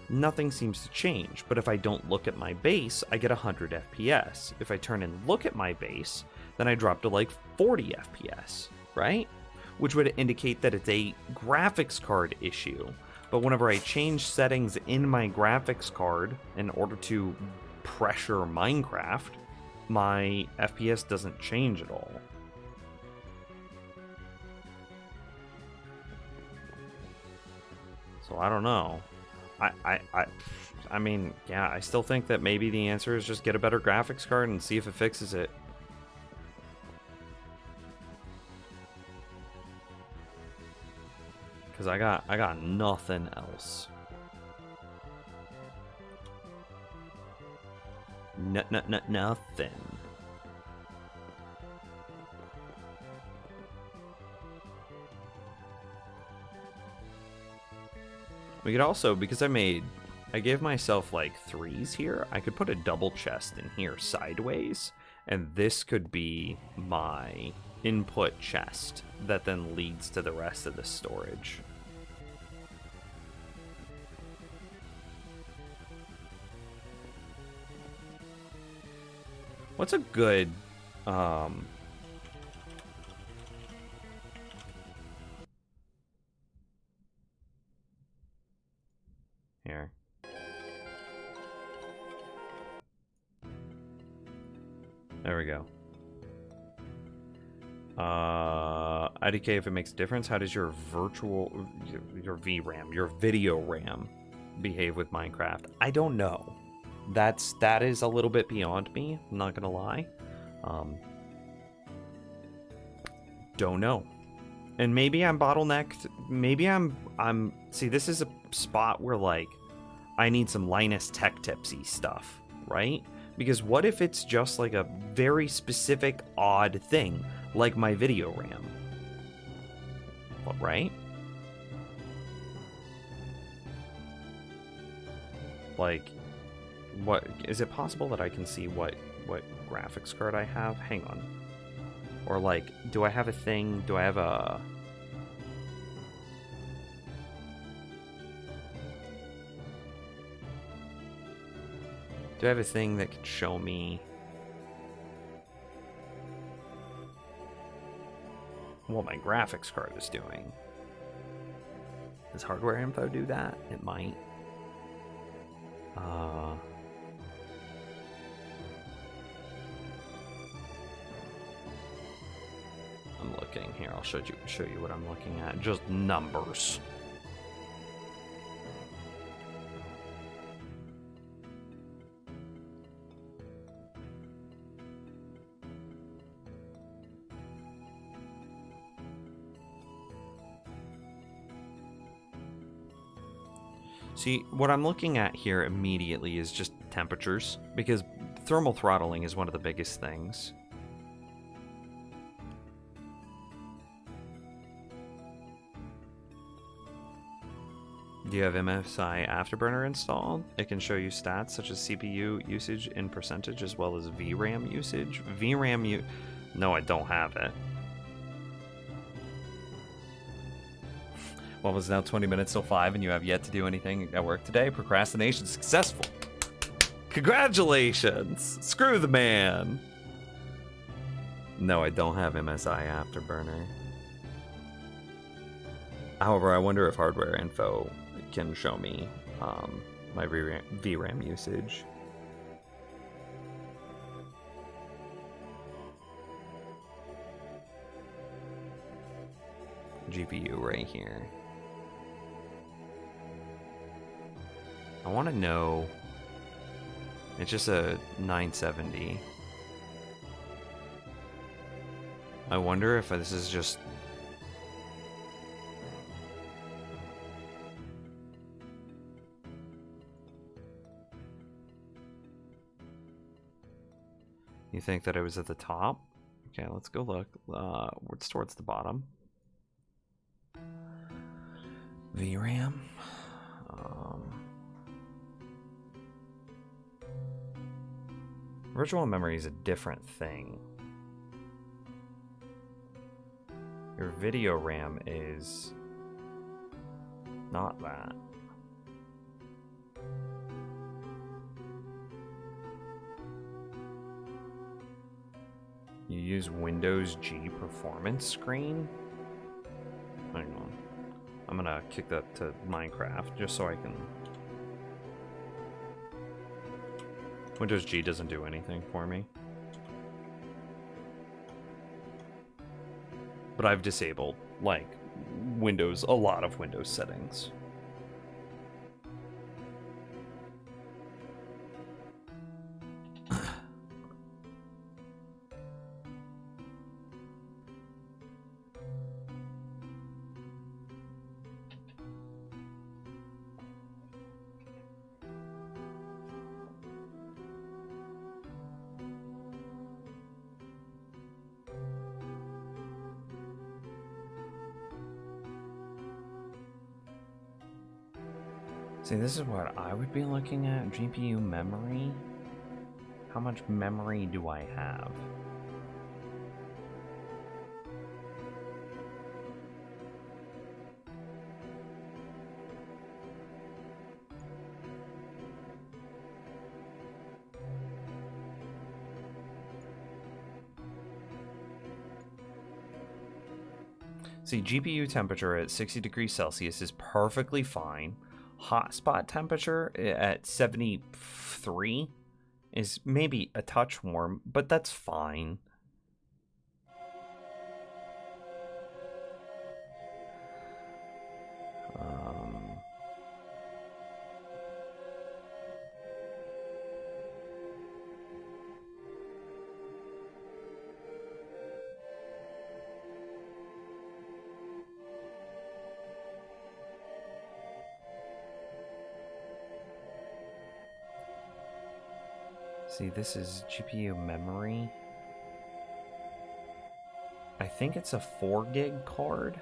nothing seems to change. But if I don't look at my base, I get 100 FPS. If I turn and look at my base, then I drop to like 40 FPS, right? Which would indicate that it's a graphics card issue. But whenever I change settings in my graphics card in order to pressure Minecraft, my FPS doesn't change at all. So I don't know. I mean, yeah, I still think that maybe the answer is just get a better graphics card and see if it fixes it. Cause I got nothing else. Nothing. We could also, because I gave myself like 3s here, I could put a double chest in here sideways, and this could be my input chest that then leads to the rest of the storage. What's a good, here. There we go. IDK, if it makes a difference, how does your your VRAM, your video RAM behave with Minecraft? I don't know. That is a little bit beyond me, I'm not gonna lie. Don't know. And maybe I'm bottlenecked. Maybe I'm see, this is a spot where like I need some Linus Tech Tipsy stuff, right? Because what if it's just like a very specific odd thing, like my video RAM? What, right? Like, what is it possible that I can see what graphics card I have? Hang on. Or like, do I have a thing? Do I have a... Do I have a thing that could show me what my graphics card is doing? Does hardware info do that? It might. I'm looking here. I'll show you what I'm looking at. Just numbers. See, what I'm looking at here immediately is just temperatures, because thermal throttling is one of the biggest things. Do you have MSI Afterburner installed? It can show you stats such as CPU usage in percentage as well as VRAM usage. No, I don't have it. Well, it's now 20 minutes till 5 and you have yet to do anything at work today. Procrastination successful. Congratulations! Screw the man! No, I don't have MSI Afterburner. However, I wonder if hardware info can show me my VRAM usage. GPU right here. I want to know. It's just a 970. I wonder if this is just... You think that it was at the top? Okay, let's go look. It's towards the bottom. VRAM. Virtual memory is a different thing. Your video RAM is not that. You use Windows G performance screen? Hang on. I'm gonna kick that to Minecraft just so I can... Windows G doesn't do anything for me. But I've disabled, like, a lot of Windows settings. See, this is what I would be looking at. GPU memory. How much memory do I have? See, GPU temperature at 60 degrees Celsius is perfectly fine. Hotspot temperature at 73 is maybe a touch warm, but that's fine. See, this is GPU memory. I think it's a 4 gig card.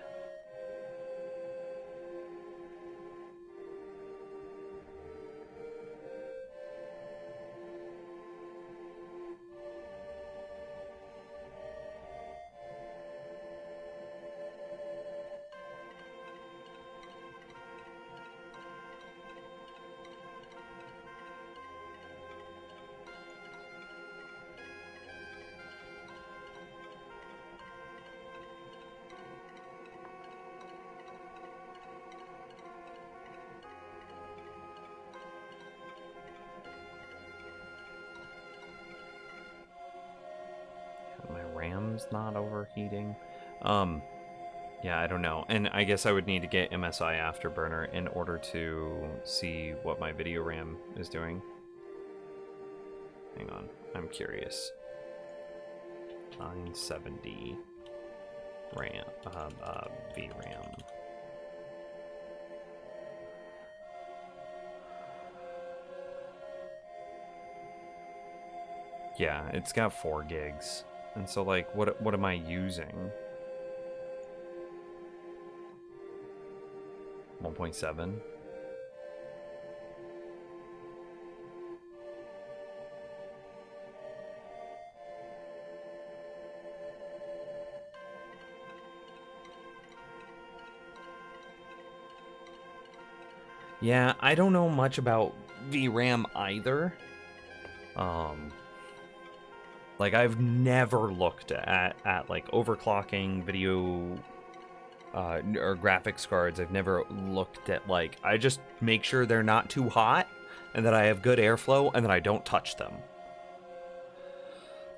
RAM's not overheating. Yeah, I don't know. And I guess I would need to get MSI Afterburner in order to see what my video RAM is doing. Hang on, I'm curious. 970 RAM, VRAM. Yeah, it's got 4 gigs. And so, like, what am I using? 1.7? Yeah, I don't know much about VRAM either. Like, I've never looked at like overclocking video or graphics cards. I've never looked at, like, I just make sure they're not too hot and that I have good airflow and that I don't touch them.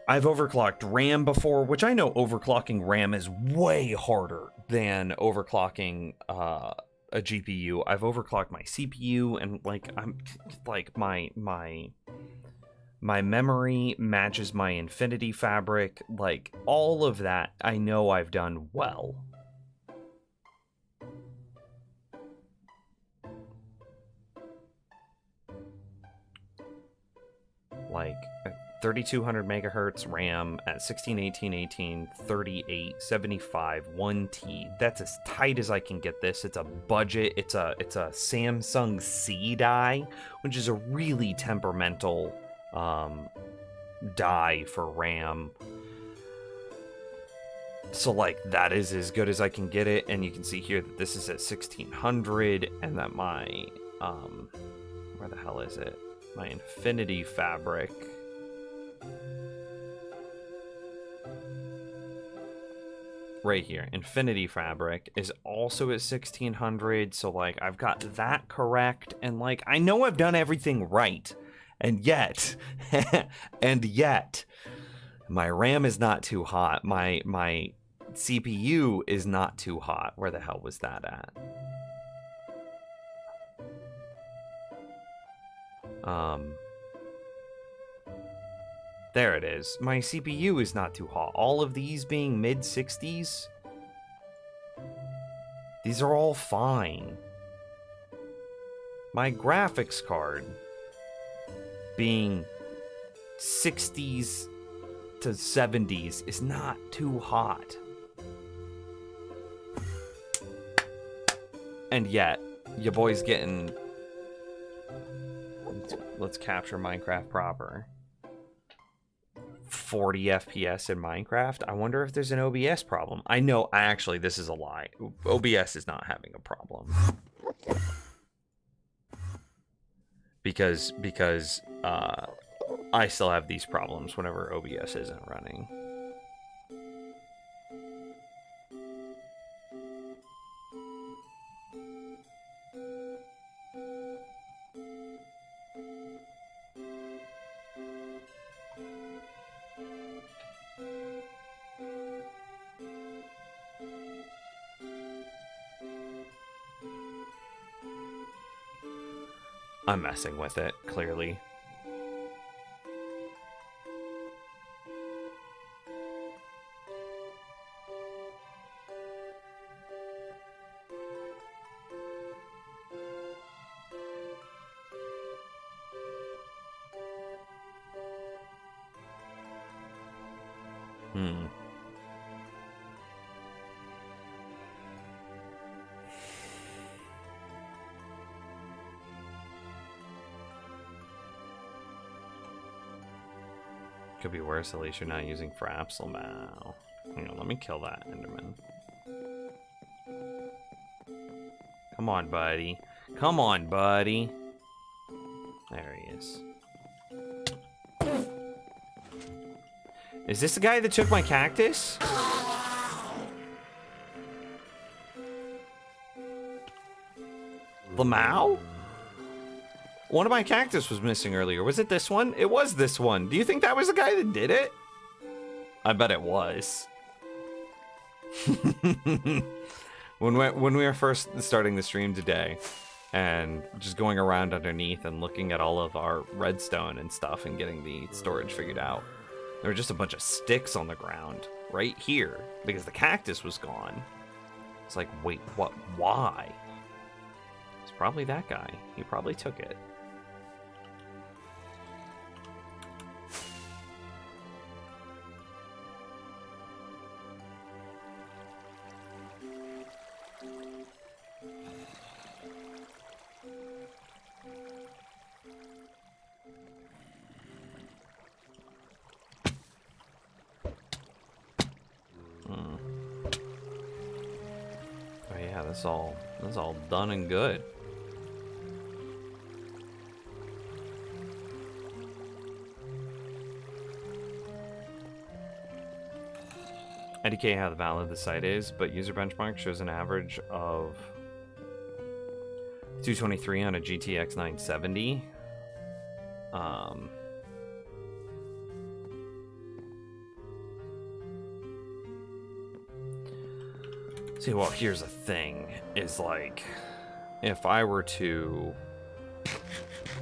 I've overclocked RAM before, which I know overclocking RAM is way harder than overclocking a GPU. I've overclocked my CPU, and like I'm like my memory matches my Infinity Fabric. Like, all of that I know I've done well. Like 3200 megahertz RAM at 1618 38 75 1T. That's as tight as I can get this. It's a budget. It's a Samsung C die, which is a really temperamental die for RAM. So, like, that is as good as I can get it. And you can see here that this is at 1600, and that my where the hell is it? My Infinity Fabric right here, Infinity Fabric, is also at 1600. So, like, I've got that correct, and like, I know I've done everything right, and yet my RAM is not too hot. My CPU is not too hot. Where the hell was that at? There it is. My CPU is not too hot. All of these being mid 60s, these are all fine. My graphics card being 60s to 70s is not too hot. And yet, your boy's getting Let's capture Minecraft proper. 40 FPS in Minecraft? I wonder if there's an OBS problem. I know, actually, this is a lie. OBS is not having a problem. Because I still have these problems whenever OBS isn't running. I'm messing with it, clearly. Could be worse, at least you're not using Frapsel now. Hang on, let me kill that Enderman. Come on, buddy. Come on, buddy. There he is. Is this the guy that took my cactus? Lamau? One of my cactus was missing earlier. Was it this one? It was this one. Do you think that was the guy that did it? I bet it was. When we were first starting the stream today and just going around underneath and looking at all of our redstone and stuff and getting the storage figured out, there were just a bunch of sticks on the ground right here because the cactus was gone. It's like, wait, what? Why? It's probably that guy. He probably took it. That's all done and good. IDK how valid the site is, but user benchmark shows an average of 223 on a GTX 970. See, well, here's the thing, is like, if I were to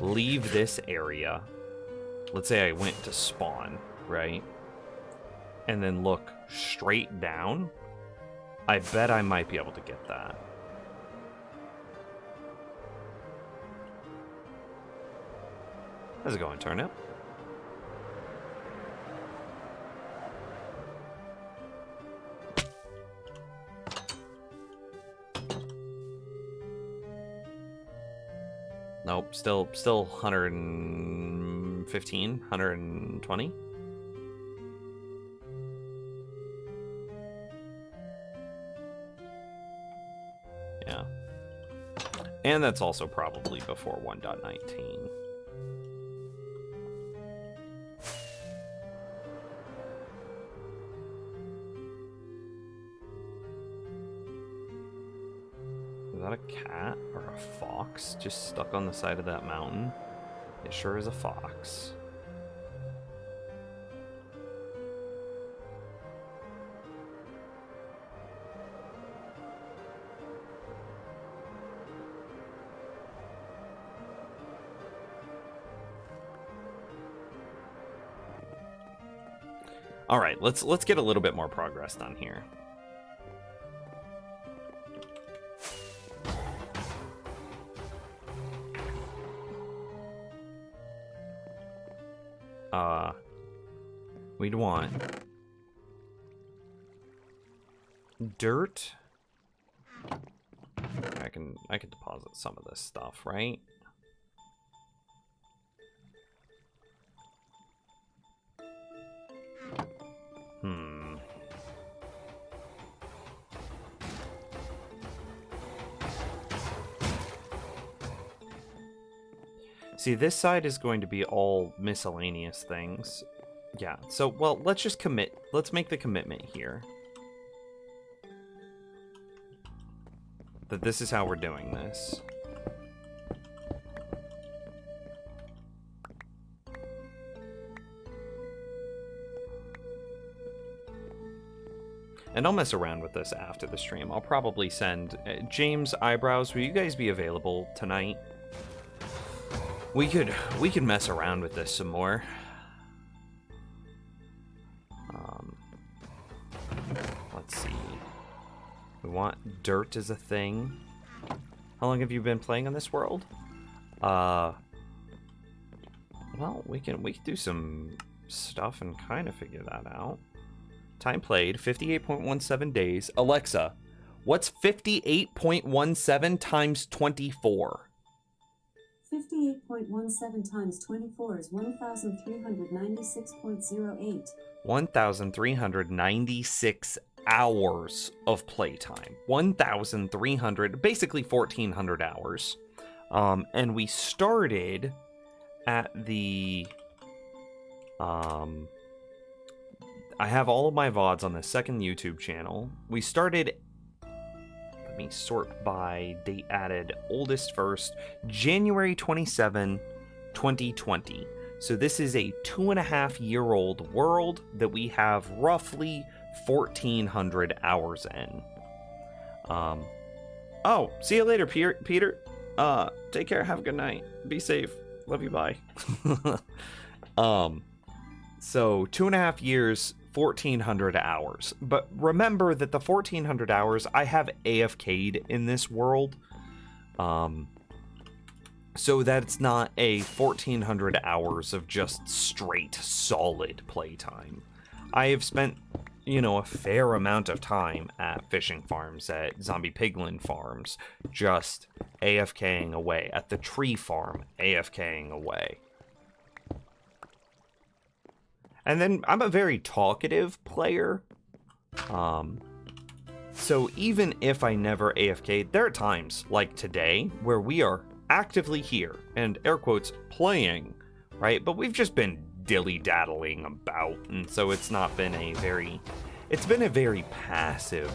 leave this area, let's say I went to spawn, right? And then look straight down, I bet I might be able to get that. How's it going, Turnip? Nope, still 115, 120. Yeah. And that's also probably before 1.19. Is that a cat or a fox just stuck on the side of that mountain? It sure is a fox. All right, let's get a little bit more progress done here. We'd want dirt. I can deposit some of this stuff, right? See, this side is going to be all miscellaneous things. Yeah, so, well, let's just commit. Let's make the commitment here. That this is how we're doing this. And I'll mess around with this after the stream. I'll probably send... James, Eyebrows, will you guys be available tonight? We could mess around with this some more. Let's see. We want dirt as a thing. How long have you been playing on this world? Well, we can do some stuff and kind of figure that out. Time played, 58.17 days. Alexa, what's 58.17 times 24? 58.17 times 24 is 1,396.08. 1,396 hours of playtime. 1,300, basically 1,400 hours. And we started at the... I have all of my VODs on the second YouTube channel. We started... Let me sort by date added, oldest first, January 27, 2020. So this is a 2.5-year-old world that we have roughly 1,400 hours in. Oh, see you later, Peter. Take care. Have a good night. Be safe. Love you. Bye. So 2.5 years, 1,400 hours. But remember that the 1,400 hours, I have AFK'd in this world. So that it's not a 1,400 hours of just straight, solid playtime. I have spent, you know, a fair amount of time at fishing farms, at zombie piglin farms, just AFKing away, at the tree farm, AFKing away. And then I'm a very talkative player. So even if I never AFK'd, there are times, like today, where we are actively here, and air quotes, playing, right? But we've just been dilly-daddling about, and so it's not been a very... It's been a very passive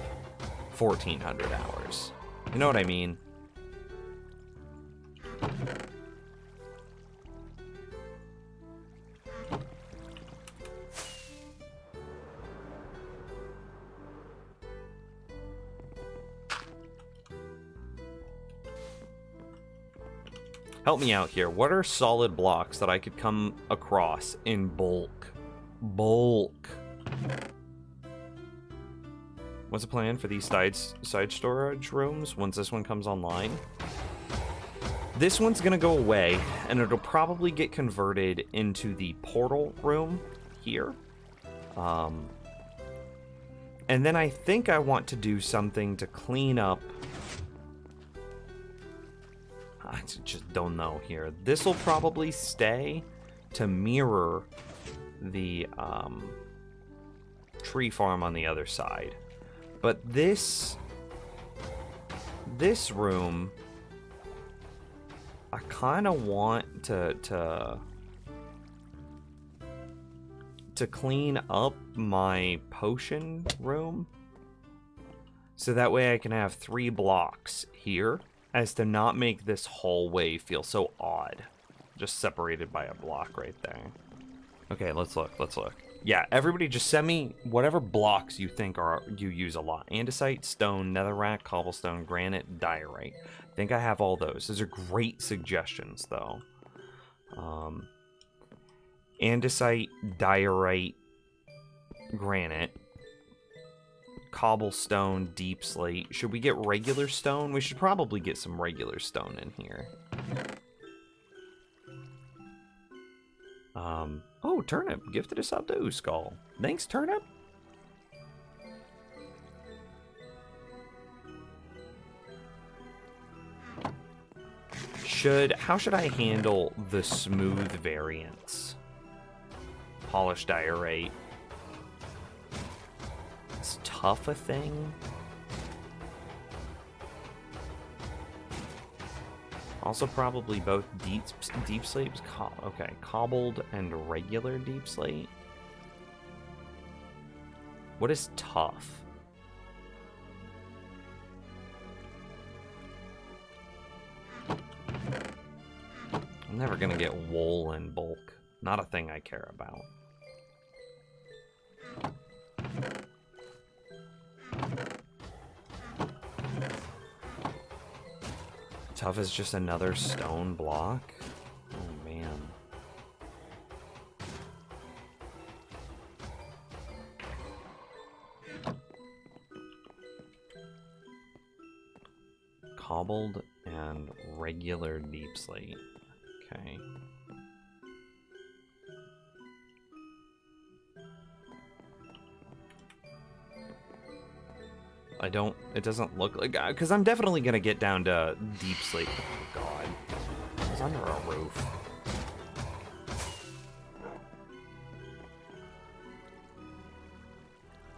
1,400 hours. You know what I mean? Help me out here. What are solid blocks that I could come across in bulk? What's the plan for these side storage rooms once this one comes online? This one's gonna go away, and it'll probably get converted into the portal room here. And then I think I want to do something to clean up... I just don't know here. This will probably stay to mirror the tree farm on the other side. But this room, I kind of want to clean up my potion room, so that way I can have 3 blocks here, as to not make this hallway feel so odd. Just separated by a block right there. Okay, let's look. Yeah, everybody just send me whatever blocks you think you use a lot. Andesite, stone, netherrack, cobblestone, granite, diorite. I think I have all those. Those are great suggestions, though. Andesite, diorite, granite, cobblestone, deep slate. Should we get regular stone? We should probably get some regular stone in here. Oh, Turnip gifted us up to Skull. Thanks, Turnip. How should I handle the smooth variants? Polished diorite. Is tough a thing? Also, probably both deep slates. Okay, cobbled and regular deep slate. What is tough? I'm never gonna get wool in bulk. Not a thing I care about. Tough is just another stone block? Oh man. Cobbled and regular deep slate. Okay. It doesn't look like, because I'm definitely going to get down to deep slate. Oh god. I was under a roof.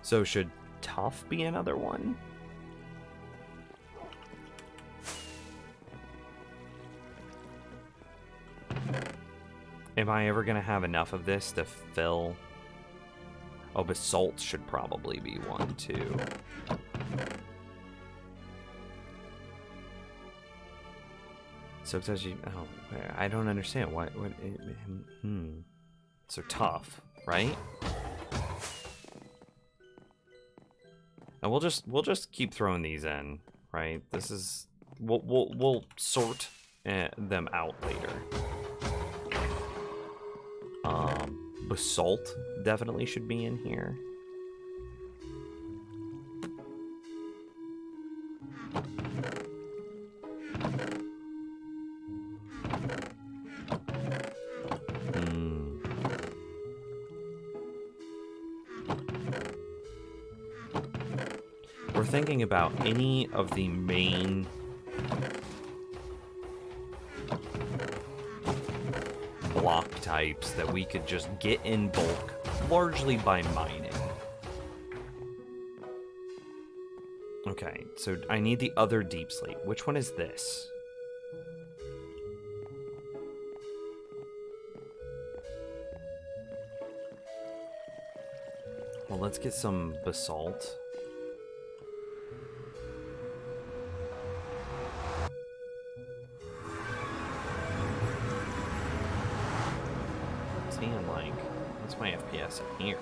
So should tough be another one? Am I ever going to have enough of this to fill? Oh, basalt should probably be one too. So it says you. Oh, I don't understand. What? So tough, right? And we'll just keep throwing these in, right? This is we'll sort them out later. Basalt definitely should be in here. We're thinking about any of the main block types that we could just get in bulk, largely by mining. Okay, so I need the other deep slate. Which one is this? Well, let's get some basalt. Seeing like, what's my FPS in here?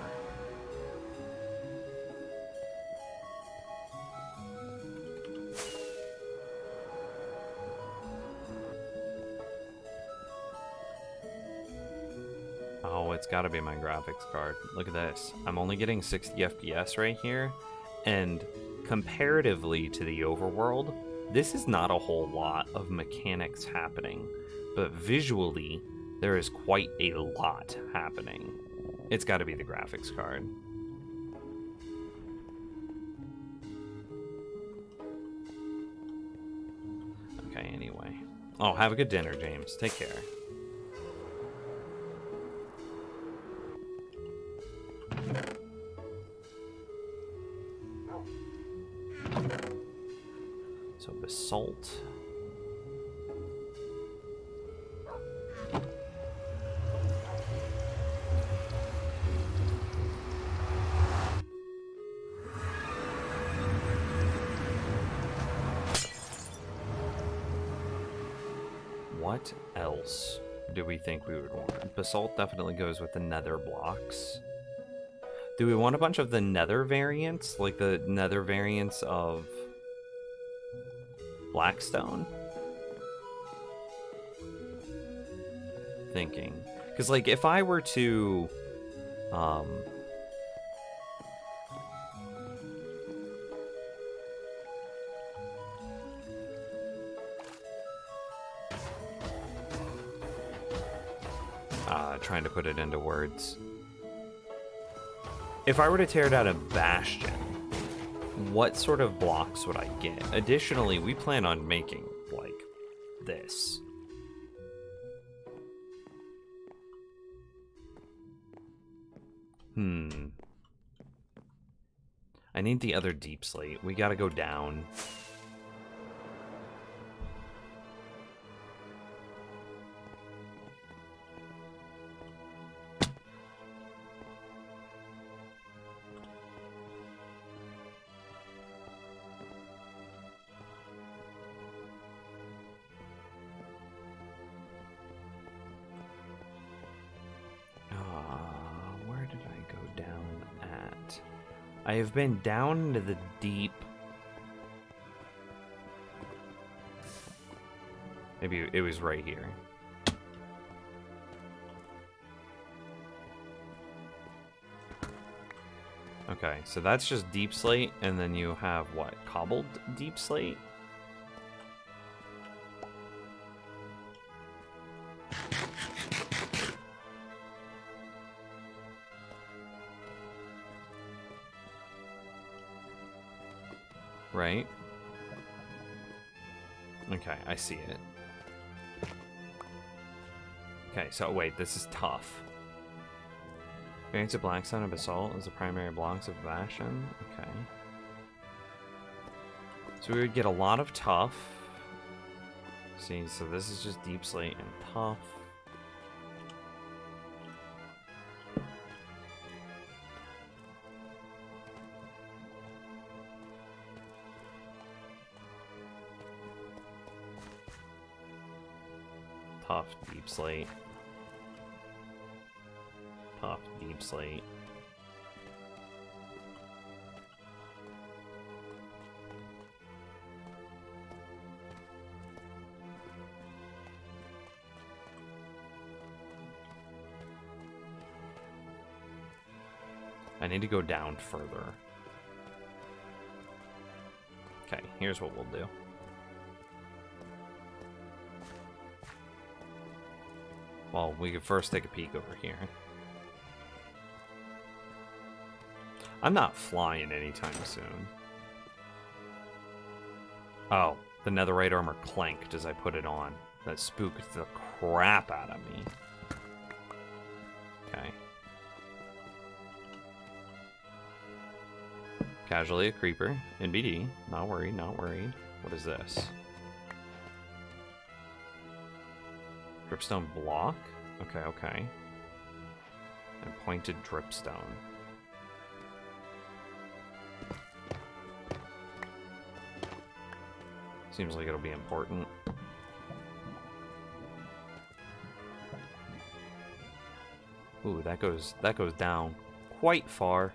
Oh, it's got to be my graphics card. Look at this. I'm only getting 60 FPS right here, and comparatively to the overworld, this is not a whole lot of mechanics happening, but visually, there is quite a lot happening. It's got to be the graphics card. Okay, anyway. Oh, have a good dinner, James. Take care. So basalt. What else do we think we would want? Basalt definitely goes with the nether blocks. Do we want a bunch of the nether variants? Like the nether variants of Blackstone? Thinking. Because, like, if I were to... trying to put it into words. If I were to tear down a bastion, what sort of blocks would I get? Additionally, we plan on making, like, this. I need the other deep slate. We gotta go down. I have been down into the deep. Maybe it was right here. Okay, so that's just deep slate, and then you have what? Cobbled deep slate? Right? Okay, I see it. Okay, so wait, this is tough. Variants of Blackstone and Basalt is the primary blocks of Bastion. Okay. So we would get a lot of tough. See, so this is just deep slate and tough. Tough, deep slate. Tough, deep slate. I need to go down further. Okay, here's what we'll do. Well, we could first take a peek over here. I'm not flying anytime soon. Oh, the netherite armor clanked as I put it on. That spooked the crap out of me. Okay. Casually a creeper. NBD. Not worried, not worried. What is this? Dripstone block? Okay, okay. And pointed dripstone. Seems like it'll be important. Ooh, that goes down quite far.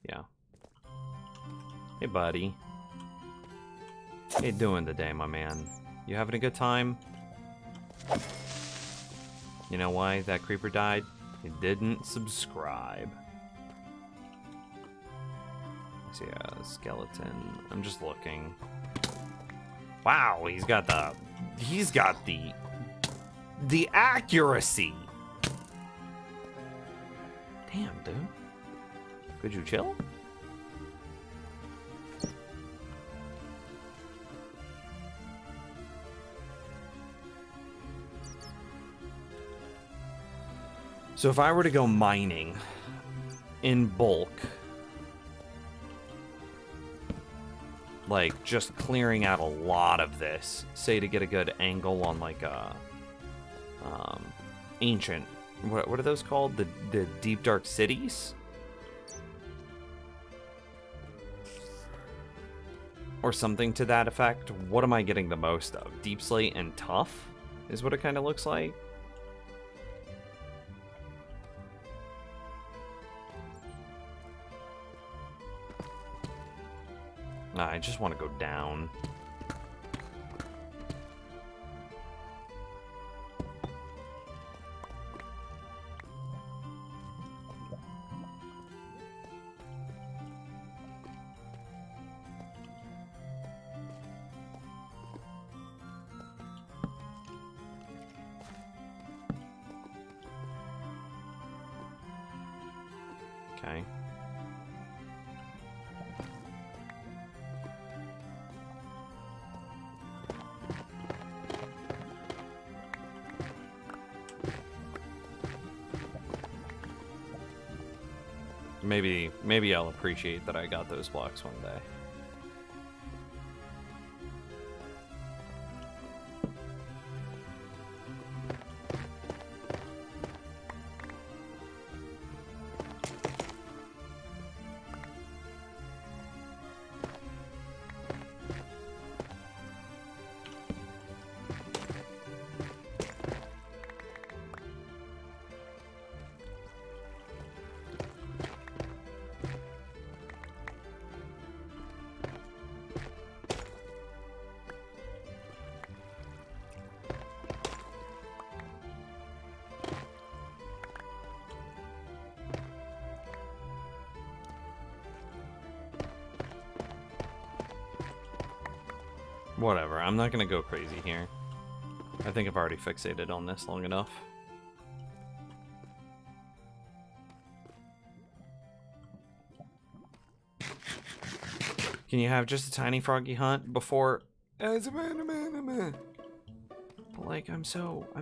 Yeah. Hey, buddy. How you doing today, my man? You having a good time? You know why that creeper died? He didn't subscribe. I see a skeleton. I'm just looking. Wow, he's got the accuracy. Damn, dude. Could you chill? So if I were to go mining in bulk, like just clearing out a lot of this, say to get a good angle on like a ancient, what are those called? The deep dark cities? Or something to that effect. What am I getting the most of? Deep slate and tough is what it kind of looks like. I just want to go down. Okay. Maybe I'll appreciate that I got those blocks one day. Whatever, I'm not gonna go crazy here. I think I've already fixated on this long enough. Can you have just a tiny froggy hunt before? But like, I'm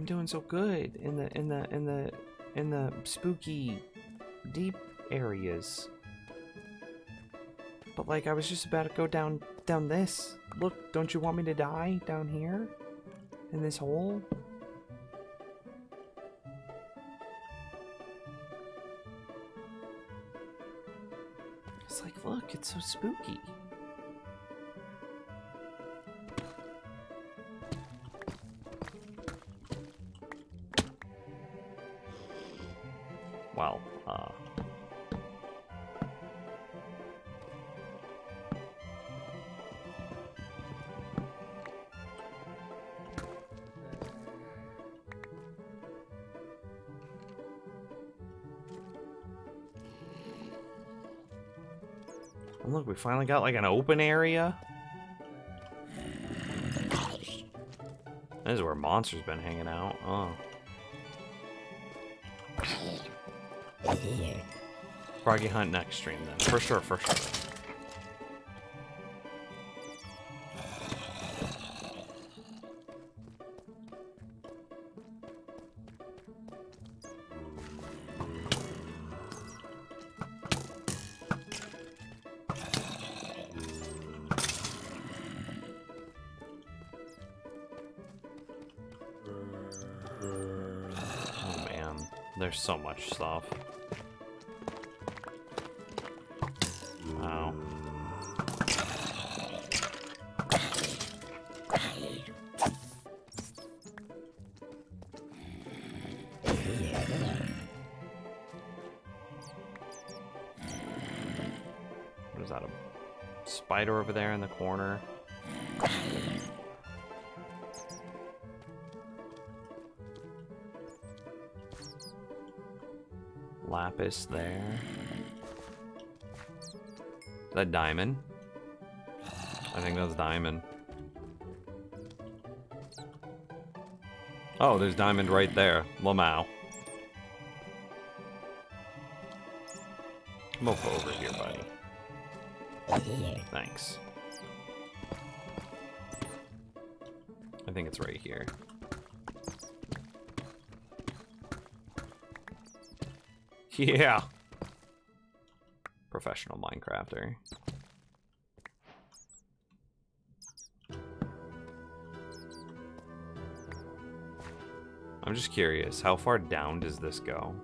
doing so good in the spooky, deep areas. But like, I was just about to go down this. Look, don't you want me to die down here? In this hole? It's like, look, it's so spooky. Well, and look, we finally got like an open area. This is where monsters been hanging out. Oh. Froggy hunt next stream then. For sure, for sure. Oh man, there's so much stuff. Wow. What is that, a spider over there in the corner? Lapis there. Is that diamond? I think that's diamond. Oh, there's diamond right there. Lamau. Come over here, buddy. Thanks. I think it's right here. Yeah. Professional Minecrafter. I'm just curious, how far down does this go?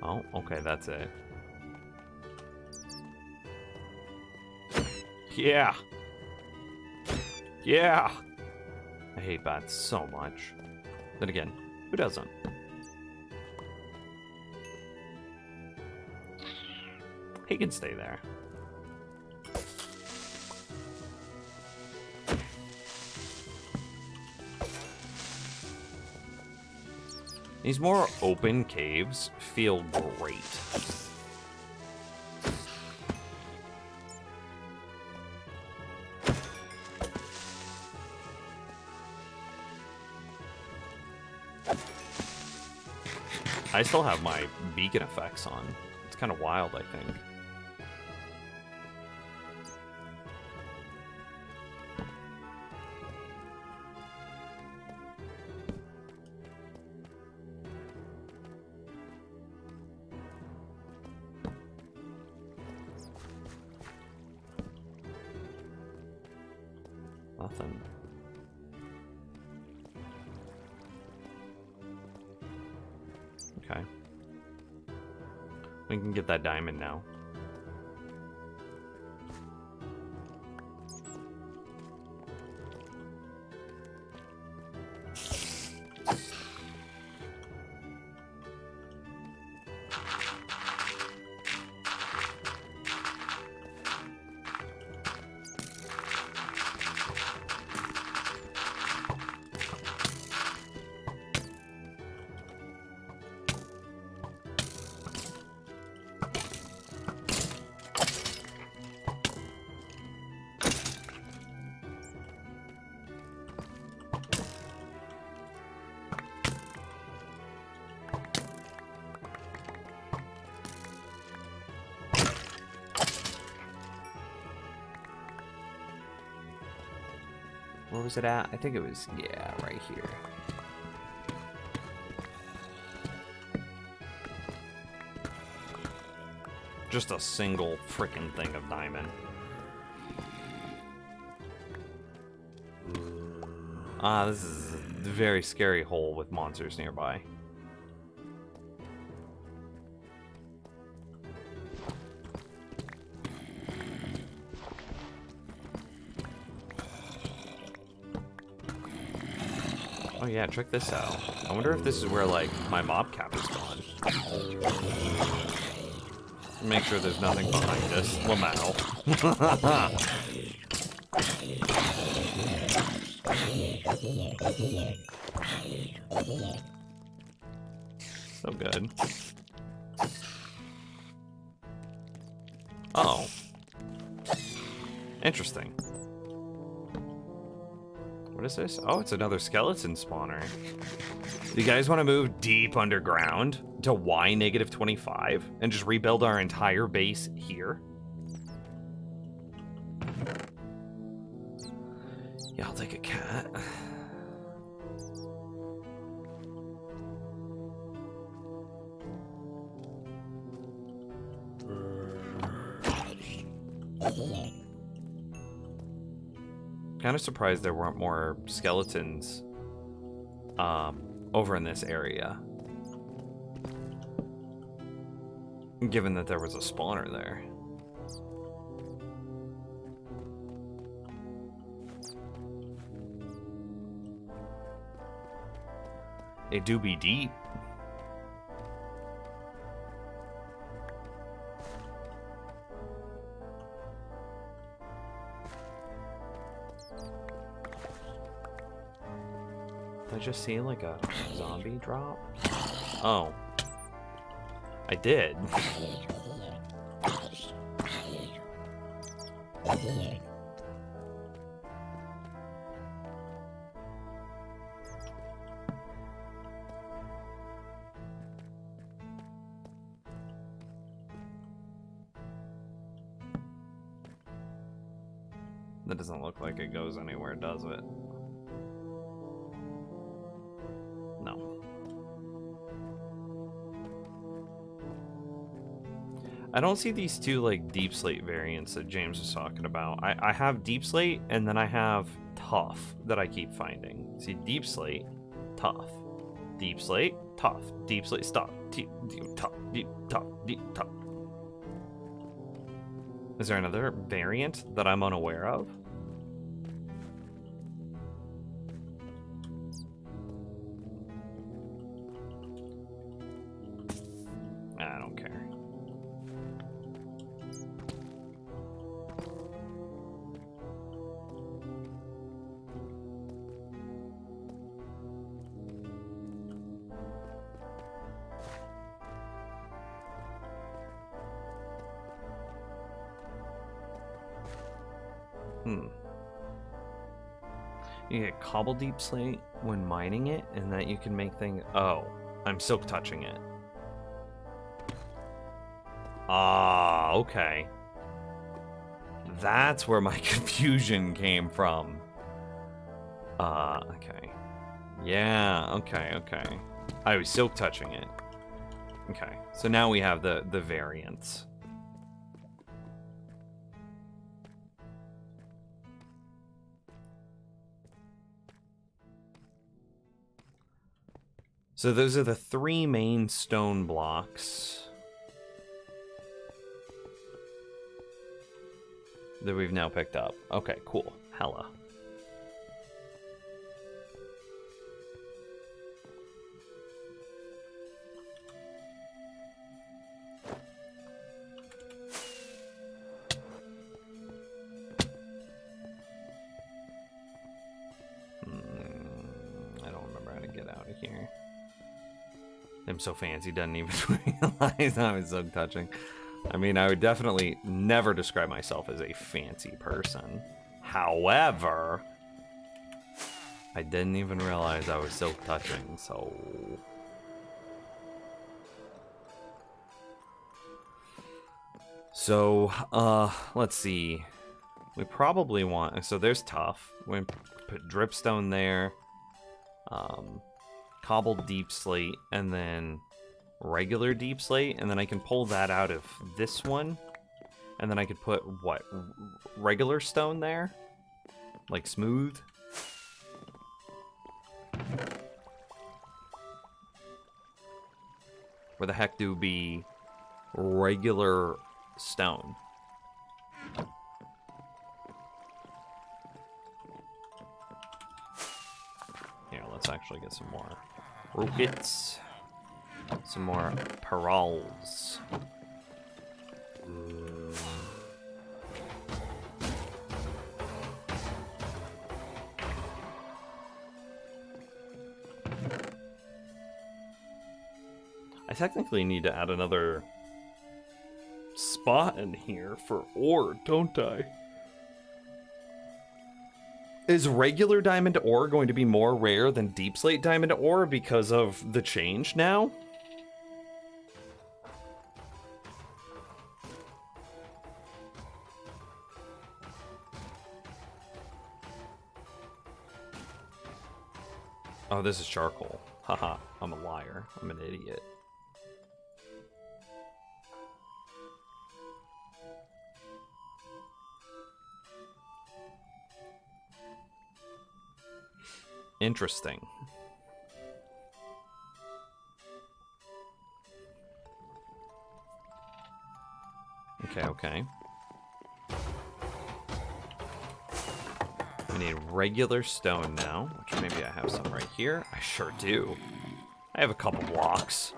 Oh, okay, that's it. Yeah! Yeah! I hate bats so much. Then again, who doesn't? He can stay there. These more open caves feel great. I still have my beacon effects on. It's kind of wild, I think. Nothing. Okay. We can get that diamond now. Where was it at? I think it was, yeah, right here. Just a single freaking thing of diamond. Ah, this is a very scary hole with monsters nearby. Oh yeah, check this out. I wonder if this is where, like, my mob cap is gone. Make sure there's nothing behind us. Lamau. So good. Oh. Interesting. What is this? Oh, it's another skeleton spawner. Do you guys want to move deep underground to Y -25 and just rebuild our entire base here? Yeah, I'll take a cat. Kind of surprised there weren't more skeletons over in this area, given that there was a spawner there. It do be deep. Did I just see like a zombie drop? Oh. I did. That doesn't look like it goes anywhere, does it? No. I don't see these two like deep slate variants that James was talking about. I have deep slate and then I have tough that I keep finding. See, deep slate, tough. Deep slate, tough. Deep slate, stop. Deep, tough, deep, tough, deep, tough. Is there another variant that I'm unaware of? I don't care. You get cobble deep slate when mining it, and that you can make things. Oh, I'm silk touching it. Ah, okay. That's where my confusion came from. Okay. Yeah, okay. I was silk touching it. Okay, so now we have the variants. So those are the three main stone blocks that we've now picked up. Okay, cool. Hella. I don't remember how to get out of here. I'm so fancy, doesn't even realize I was so touching. I mean, I would definitely never describe myself as a fancy person. However, I didn't even realize I was so touching, so... So, let's see. We probably want... So there's tough. We put dripstone there, cobbled deep slate, and then regular deep slate, and then I can pull that out of this one, and then I could put, what, regular stone there? Like smooth? Where the heck do be regular stone? Here, let's actually get some more rockets. Some more paroles. I technically need to add another spot in here for ore, don't I? Is regular diamond ore going to be more rare than deep slate diamond ore because of the change now? Oh, this is charcoal. Haha, I'm a liar. I'm an idiot. Interesting. Okay. We need regular stone now, which maybe I have some right here. I sure do. I have a couple blocks.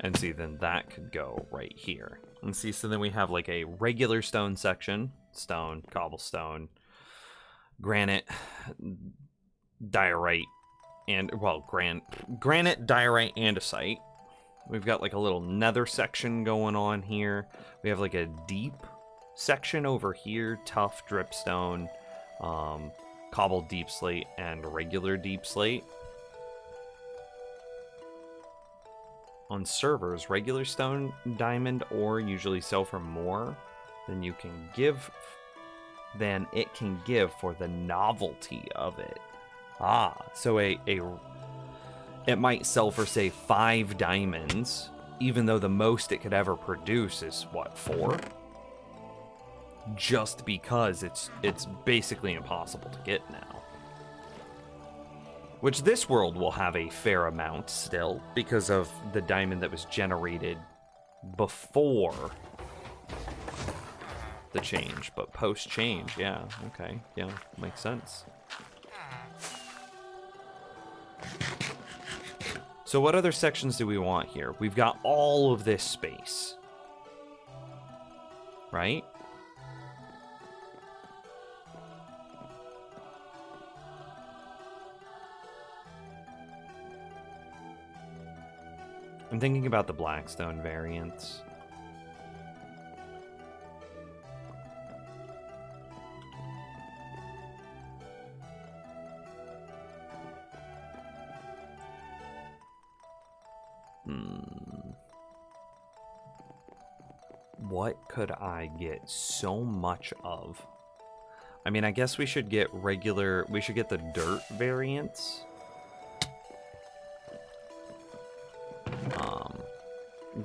And see, then that could go right here. And see, so then we have like a regular stone section. Stone, cobblestone, granite, diorite, and, well, granite, diorite, andesite. We've got like a little nether section going on here. We have like a deep section over here, tough dripstone, cobbled deep slate, and regular deep slate. On servers, regular stone, diamond, ore usually sell for more than you can give, than it can give for the novelty of it. So it might sell for, say, 5 diamonds, even though the most it could ever produce is, what, 4? Just because it's basically impossible to get now. Which this world will have a fair amount still, because of the diamond that was generated before the change, but post-change, yeah, okay, yeah, makes sense. So what other sections do we want here? We've got all of this space, right? I'm thinking about the Blackstone variants. What could I get so much of? I mean, I guess we should get we should get the dirt variants.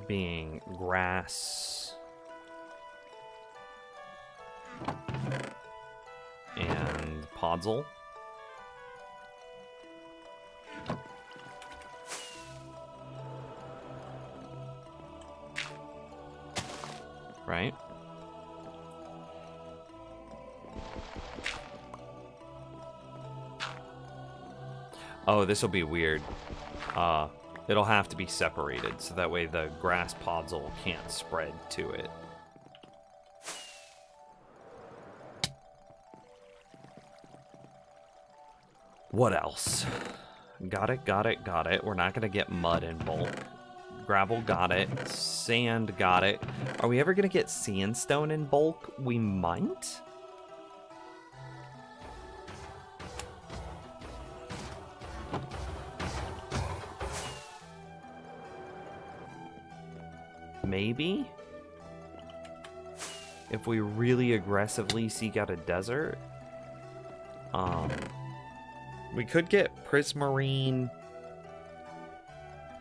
Being grass and podzol. Right? Oh, this will be weird. It'll have to be separated, so that way the grass podzol can't spread to it. What else? Got it. We're not gonna get mud in bulk. Gravel, got it. Sand, got it. Are we ever gonna get sandstone in bulk? We might. Maybe? if we really aggressively seek out a desert. We could get Prismarine,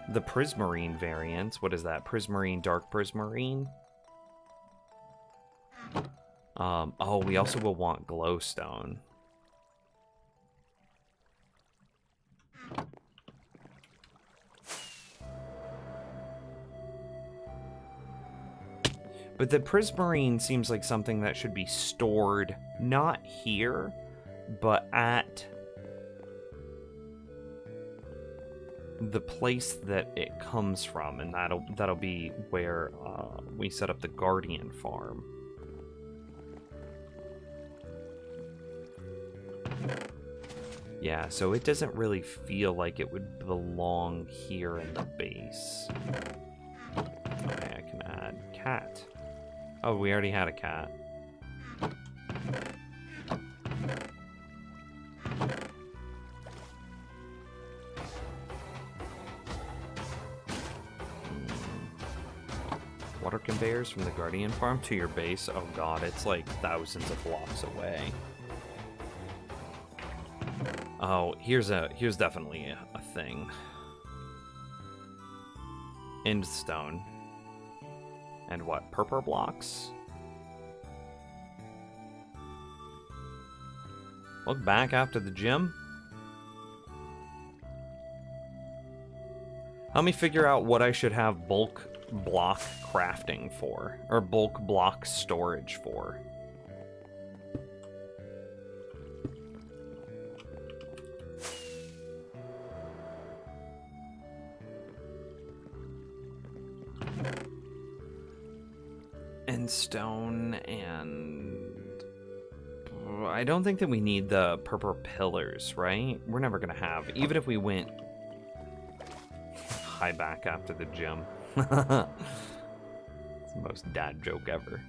the Prismarine variants. What is that? Prismarine, Dark Prismarine. Oh, we also will want Glowstone. But the Prismarine seems like something that should be stored not here, but at the place that it comes from, and that'll be where we set up the Guardian farm. Yeah, so it doesn't really feel like it would belong here in the base. Okay, I can add cat. Oh, we already had a cat. Water conveyors from the Guardian farm to your base. Oh god, it's like thousands of blocks away. Oh, here's definitely a thing. Endstone. And what? Purple blocks? Look back after the gym. Help me figure out what I should have bulk block crafting for, or bulk block storage for. And stone, and I don't think that we need the purple pillars, right? We're never gonna have, even if we went high back after the gym. It's the most dad joke ever.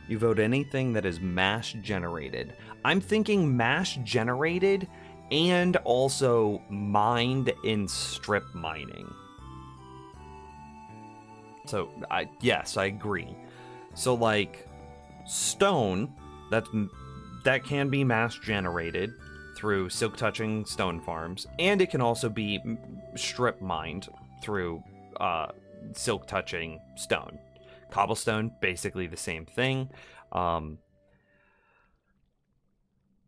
You vote anything that is mass generated. I'm thinking mass generated and also mined in strip mining. So, yes, I agree. So, like, stone, that can be mass generated through silk touching stone farms, and it can also be strip mined through silk touching stone. Cobblestone, basically the same thing.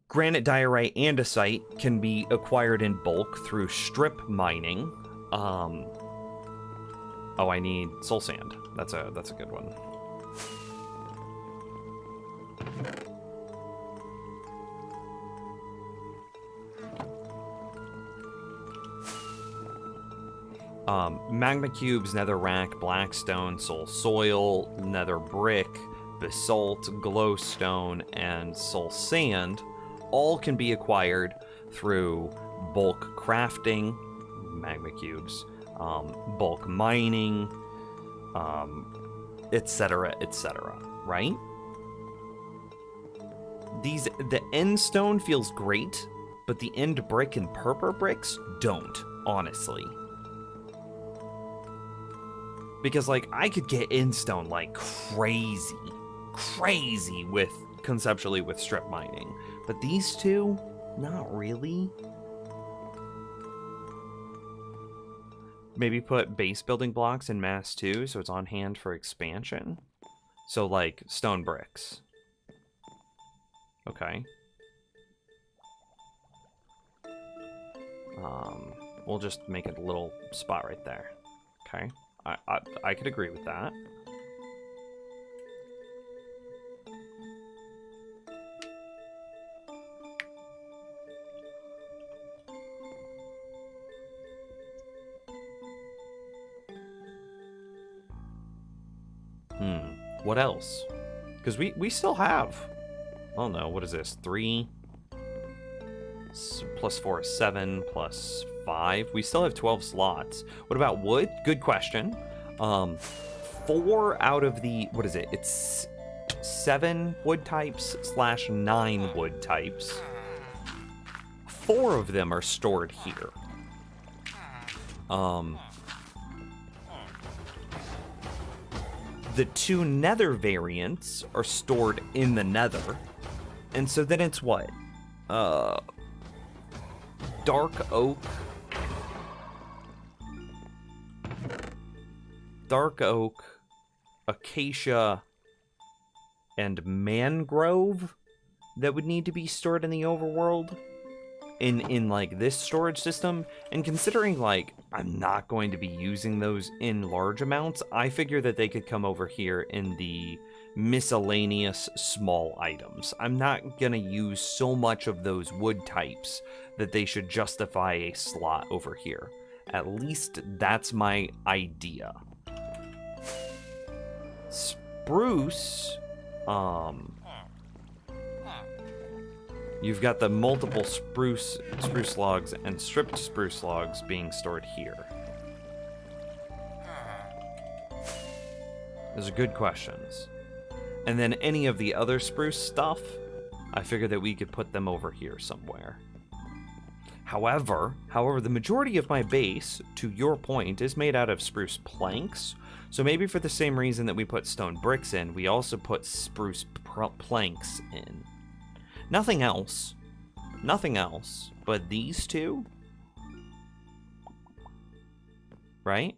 Granite, diorite, andesite can be acquired in bulk through strip mining. Oh, I need soul sand. That's a good one. Magma cubes, netherrack, blackstone, soul soil, nether brick, basalt, glowstone, and soul sand all can be acquired through bulk crafting, magma cubes, bulk mining, etc., right? The end stone feels great, but the end brick and purple bricks don't, honestly. Because, like, I could get end stone like crazy with conceptually with strip mining, but these two, not really. Maybe put base building blocks in mass 2 so it's on hand for expansion. So, like, stone bricks. Okay. We'll just make a little spot right there. Okay. I could agree with that. What else? Because we still have... Oh no, what is this? 3 plus 4 is 7 plus 5. We still have 12 slots. What about wood? Good question. 4 out of the... What is it? It's 7 wood types / 9 wood types. 4 of them are stored here. The 2 nether variants are stored in the nether. And so then it's what? Dark oak. Dark oak, acacia, and mangrove that would need to be stored in the overworld in like this storage system. And considering like I'm not going to be using those in large amounts, I figure that they could come over here in the miscellaneous small items. I'm not gonna use so much of those wood types that they should justify a slot over here. At least that's my idea. Spruce, you've got the multiple spruce logs and stripped spruce logs being stored here. Those are good questions. And then any of the other spruce stuff, I figured that we could put them over here somewhere. However, the majority of my base, to your point, is made out of spruce planks. So maybe for the same reason that we put stone bricks in, we also put spruce planks in. Nothing else. Nothing else. But these two? Right?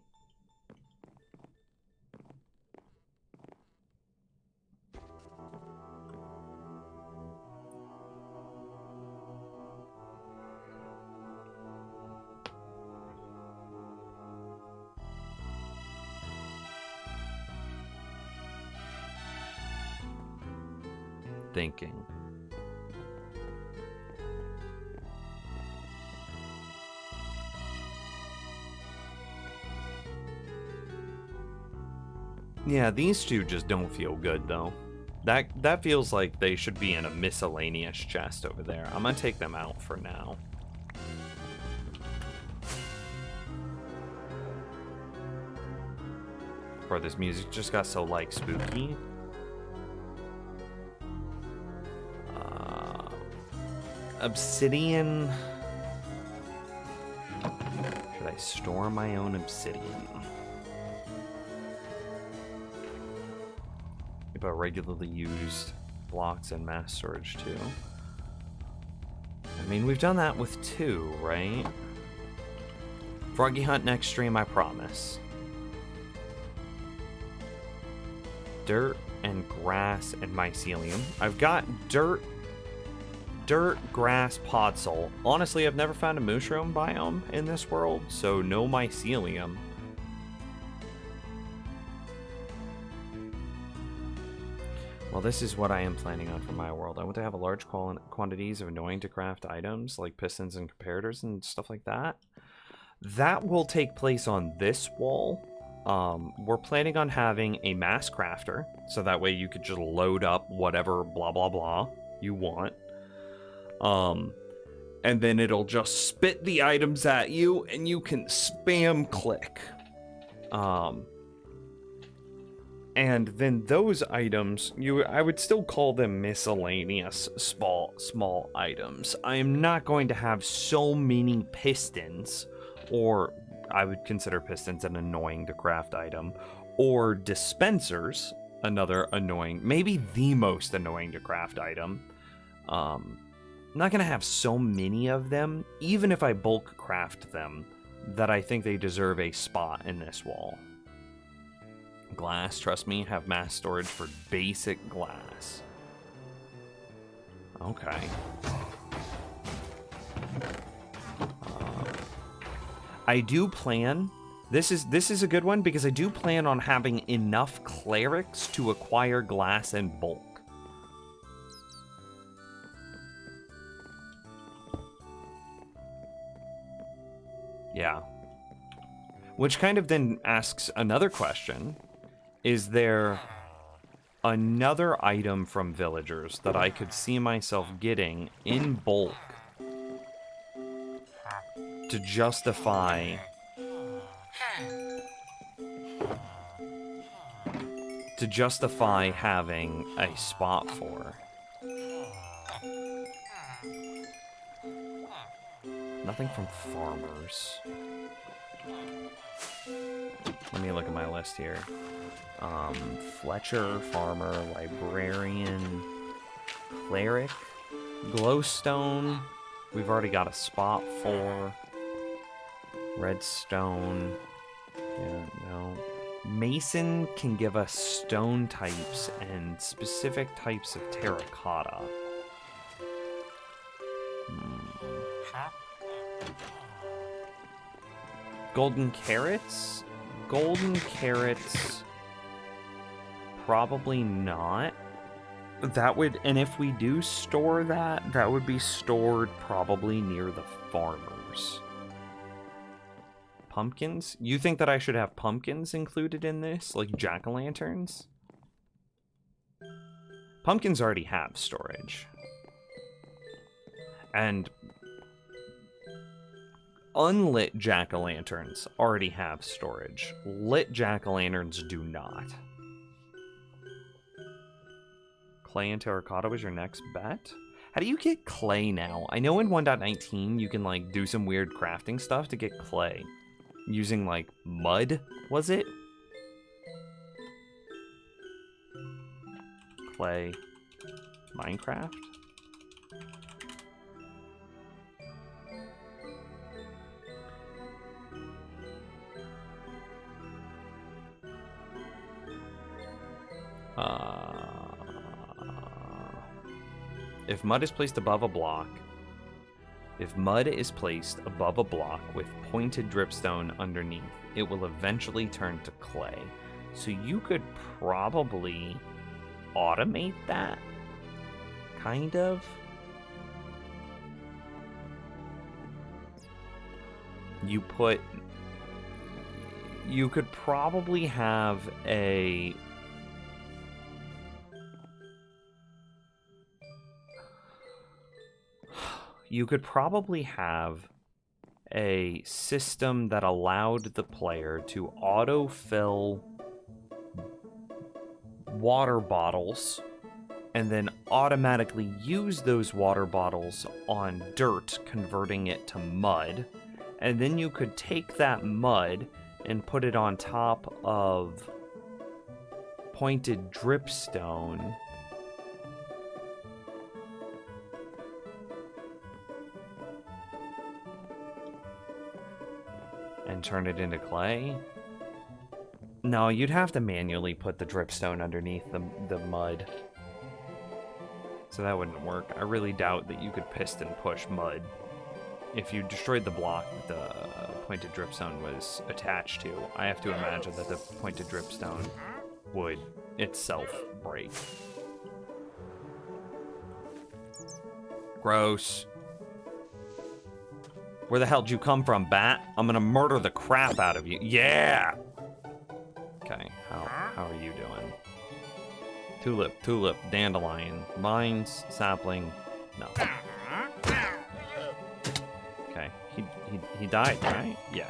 Thinking. Yeah, these two just don't feel good though. That feels like they should be in a miscellaneous chest over there. I'm gonna take them out for now. Bro, this music just got so like spooky. Obsidian. Should I store my own obsidian? About regularly used blocks and mass storage too. I mean, we've done that with 2, right? Froggy hunt next stream, I promise. Dirt and grass and mycelium. I've got dirt, grass, podzol. Honestly, I've never found a mushroom biome in this world, so no mycelium. Well, this is what I am planning on for my world. I want to have a large quantities of annoying to craft items like pistons and comparators and stuff like that. That will take place on this wall. We're planning on having a mass crafter, so that way you could just load up whatever blah blah blah you want. And then it'll just spit the items at you and you can spam click. And then those items, I would still call them miscellaneous small items. I am not going to have so many pistons, or I would consider pistons an annoying to craft item, or dispensers, another annoying, maybe the most annoying to craft item. I'm not going to have so many of them, even if I bulk craft them, that I think they deserve a spot in this wall. Glass, trust me, have mass storage for basic glass. Okay. I do plan, this is a good one, because I do plan on having enough clerics to acquire glass in bulk. Yeah. Which kind of then asks another question. Is there another item from villagers that I could see myself getting in bulk to justify to justify having a spot for. Nothing from farmers. Let me look at my list here. Fletcher, farmer, librarian, cleric, glowstone. We've already got a spot for. Redstone. Yeah, no. Mason can give us stone types and specific types of terracotta. Golden carrots? Golden carrots, probably not. That would, and if we do store that, that would be stored probably near the farmers. Pumpkins? You think that I should have pumpkins included in this? Like jack-o'-lanterns? Pumpkins already have storage. And unlit jack-o'-lanterns already have storage. Lit jack-o'-lanterns do not. Clay and terracotta was your next bet? How do you get clay now? I know in 1.19 you can like do some weird crafting stuff to get clay. Using like mud, was it? Clay. Minecraft? If mud is placed above a block, with pointed dripstone underneath, it will eventually turn to clay. So you could probably automate that, kind of. You could probably have a system that allowed the player to autofill water bottles and then automatically use those water bottles on dirt, converting it to mud. And then you could take that mud and put it on top of pointed dripstone. And turn it into clay? No, you'd have to manually put the dripstone underneath the mud. So that wouldn't work. I really doubt that you could piston push mud. If you destroyed the block that the pointed dripstone was attached to, I have to imagine that the pointed dripstone would itself break. Gross. Where the hell did you come from, bat? I'm gonna murder the crap out of you. Yeah! Okay, how are you doing? Tulip, dandelion, vines, sapling, no. Okay, he died, right? Yeah.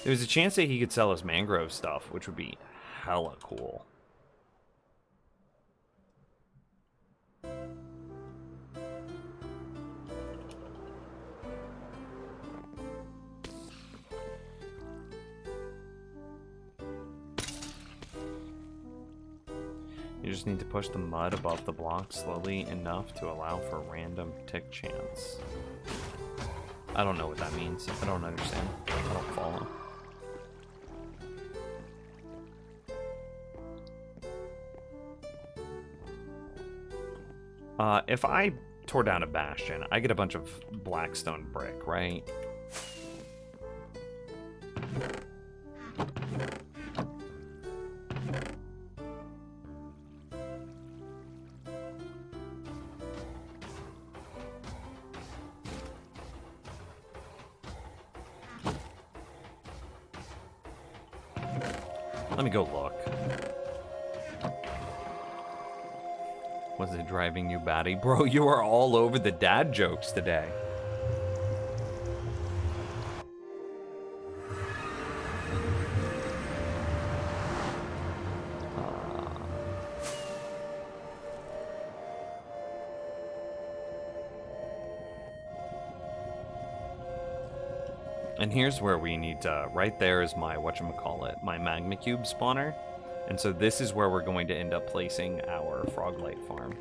There's a chance that he could sell us mangrove stuff, which would be hella cool. You just need to push the mud above the block slowly enough to allow for random tick chance. I don't know what that means. I don't understand. I don't follow. If I tore down a bastion, I get a bunch of blackstone brick, right? Let me go look. Was it driving you batty? Bro, you are all over the dad jokes today. And here's where we need to, right there is my, whatchamacallit, my magma cube spawner. And so this is where we're going to end up placing our Froglight farm.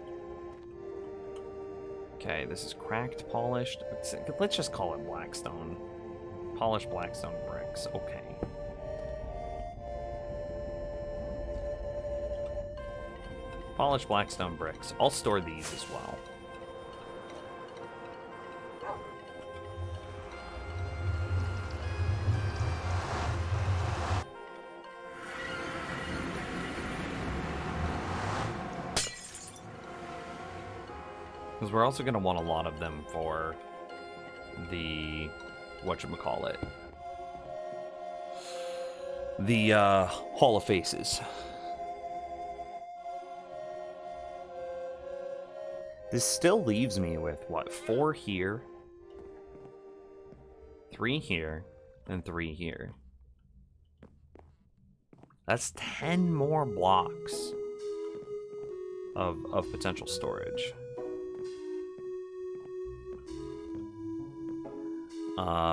Okay, this is cracked, polished. Let's just call it blackstone. Polished blackstone bricks, okay. Polished blackstone bricks. I'll store these as well. Because we're also going to want a lot of them for the, whatchamacallit, the Hall of Faces. This still leaves me with, what, 4 here, 3 here, and 3 here. That's 10 more blocks of potential storage.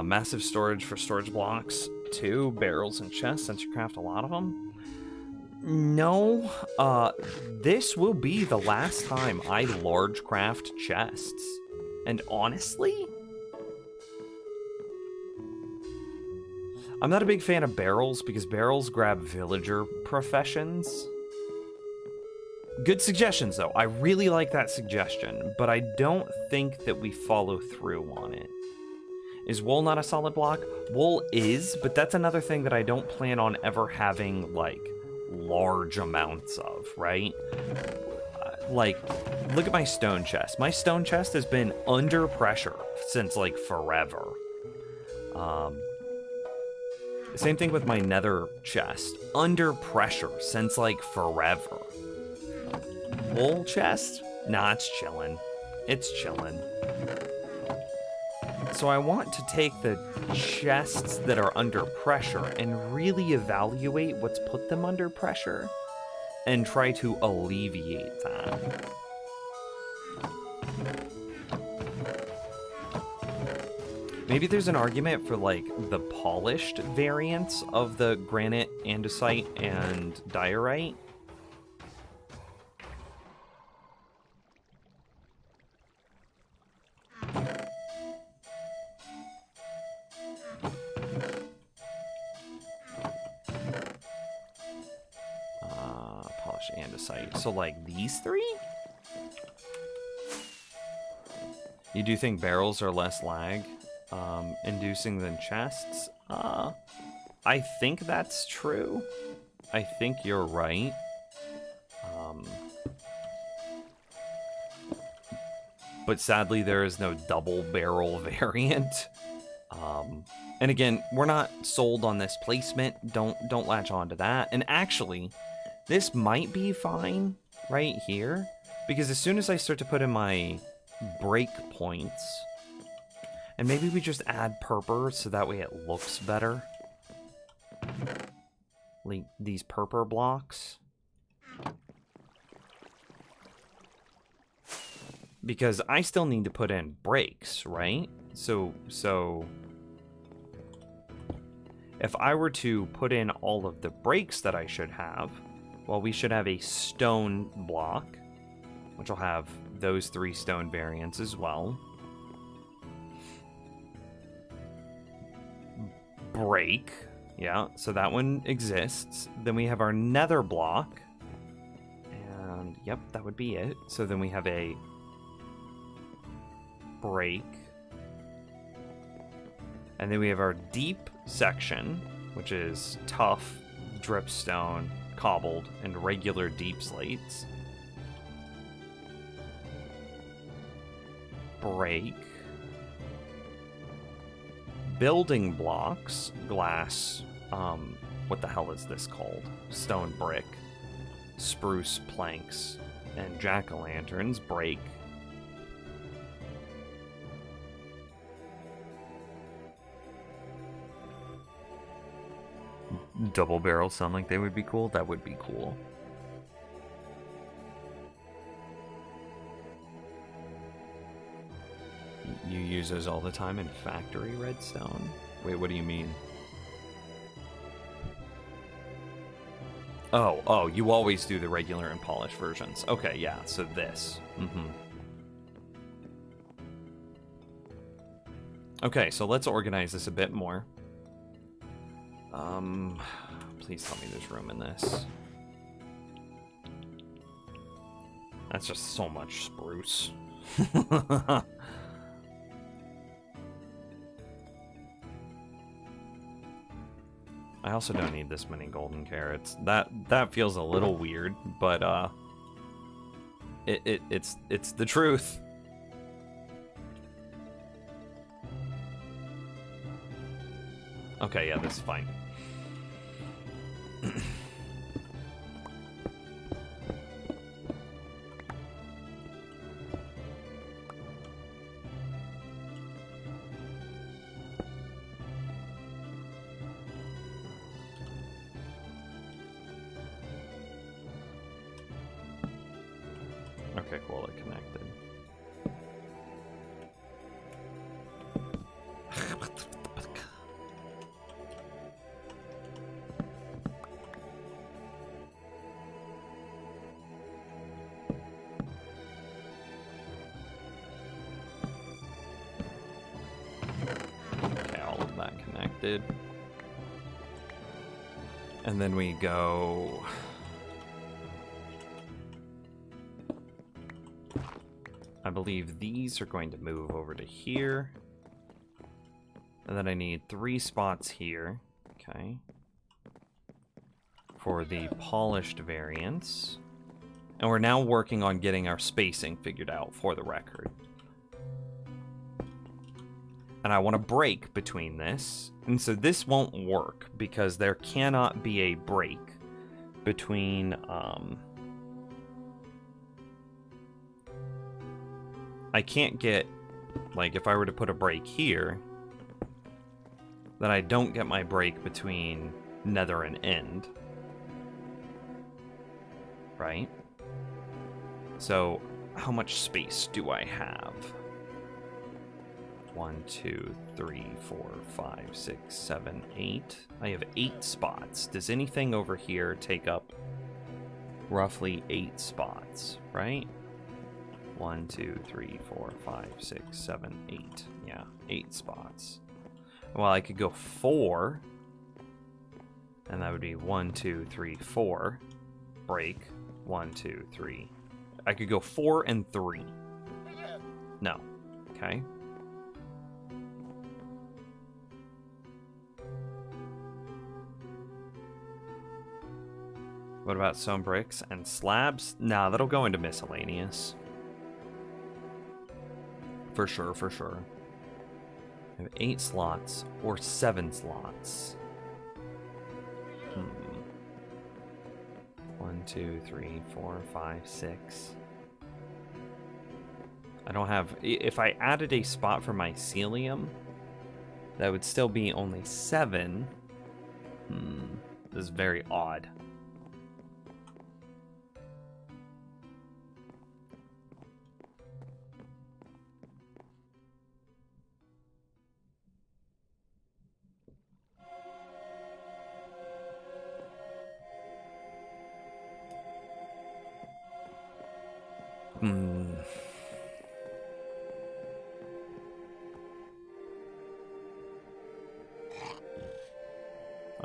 Massive storage for storage blocks, 2 barrels and chests, since you craft a lot of them. No, this will be the last time I large craft chests. And honestly, I'm not a big fan of barrels because barrels grab villager professions. Good suggestions, though. I really like that suggestion, but I don't think that we follow through on it. Is wool not a solid block? Wool is, but that's another thing that I don't plan on ever having, like, large amounts of, right? Like, look at my stone chest. My stone chest has been under pressure since, like, forever. Same thing with my nether chest. Under pressure since, like, forever. Wool chest? Nah, it's chillin'. It's chillin'. So I want to take the chests that are under pressure and really evaluate what's put them under pressure and try to alleviate that. Maybe there's an argument for, like, the polished variants of the granite, andesite, and diorite. Andesite. So, like, these 3? You do think barrels are less lag inducing than chests? I think that's true. I think you're right. But sadly, there is no double barrel variant. And again, we're not sold on this placement. Don't latch on to that. And actually, this might be fine right here, because as soon as I start to put in my break points, and maybe we just add purpur so that way it looks better. Like these purpur blocks. Because I still need to put in breaks, right? So if I were to put in all of the breaks that I should have, well, we should have a stone block, which will have those 3 stone variants as well. Break, yeah, so that one exists. Then we have our nether block, and yep, that would be it. So then we have a break, and then we have our deep section, which is tough, dripstone, cobbled, and regular deep slates. Break. Building blocks, glass, what the hell is this called? Stone brick, spruce planks, and jack-o'-lanterns. Break. Double barrels sound like they would be cool. That would be cool. You use those all the time in factory redstone? Wait, what do you mean? Oh, you always do the regular and polished versions. Okay, yeah, so this. Okay, so let's organize this a bit more. Please tell me there's room in this. That's just so much spruce. I also don't need this many golden carrots. That feels a little weird, but it's the truth. Okay, yeah, this is fine. Okay, cool, it connected. What the fuck? Okay, all of that connected. And then we go... I believe these are going to move over to here. And then I need 3 spots here. Okay. For the polished variants. And we're now working on getting our spacing figured out for the record. And I want a break between this. And so this won't work because there cannot be a break between... I can't get, like, if I were to put a break here, then I don't get my break between nether and end. Right? So, how much space do I have? 1, 2, 3, 4, 5, 6, 7, 8. I have 8 spots. Does anything over here take up roughly 8 spots, right? 1, 2, 3, 4, 5, 6, 7, 8. Yeah, 8 spots. Well, I could go 4. And that would be 1, 2, 3, 4. Break. 1, 2, 3. I could go 4 and 3. No. Okay. What about stone bricks and slabs? Nah, that'll go into miscellaneous. For sure, for sure. I have 8 slots or 7 slots. 1, 2, 3, 4, 5, 6. I don't have... If I added a spot for mycelium, that would still be only 7. This is very odd.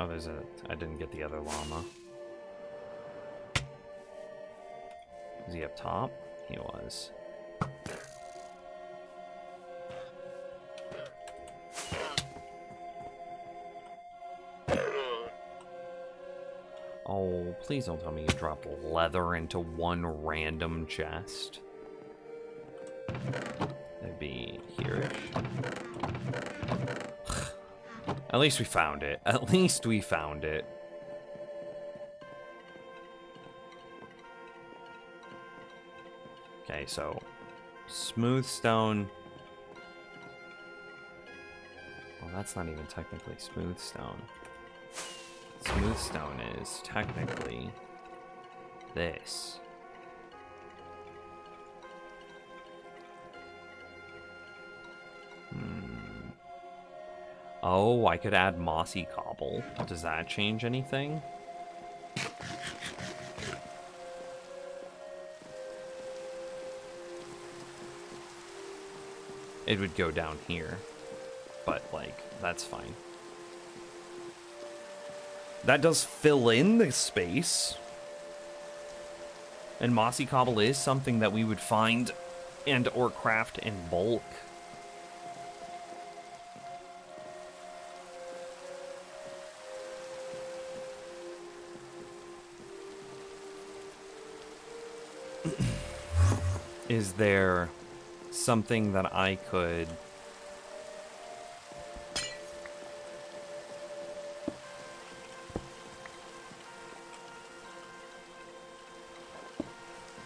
Oh, there's a... I didn't get the other llama. Was he up top? He was. Oh, please don't tell me you dropped leather into one random chest. That'd be here-ish. At least we found it. At least we found it. Okay, so smooth stone. Well, that's not even technically smooth stone. Smooth stone is technically this. Oh, I could add mossy cobble. Does that change anything? It would go down here. But, like, that's fine. That does fill in the space. And mossy cobble is something that we would find and or craft in bulk. Is there something that I could...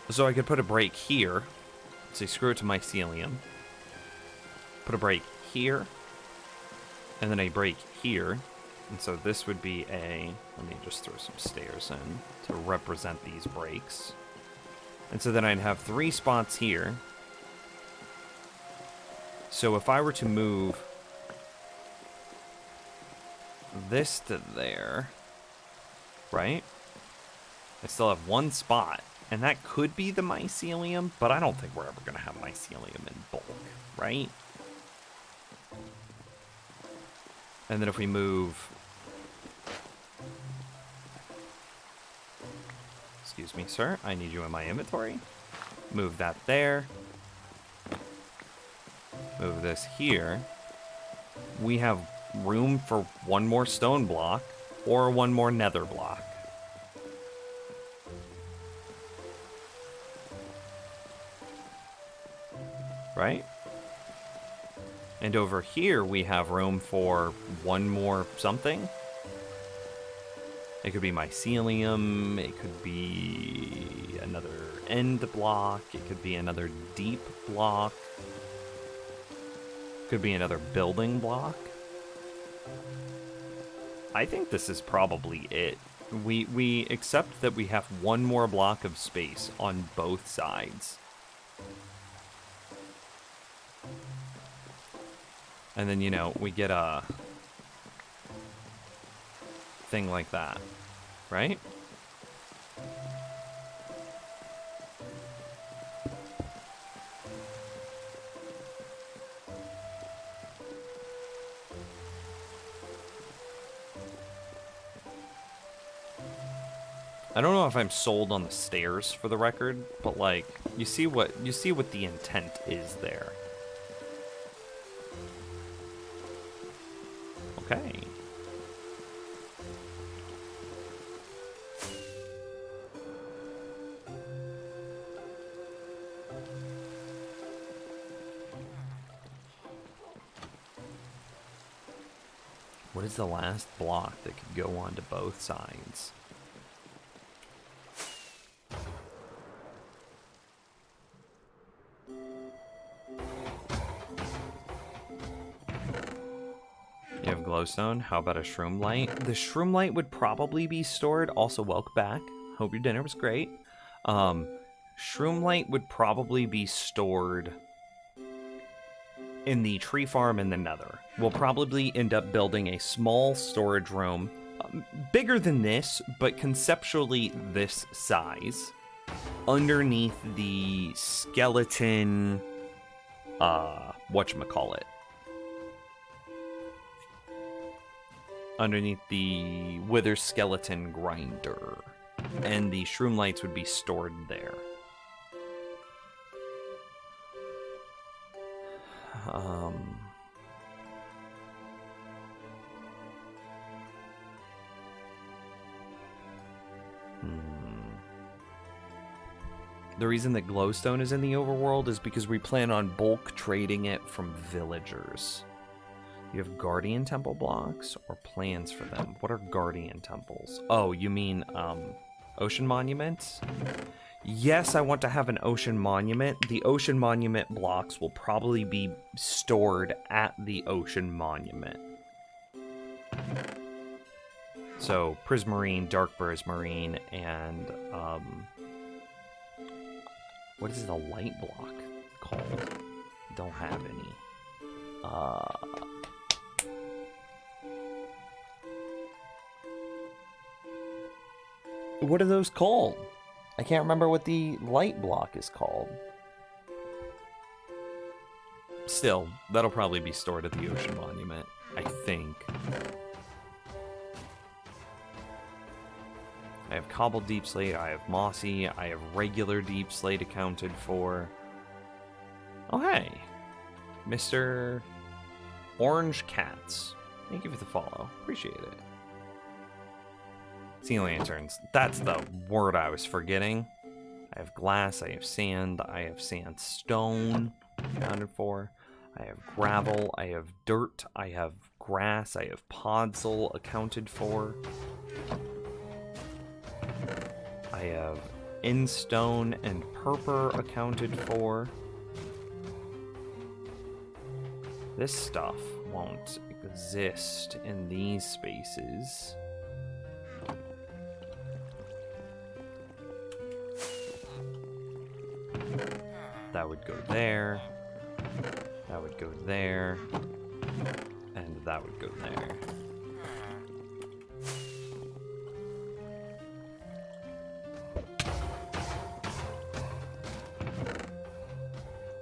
So I could put a break here. Say screw it to mycelium. Put a break here. And then a break here. And so this would be a... Let me just throw some stairs in to represent these breaks. And so then I'd have 3 spots here. So if I were to move this to there, right? I still have 1 spot. And that could be the mycelium, but I don't think we're ever going to have mycelium in bulk, right? And then if we move... Excuse me, sir. I need you in my inventory. Move that there. Move this here. We have room for 1 more stone block or 1 more nether block. Right? And over here we have room for 1 more something. It could be mycelium, it could be another end block, it could be another deep block, could be another building block. I think this is probably it. We accept that we have 1 more block of space on both sides. And then, you know, we get a thing like that, right? I don't know if I'm sold on the stairs for the record, but like you see what the intent is there. Okay. What is the last block that could go onto both sides? You have glowstone. How about a shroom light? The shroom light would probably be stored. Also, welcome back. Hope your dinner was great. Shroom light would probably be stored in the tree farm in the nether. We'll probably end up building a small storage room, bigger than this, but conceptually this size, underneath the skeleton, whatchamacallit. Underneath the wither skeleton grinder. And the shroom lights would be stored there. The reason that glowstone is in the overworld is because we plan on bulk trading it from villagers. You have guardian temple blocks or plans for them? What are guardian temples? Oh, you mean ocean monuments? Yes, I want to have an ocean monument. The ocean monument blocks will probably be stored at the ocean monument. So, prismarine, dark prismarine, and what is the light block called? Don't have any. What are those called? I can't remember what the light block is called. Still, that'll probably be stored at the Ocean Monument, I think. I have cobbled deep slate, I have mossy, I have regular deep slate accounted for. Oh hey, Mr. Orange Cats. Thank you for the follow. Appreciate it. Sea lanterns. That's the word I was forgetting. I have glass, I have sand, I have sandstone accounted for. I have gravel, I have dirt, I have grass, I have podzol accounted for. I have instone and purpur accounted for. This stuff won't exist in these spaces. That would go there. That would go there. And that would go there.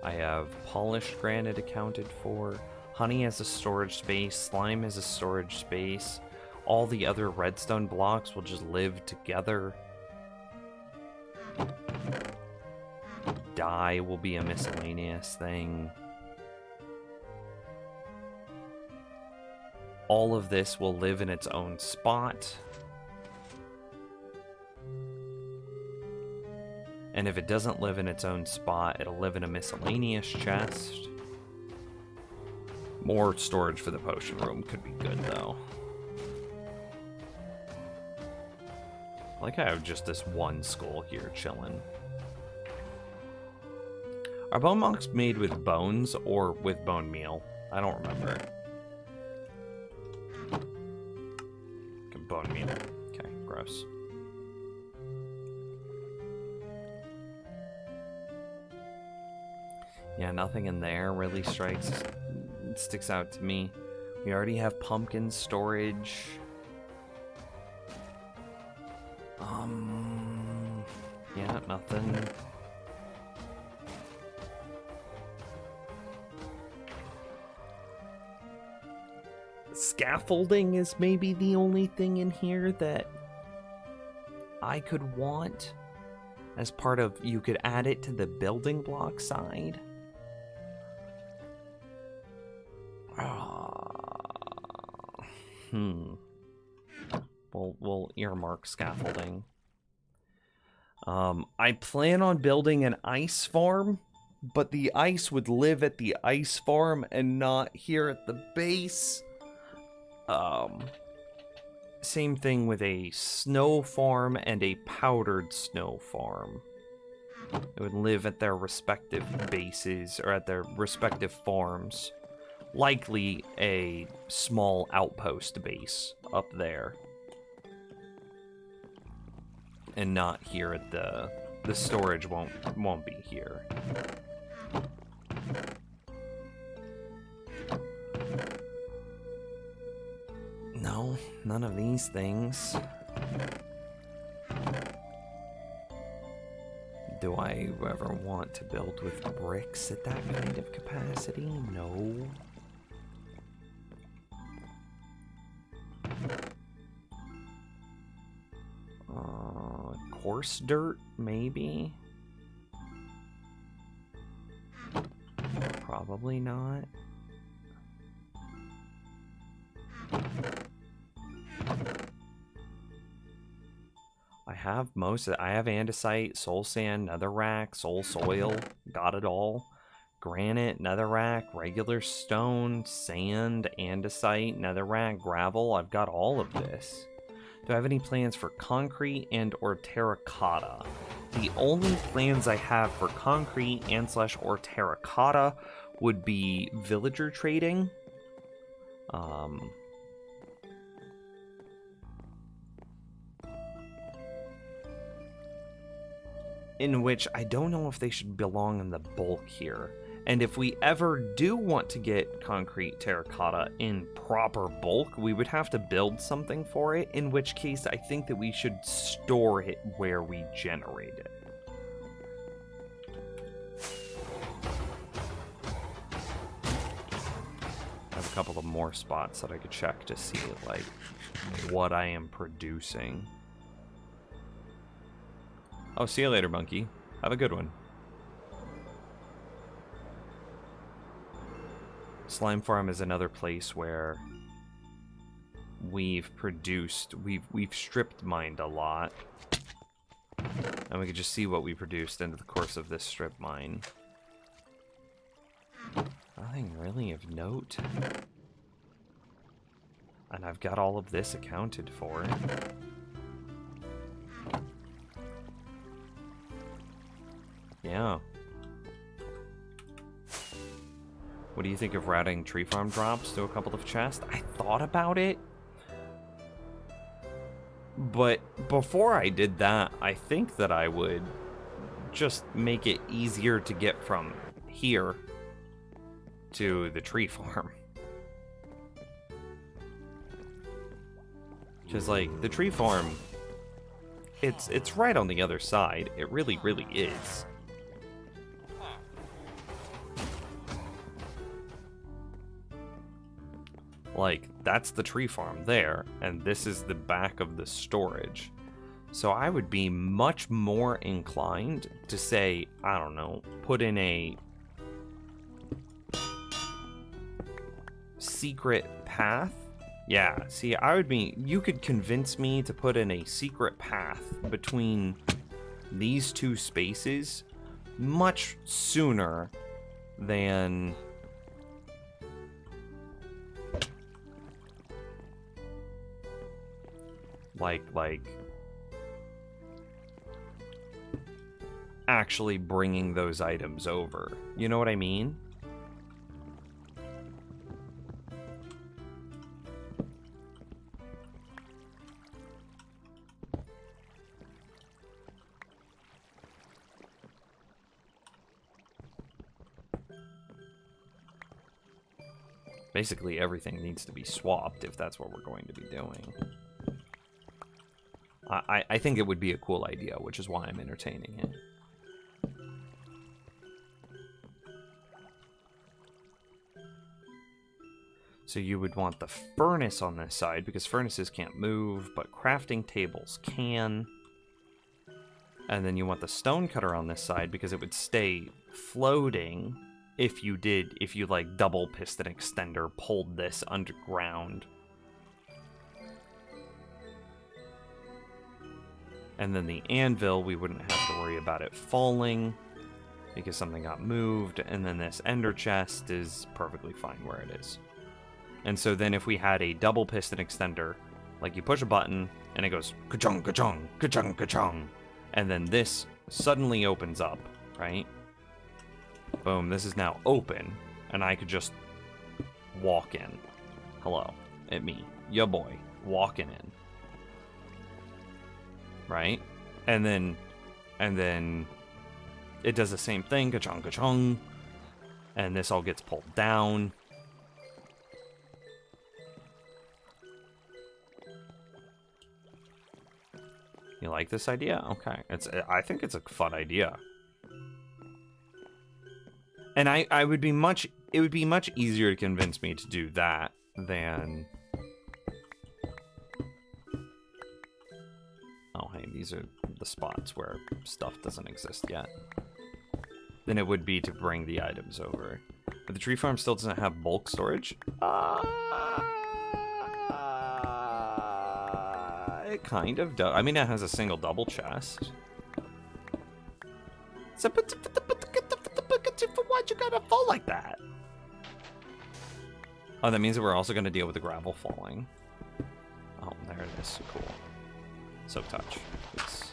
I have polished granite accounted for. Honey has a storage space. Slime has a storage space. All the other redstone blocks will just live together. Dye will be a miscellaneous thing. All of this will live in its own spot. And if it doesn't live in its own spot, it'll live in a miscellaneous chest. More storage for the potion room could be good, though. I like I have just this one skull here chilling. Are bone blocks made with bones or with bone meal? I don't remember. Bone meal. Okay, gross. Yeah, nothing in there really sticks out to me. We already have pumpkin storage. Yeah, nothing. Scaffolding is maybe the only thing in here that I could want as part of, you could add it to the building block side. We'll earmark scaffolding. I plan on building an ice farm, but the ice would live at the ice farm and not here at the base. Same thing with a snow farm and a powdered snow farm. It would live at their respective bases, or at their respective farms. Likely a small outpost base up there. And not here at the storage won't be here. No, none of these things. Do I ever want to build with bricks at that kind of capacity? No. Coarse dirt, maybe? Probably not. I have most of it. I have andesite, soul sand, netherrack, soul soil, got it all. Granite, netherrack, regular stone, sand, andesite, netherrack, gravel. I've got all of this. Do I have any plans for concrete and or terracotta? The only plans I have for concrete and / or terracotta would be villager trading. In which I don't know if they should belong in the bulk here. And if we ever do want to get concrete terracotta in proper bulk, we would have to build something for it, in which case I think that we should store it where we generate it. I have a couple of more spots that I could check to see, like, what I am producing. Oh, see you later, monkey. Have a good one. Slime Farm is another place where we've stripped mined a lot. And we can just see what we produced into the course of this strip mine. Nothing really of note. And I've got all of this accounted for. Yeah. What do you think of routing tree farm drops to a couple of chests? I thought about it. But before I did that, I think that I would just make it easier to get from here to the tree farm. Because, like, the tree farm, it's right on the other side. It really, really is. Like, that's the tree farm there, and this is the back of the storage. So I would be much more inclined to say, I don't know, put in a secret path. Yeah, see, you could convince me to put in a secret path between these two spaces much sooner than like actually bringing those items over. You know what I mean? Basically, everything needs to be swapped if that's what we're going to be doing. I think it would be a cool idea, which is why I'm entertaining it. So you would want the furnace on this side, because furnaces can't move, but crafting tables can. And then you want the stone cutter on this side, because it would stay floating if you like double piston extender pulled this underground. And then the anvil, we wouldn't have to worry about it falling because something got moved. And then this ender chest is perfectly fine where it is. And so then if we had a double piston extender, like you push a button and it goes ka-chung, ka-chung, ka-chung, ka-chung. And then this suddenly opens up, right? Boom, this is now open. And I could just walk in. Hello, at me, ya boy, walking in. Right? And then it does the same thing, ka-chung, ka-chung, and this all gets pulled down. You like this idea? Okay. I think it's a fun idea. And it would be much easier to convince me to do that than these are the spots where stuff doesn't exist yet, than it would be to bring the items over. But the tree farm still doesn't have bulk storage. It kind of does. I mean, it has a single double chest. Why'd you gotta fall like that? Oh, that means that we're also going to deal with the gravel falling. Oh, there it is. Cool. Soak touch. Yes.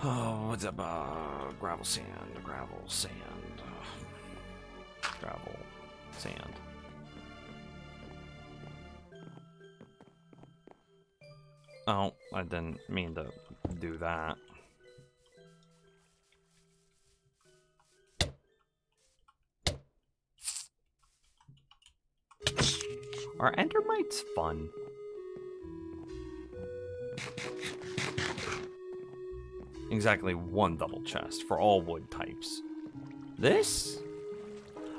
Oh, what's up? Gravel sand, gravel sand, gravel sand. Oh, I didn't mean to do that. Are endermites fun? Exactly one double chest for all wood types. This?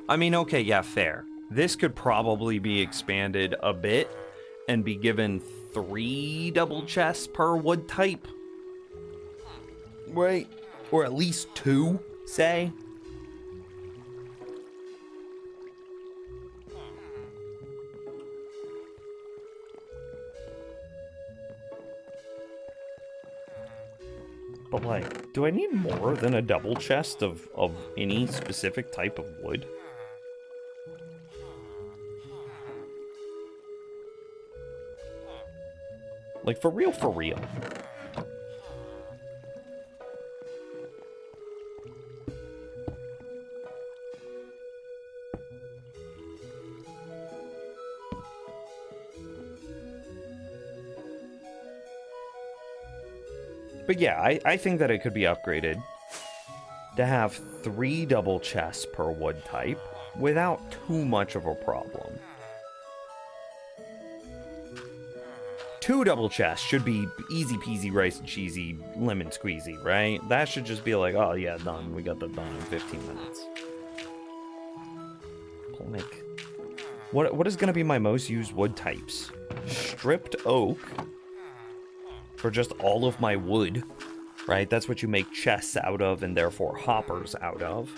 I mean, okay, yeah, fair. This could probably be expanded a bit and be given 3 double chests per wood type. Right? Or at least 2, say. But like, do I need more than a double chest of any specific type of wood? Like, for real, for real. But yeah, I think that it could be upgraded to have 3 double chests per wood type without too much of a problem. 2 double chests should be easy peasy, rice and cheesy, lemon squeezy, right? That should just be like, oh yeah, done. We got that done in 15 minutes. Plank. What is going to be my most used wood types? Stripped oak. For just all of my wood, right? That's what you make chests out of and therefore hoppers out of.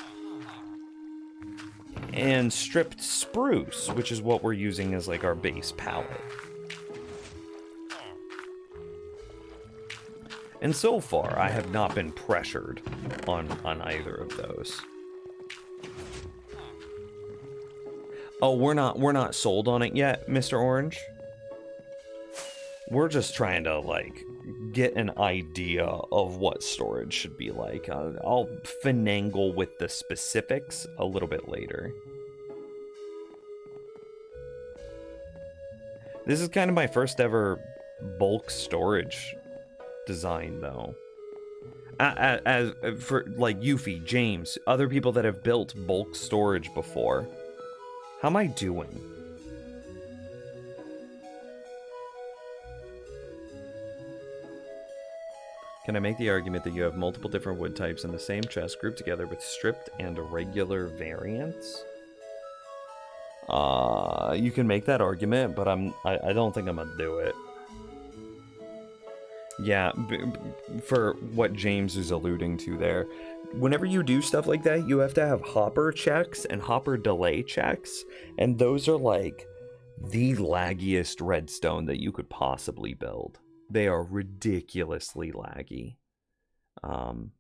And stripped spruce, which is what we're using as like our base palette. And so far, I have not been pressured on either of those. Oh, we're not sold on it yet, Mr. Orange. We're just trying to, like, get an idea of what storage should be like. I'll finagle with the specifics a little bit later. This is kind of my first ever bulk storage design, though. As for, like, Yuffie, James, other people that have built bulk storage before. How am I doing? Can I make the argument that you have multiple different wood types in the same chest grouped together with stripped and regular variants? You can make that argument, but I don't think I'm gonna do it. Yeah, for what James is alluding to there, whenever you do stuff like that, you have to have hopper checks and hopper delay checks, and those are like the laggiest redstone that you could possibly build. They are ridiculously laggy. And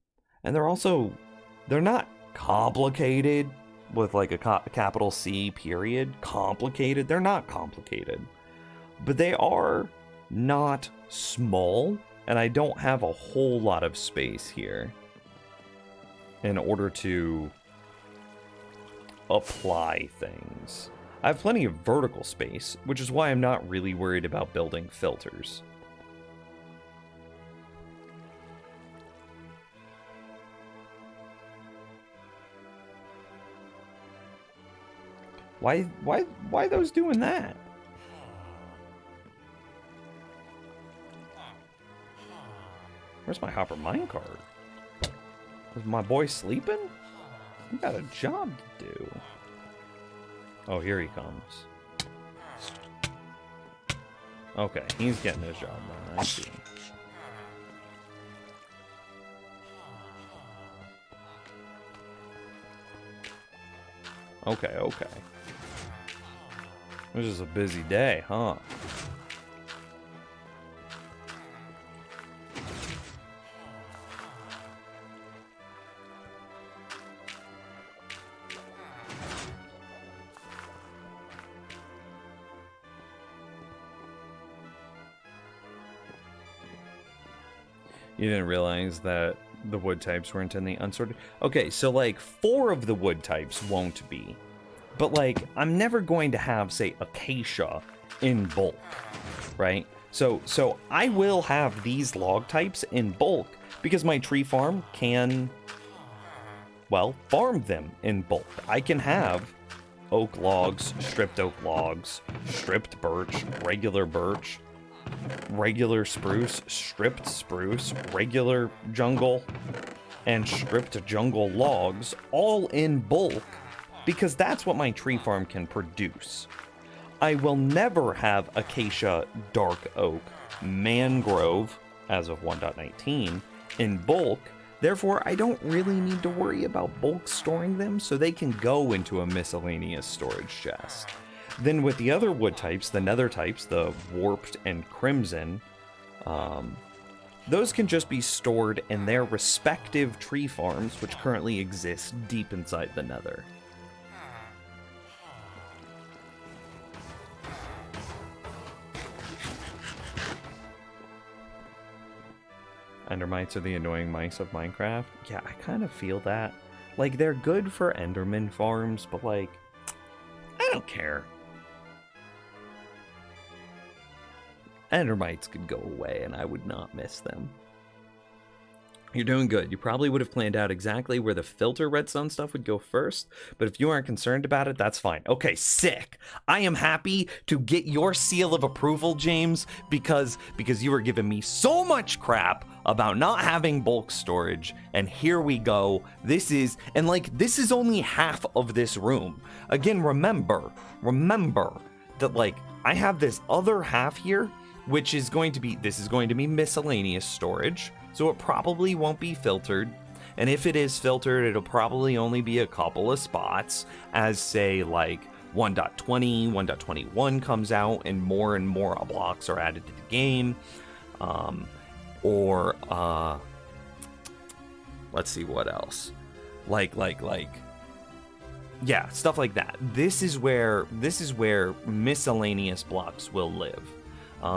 they're not complicated with like a capital C period. Complicated. They're not complicated. But they are not small, and I don't have a whole lot of space here in order to apply things. I have plenty of vertical space, which is why I'm not really worried about building filters. Why those doing that? Where's my hopper minecart? Was my boy sleeping? He got a job to do. Oh, here he comes. Okay, he's getting his job done. I see. Okay. This is a busy day, huh? You didn't realize that the wood types weren't in the unsorted? Okay, so like 4 of the wood types won't be. But like, I'm never going to have, say, acacia in bulk, right? So I will have these log types in bulk because my tree farm can, well, farm them in bulk. I can have oak logs, stripped birch, regular spruce, stripped spruce, regular jungle, and stripped jungle logs all in bulk because that's what my tree farm can produce. I will never have acacia, dark oak, mangrove, as of 1.19, in bulk. Therefore, I don't really need to worry about bulk storing them, so they can go into a miscellaneous storage chest. Then with the other wood types, the nether types, the warped and crimson, those can just be stored in their respective tree farms, which currently exist deep inside the nether. Endermites are the annoying mice of Minecraft. Yeah, I kind of feel that. Like, they're good for Enderman farms, but like, I don't care. Endermites could go away and I would not miss them. You're doing good. You probably would have planned out exactly where the filter redstone stuff would go first, but if you aren't concerned about it, that's fine. Okay, sick. I am happy to get your seal of approval, James, because you were giving me so much crap about not having bulk storage, and here we go. This is only half of this room. Again, remember that, like, I have this other half here, which is going to be miscellaneous storage. So it probably won't be filtered, and if it is filtered, it'll probably only be a couple of spots as, say, like 1.20, 1.21 comes out and more blocks are added to the game. Let's see what else. Yeah, stuff like that. This is where miscellaneous blocks will live.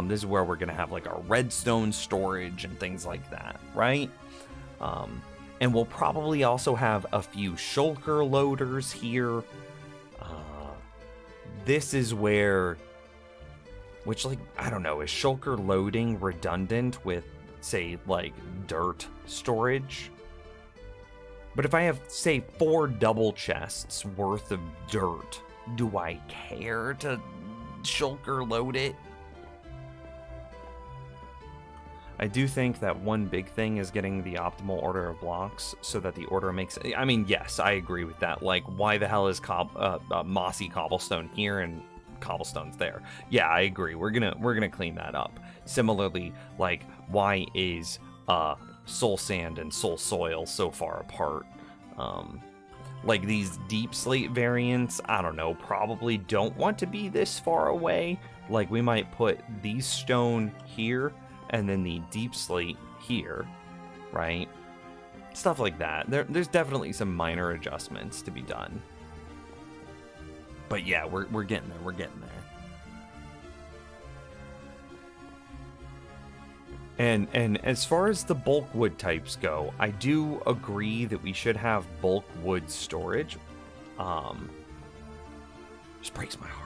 This is where we're going to have like our redstone storage and things like that, right? And we'll probably also have a few shulker loaders here. This is where, I don't know, is shulker loading redundant with, say, like dirt storage? But if I have, say, 4 double chests worth of dirt, do I care to shulker load it? I do think that one big thing is getting the optimal order of blocks so that the order makes... I mean, yes, I agree with that. Like, why the hell is mossy cobblestone here and cobblestone's there? Yeah, I agree. We're gonna clean that up. Similarly, like, why is soul sand and soul soil so far apart? Like, these deep slate variants, I don't know, probably don't want to be this far away. Like, we might put these stone here and then the deep slate here, right? Stuff like that. There's definitely some minor adjustments to be done. But yeah, we're getting there. We're getting there. And as far as the bulk wood types go, I do agree that we should have bulk wood storage. Just breaks my heart.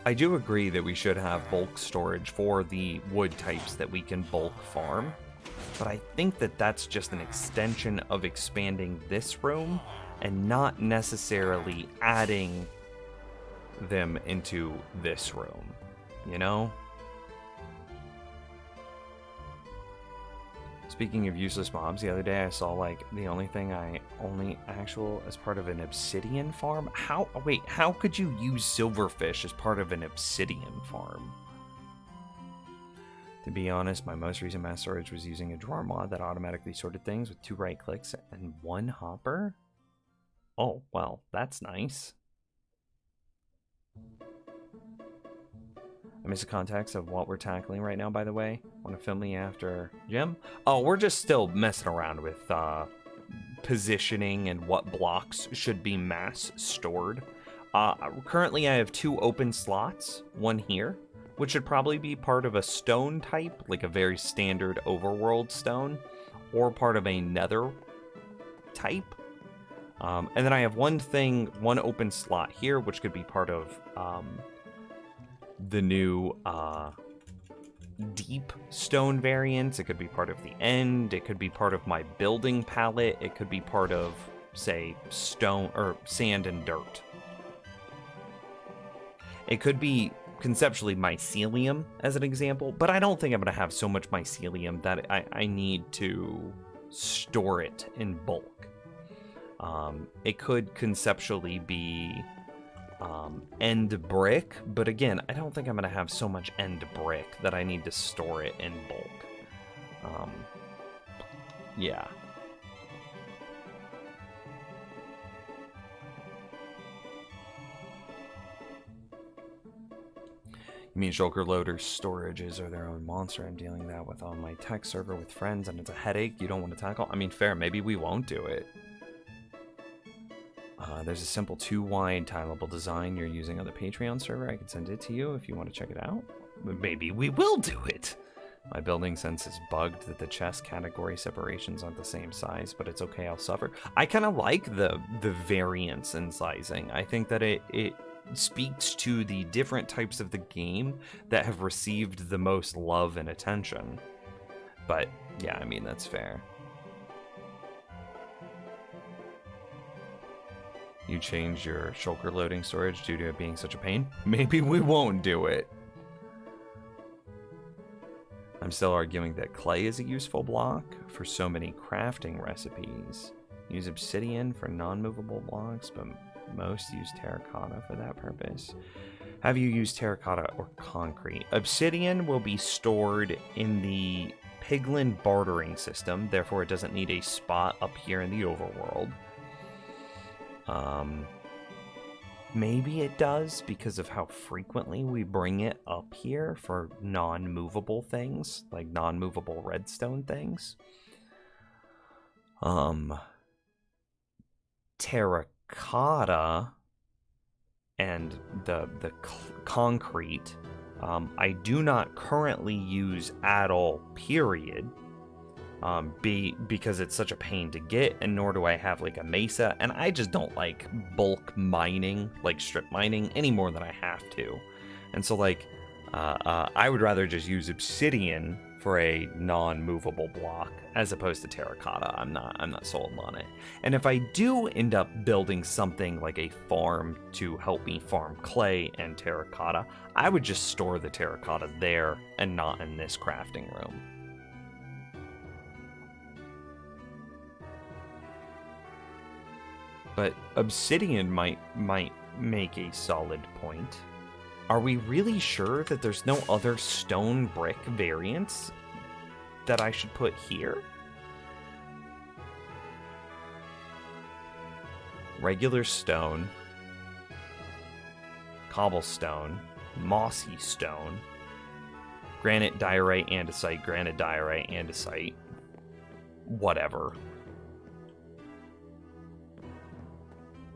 I do agree that we should have bulk storage for the wood types that we can bulk farm, but I think that that's just an extension of expanding this room and not necessarily adding them into this room, you know? Speaking of useless mobs, the other day I saw, like, the only actual as part of an obsidian farm. How could you use silverfish as part of an obsidian farm? To be honest, my most recent mass storage was using a drawer mod that automatically sorted things with 2 right clicks and 1 hopper. Oh, well, that's nice. I miss the context of what we're tackling right now, by the way. Want to film me after Jim? Oh, we're just still messing around with positioning and what blocks should be mass stored. Currently, I have 2 open slots, one here, which should probably be part of a stone type, like a very standard overworld stone, or part of a nether type. And then I have one open slot here, which could be part of the new deep stone variants. It could be part of the end. It could be part of my building palette. It could be part of, say, stone or sand and dirt. It could be conceptually mycelium as an example, but I don't think I'm going to have so much mycelium that I need to store it in bulk. It could conceptually be end brick, but again, I don't think I'm going to have so much end brick that I need to store it in bulk. Yeah. You mean shulker loaders storages are their own monster? I'm dealing that with on my tech server with friends, and it's a headache you don't want to tackle. I mean, fair, maybe we won't do it. There's a simple 2-wide tileable design you're using on the Patreon server. I can send it to you if you want to check it out. Maybe we will do it. My building sense is bugged that the chest category separations aren't the same size, but it's okay, I'll suffer. I kind of like the variance in sizing. I think that it speaks to the different types of the game that have received the most love and attention. But yeah, I mean, that's fair. You change your shulker loading storage due to it being such a pain? Maybe we won't do it. I'm still arguing that clay is a useful block for so many crafting recipes. Use obsidian for non-movable blocks, but most use terracotta for that purpose. Have you used terracotta or concrete? Obsidian will be stored in the piglin bartering system, therefore it doesn't need a spot up here in the overworld. Maybe it does because of how frequently we bring it up here for non-movable things, like non-movable redstone things. Terracotta and the concrete, I do not currently use at all, period. Because it's such a pain to get, and nor do I have like a mesa, and I just don't like bulk mining, like strip mining, any more than I have to. And so like I would rather just use obsidian for a non-movable block as opposed to terracotta. I'm not sold on it. And if I do end up building something like a farm to help me farm clay and terracotta, I would just store the terracotta there and not in this crafting room. But obsidian might make a solid point. Are we really sure that there's no other stone brick variants that I should put here? Regular stone, cobblestone, mossy stone, granite diorite, andesite, granite diorite, andesite, whatever.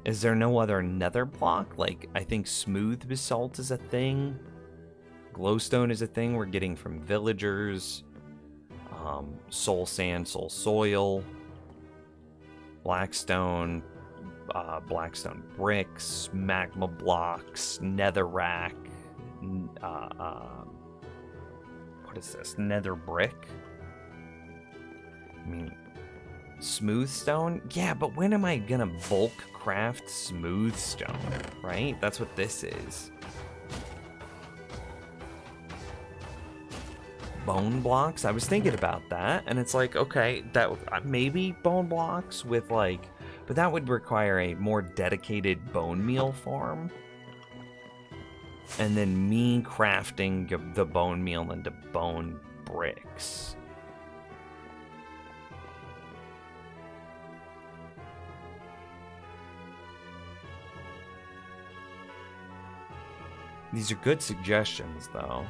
Is there no other nether block? Like, I think smooth basalt is a thing. Glowstone is a thing we're getting from villagers. Soul sand, soul soil. Blackstone. Blackstone bricks. Magma blocks. Netherrack. What is this? Nether brick? I mean, smooth stone? Yeah, but when am I gonna bulk craft smooth stone, right? That's what this is. Bone blocks? I was thinking about that, and it's like, okay, that maybe bone blocks with like, but that would require a more dedicated bone meal farm. And then me crafting the bone meal into bone bricks. These are good suggestions, though.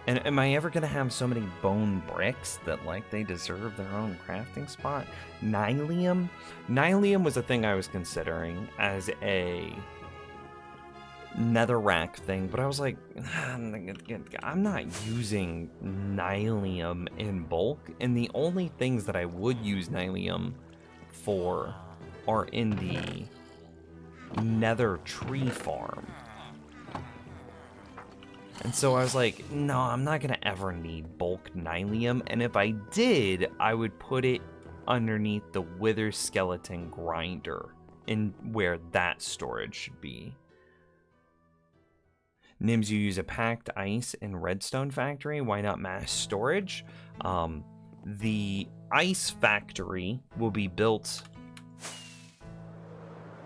And am I ever going to have so many bone bricks that, like, they deserve their own crafting spot? Nylium? Nylium was a thing I was considering as a netherrack thing, but I was like, I'm not using nylium in bulk, and the only things that I would use nylium for are in the Nether tree farm. And so I was like, no, I'm not going to ever need bulk nylium. And if I did, I would put it underneath the wither skeleton grinder in where that storage should be. Nims, you use a packed ice and redstone factory. Why not mass storage? The ice factory will be built.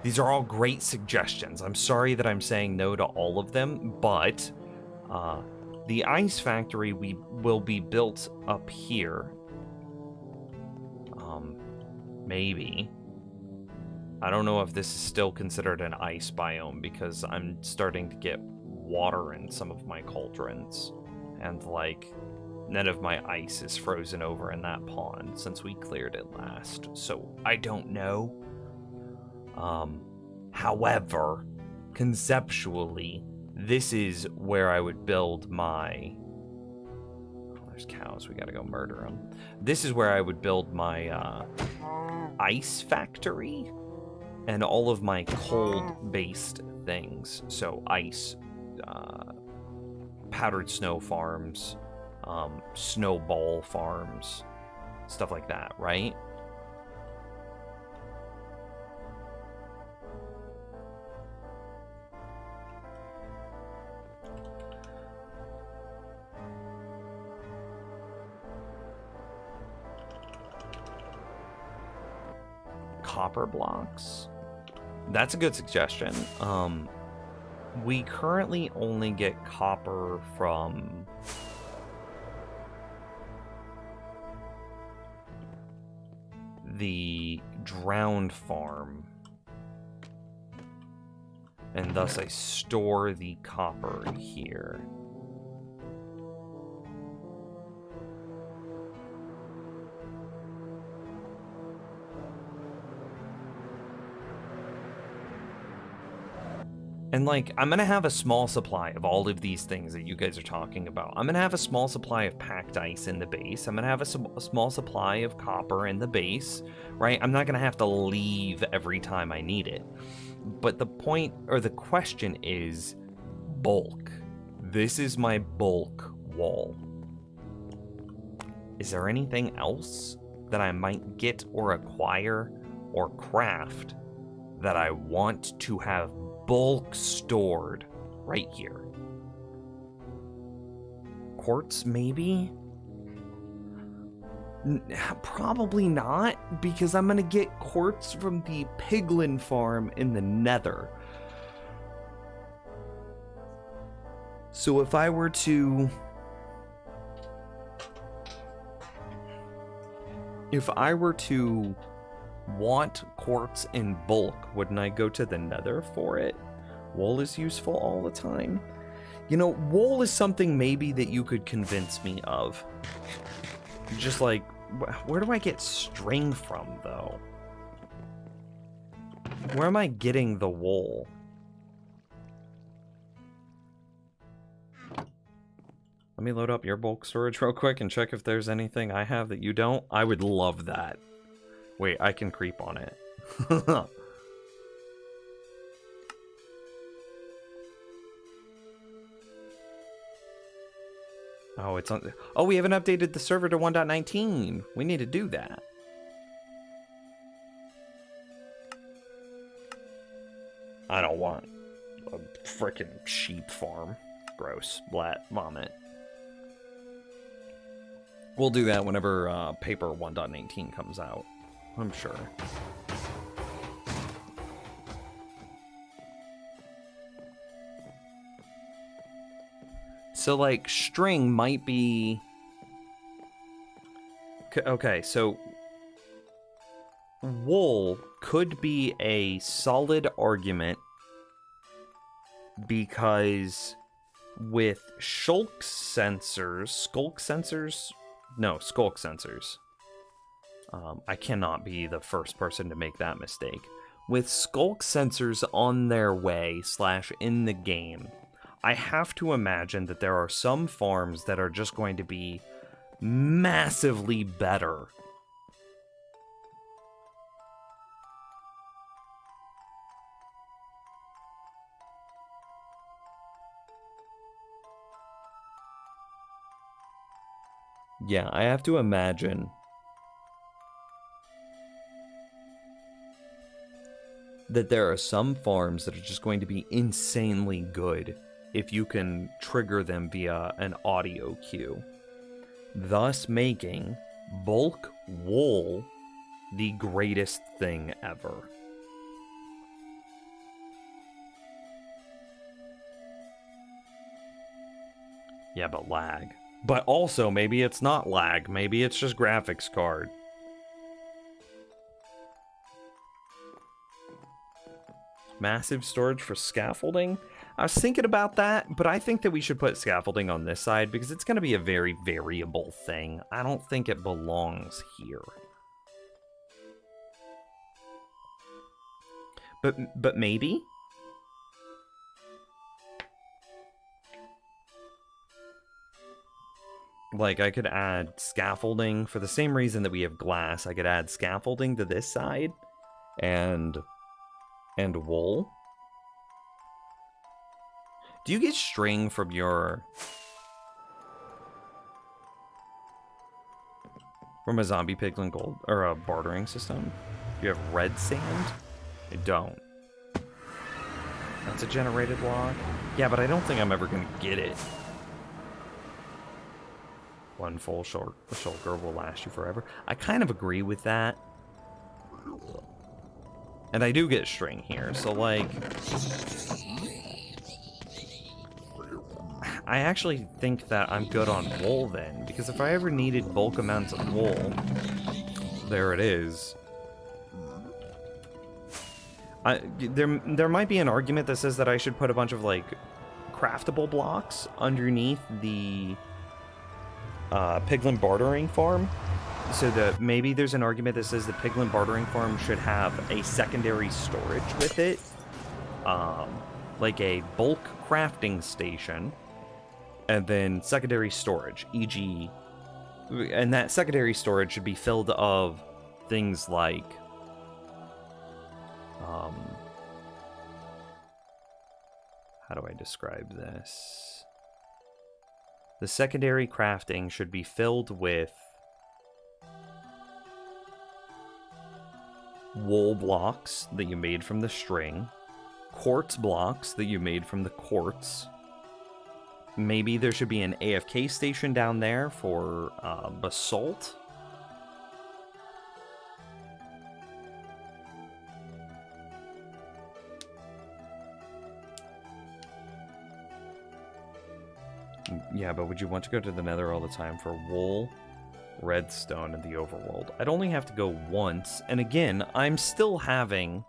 These are all great suggestions. I'm sorry that I'm saying no to all of them, but the ice factory will be built up here. Maybe. I don't know if this is still considered an ice biome because I'm starting to get water in some of my cauldrons. And like, none of my ice is frozen over in that pond since we cleared it last. So I don't know. However, conceptually, this is where I would build my... Oh, there's cows, we gotta go murder them. This is where I would build my ice factory and all of my cold-based things. So ice, powdered snow farms, snowball farms, stuff like that, right? Copper blocks. That's a good suggestion. We currently only get copper from the drowned farm, and thus I store the copper here. And like, I'm gonna have a small supply of all of these things that you guys are talking about. I'm gonna have a small supply of packed ice in the base. I'm gonna have a small supply of copper in the base, right? I'm not gonna have to leave every time I need it. But the point, or the question is, bulk. This is my bulk wall. Is there anything else that I might get or acquire or craft that I want to have bulk stored right here? Quartz, maybe? Probably not, because I'm gonna get quartz from the piglin farm in the Nether. So if I were to... want quartz in bulk, wouldn't I go to the Nether for it? Wool is useful all the time. You know, wool is something maybe that you could convince me of. Just like, where do I get string from, though? Where am I getting the wool? Let me load up your bulk storage real quick and check if there's anything I have that you don't. I would love that. Wait, I can creep on it. Oh, it's on. Oh, we haven't updated the server to 1.19. We need to do that. I don't want a frickin' sheep farm. Gross. Blat. Vomit. We'll do that whenever paper 1.18 comes out. I'm sure. So, like, string might be... Okay, so... wool could be a solid argument because with skulk sensors... I cannot be the first person to make that mistake. With skulk sensors on their way / in the game, I have to imagine that there are some farms that are just going to be massively better Yeah, I have to imagine that there are some farms that are just going to be insanely good if you can trigger them via an audio cue, thus making bulk wool the greatest thing ever. Yeah, but lag. But also, maybe it's not lag. Maybe it's just graphics card. Massive storage for scaffolding? I was thinking about that, but I think that we should put scaffolding on this side because it's going to be a very variable thing. I don't think it belongs here. But maybe? Like, I could add scaffolding for the same reason that we have glass. I could add scaffolding to this side and wool. Do you get string from a zombie piglin gold or a bartering system? Do you have red sand? I don't. That's a generated log? Yeah, but I don't think I'm ever gonna get it. One full shulker will last you forever. I kind of agree with that. And I do get string here, so like... I actually think that I'm good on wool then, because if I ever needed bulk amounts of wool, there it is. There might be an argument that says that I should put a bunch of like craftable blocks underneath the Piglin bartering farm, so that maybe there's an argument that says the Piglin bartering farm should have a secondary storage with it, like a bulk crafting station, and then secondary storage, e.g., and that secondary storage should be filled of things like how do I describe this? The secondary crafting should be filled with wool blocks that you made from the string, quartz blocks that you made from the quartz. Maybe there should be an AFK station down there for basalt. Yeah, but would you want to go to the Nether all the time for wool, redstone, and the overworld? I'd only have to go once, and again, I'm still having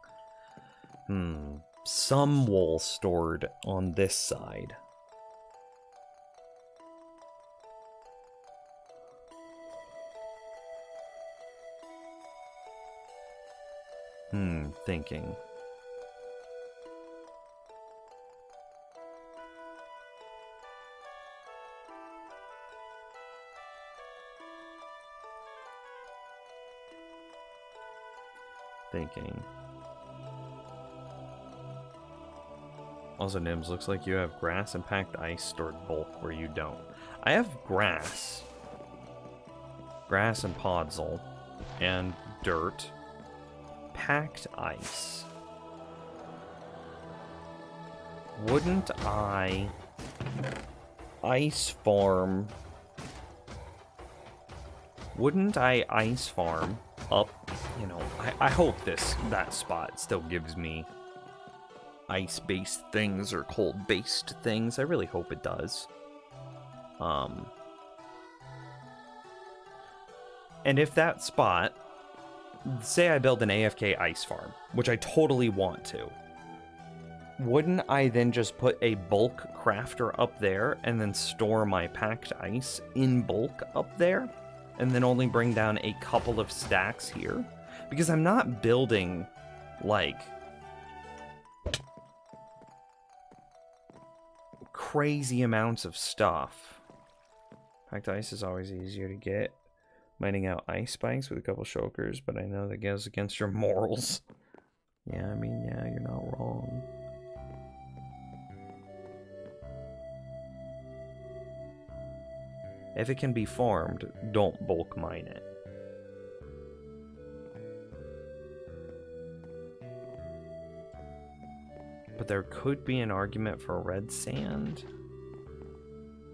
some wool stored on this side. Thinking. Also, Nims, looks like you have grass and packed ice stored bulk where you don't. I have grass and podzol, and dirt, packed ice. Wouldn't I ice farm? Wouldn't I ice farm up? You know, I hope that spot still gives me ice-based things or cold-based things. I really hope it does. And if that spot, say I build an AFK ice farm, which I totally want to, wouldn't I then just put a bulk crafter up there and then store my packed ice in bulk up there? And then only bring down a couple of stacks here? Because I'm not building, like, crazy amounts of stuff. Packed ice is always easier to get. Mining out ice spikes with a couple shulkers, but I know that goes against your morals. Yeah, I mean, yeah, you're not wrong. If it can be farmed, don't bulk mine it. But there could be an argument for red sand.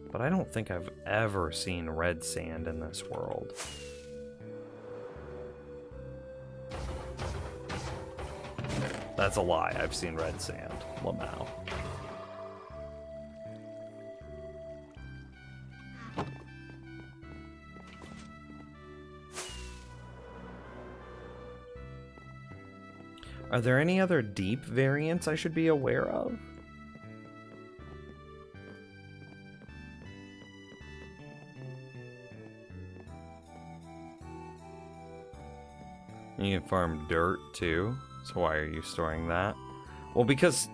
But I don't think I've ever seen red sand in this world. That's a lie. I've seen red sand. Lamau. Are there any other deep variants I should be aware of? You can farm dirt too, so why are you storing that? Well, because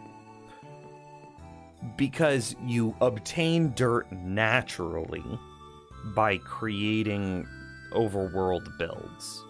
you obtain dirt naturally by creating overworld builds.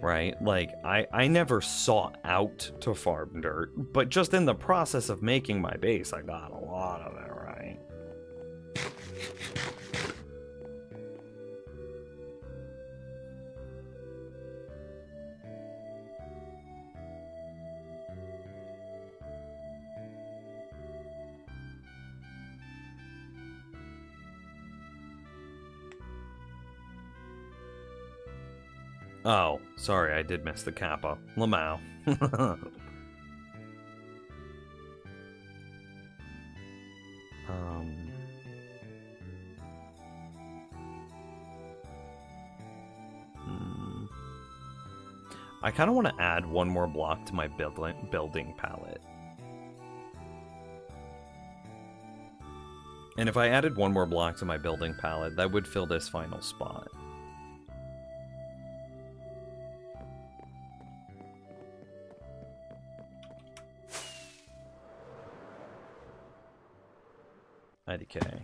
Right? Like, I never sought out to farm dirt, but just in the process of making my base, I got a lot of it, right? Oh, sorry, I did miss the kappa. Lamau. I kind of want to add one more block to my building palette. And if I added one more block to my building palette, that would fill this final spot. IDK.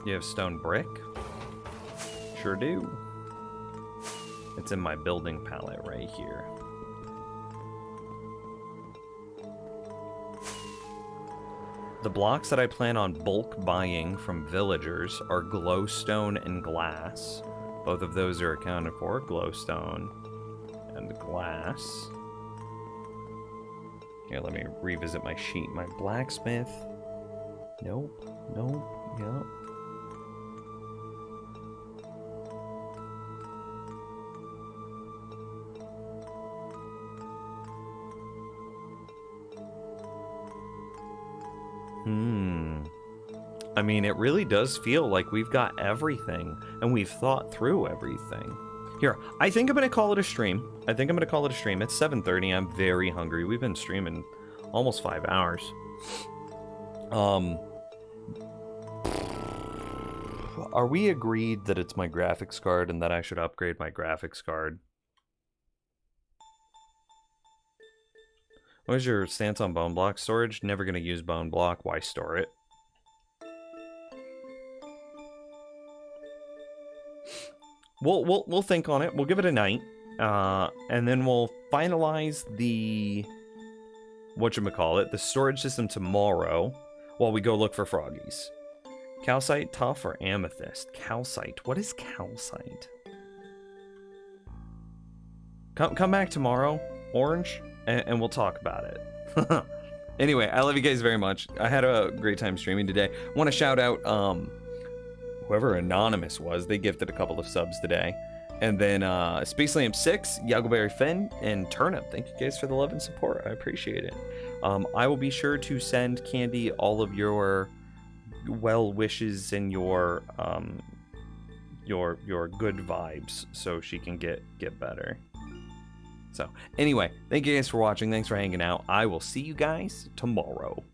You have stone brick? Sure do. It's in my building palette right here. The blocks that I plan on bulk buying from villagers are glowstone and glass. Both of those are accounted for, glowstone and glass. Here, let me revisit my sheet. My blacksmith. Nope. Yep. I mean, it really does feel like we've got everything, and we've thought through everything. Here, I think I'm going to call it a stream. It's 7:30. I'm very hungry. We've been streaming almost 5 hours. Are we agreed that it's my graphics card and that I should upgrade my graphics card? What is your stance on bone block storage? Never going to use bone block. Why store it? We'll think on it. We'll give it a night, and then we'll finalize the the storage system tomorrow while we go look for froggies. Calcite, tough, or amethyst? Calcite. What is calcite? Come back tomorrow, Orange, and we'll talk about it. Anyway, I love you guys very much. I had a great time streaming today. Want to shout out whoever Anonymous was. They gifted a couple of subs today. And then Space Lamb 6, Yaggleberry Finn, and Turnip. Thank you guys for the love and support. I appreciate it. I will be sure to send Candy all of your well wishes and your good vibes so she can get better. So anyway, thank you guys for watching. Thanks for hanging out. I will see you guys tomorrow.